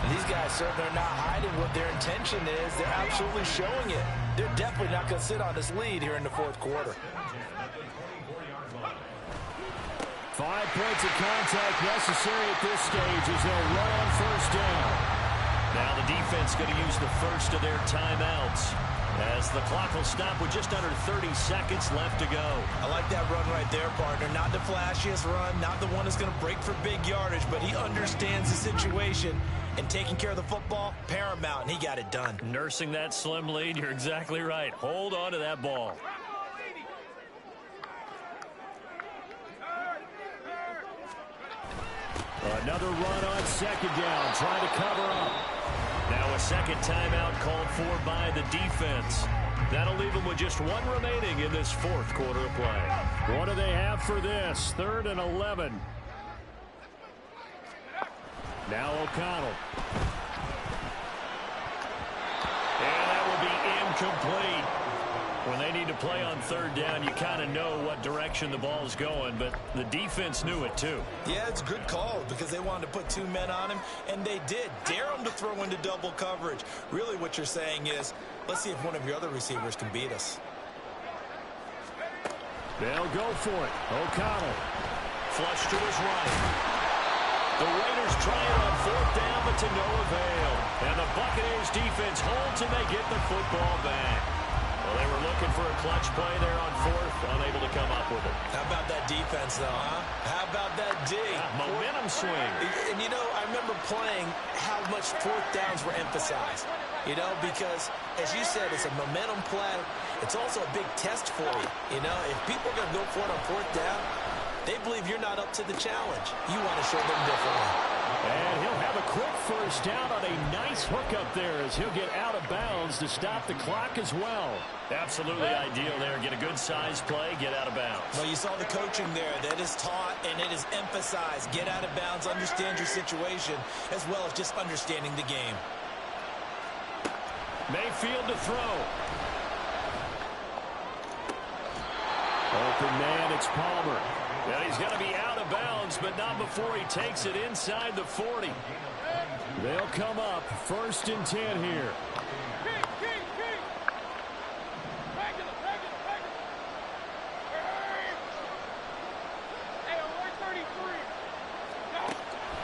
And these guys certainly are not hiding what their intention is. They're absolutely showing it. They're definitely not going to sit on this lead here in the 4th quarter. 5 points of contact necessary at this stage as they'll run on 1st down. Now the defense going to use the first of their timeouts as the clock will stop with just under 30 seconds left to go. I like that run right there, partner. Not the flashiest run, not the one that's going to break for big yardage, but he understands the situation, and taking care of the football, paramount, and he got it done. Nursing that slim lead, you're exactly right. Hold on to that ball. Another run on 2nd down, trying to cover up. Now a second timeout called for by the defense. That'll leave them with just 1 remaining in this 4th quarter of play. What do they have for this? 3rd and 11. Now O'Connell. And that will be incomplete. When they need to play on 3rd down, you kind of know what direction the ball's going, but the defense knew it too. Yeah, it's a good call because they wanted to put 2 men on him, and they did. Dare him to throw into double coverage. Really what you're saying is, let's see if one of your other receivers can beat us. They'll go for it. O'Connell. Flush to his right. The Raiders try it on 4th down, but to no avail. And the Buccaneers defense holds and they get the football back. Well, they were looking for a clutch play there on 4th, unable to come up with it. How about that defense, though, huh? How about that D? Momentum swing. And, you know, I remember playing how much 4th downs were emphasized. You know, because, as you said, it's a momentum play. It's also a big test for you. You know, if people are going to go for it on 4th down, they believe you're not up to the challenge. You want to show them differently. And he'll have a quick 1st down on a nice hook up there as he'll get out of bounds to stop the clock as well. Absolutely ideal there. Get a good size play, get out of bounds. Well, you saw the coaching there. That is taught and it is emphasized. Get out of bounds, understand your situation, as well as just understanding the game. Mayfield to throw. Open man, it's Palmer. And he's going to be out of bounds, but not before he takes it inside the 40. They'll come up 1st and 10 here.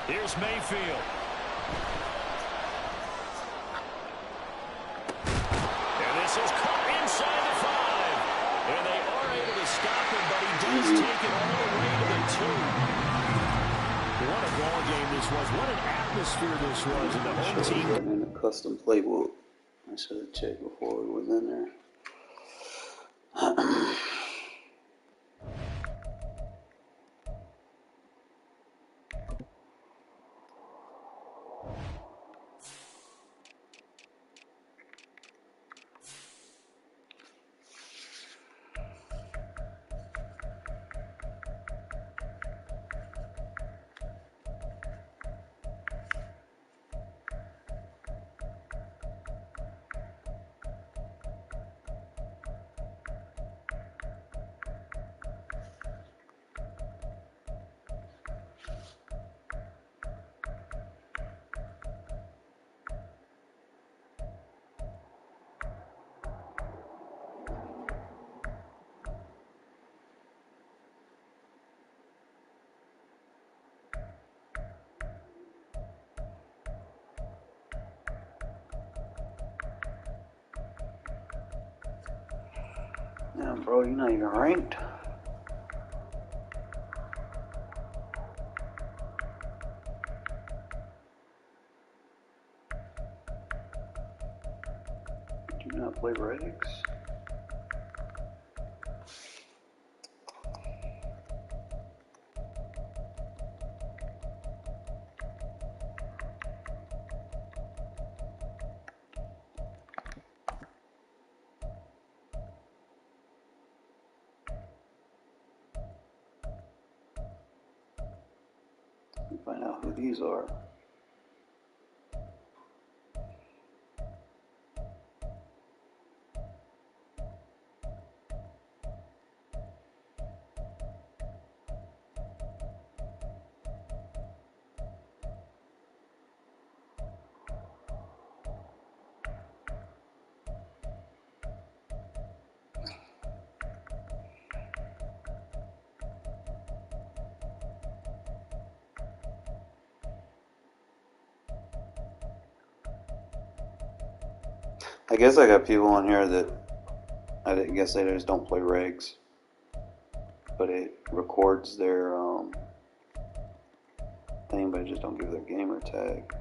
Here's Mayfield. And this is caught inside the 5. has taken all the way to the 2. What a ball game this was. What an atmosphere this was. And the home team. In a custom playbook. I should have checked before it was in there. Damn, bro, you're not even ranked. Do not play regs. Find out who these are. I guess I got people on here that I guess they just don't play regs, but it records their thing, but just don't give their gamer tag.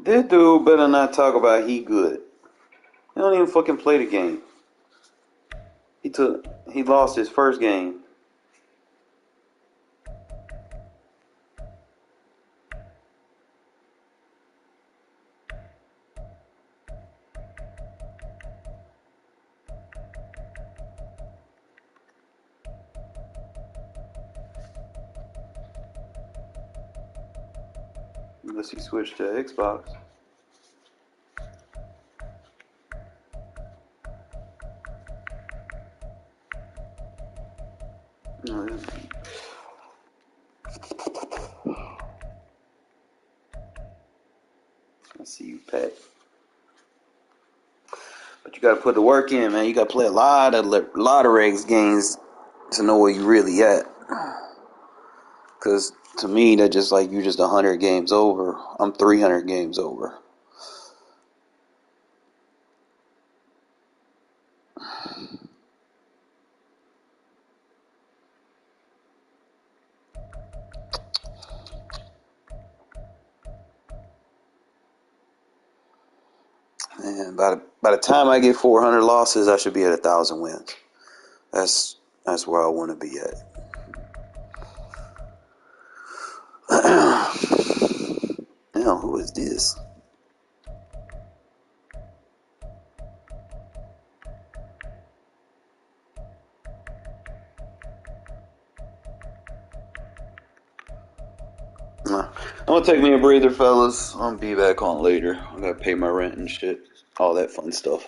This dude better not talk about he good. He don't even fucking play the game. He lost his first game. Unless he switched to Xbox. I see you, Pat. But you gotta put the work in, man. You gotta play a lot of regs games to know where you really at. Cause to me, that just like you just 100 games over. I'm 300 games over. And by the time I get 400 losses, I should be at 1,000 wins. That's where I want to be at. Now, who is this? I'm gonna take me a breather, fellas. I'm gonna be back on later. I gotta pay my rent and shit. All that fun stuff.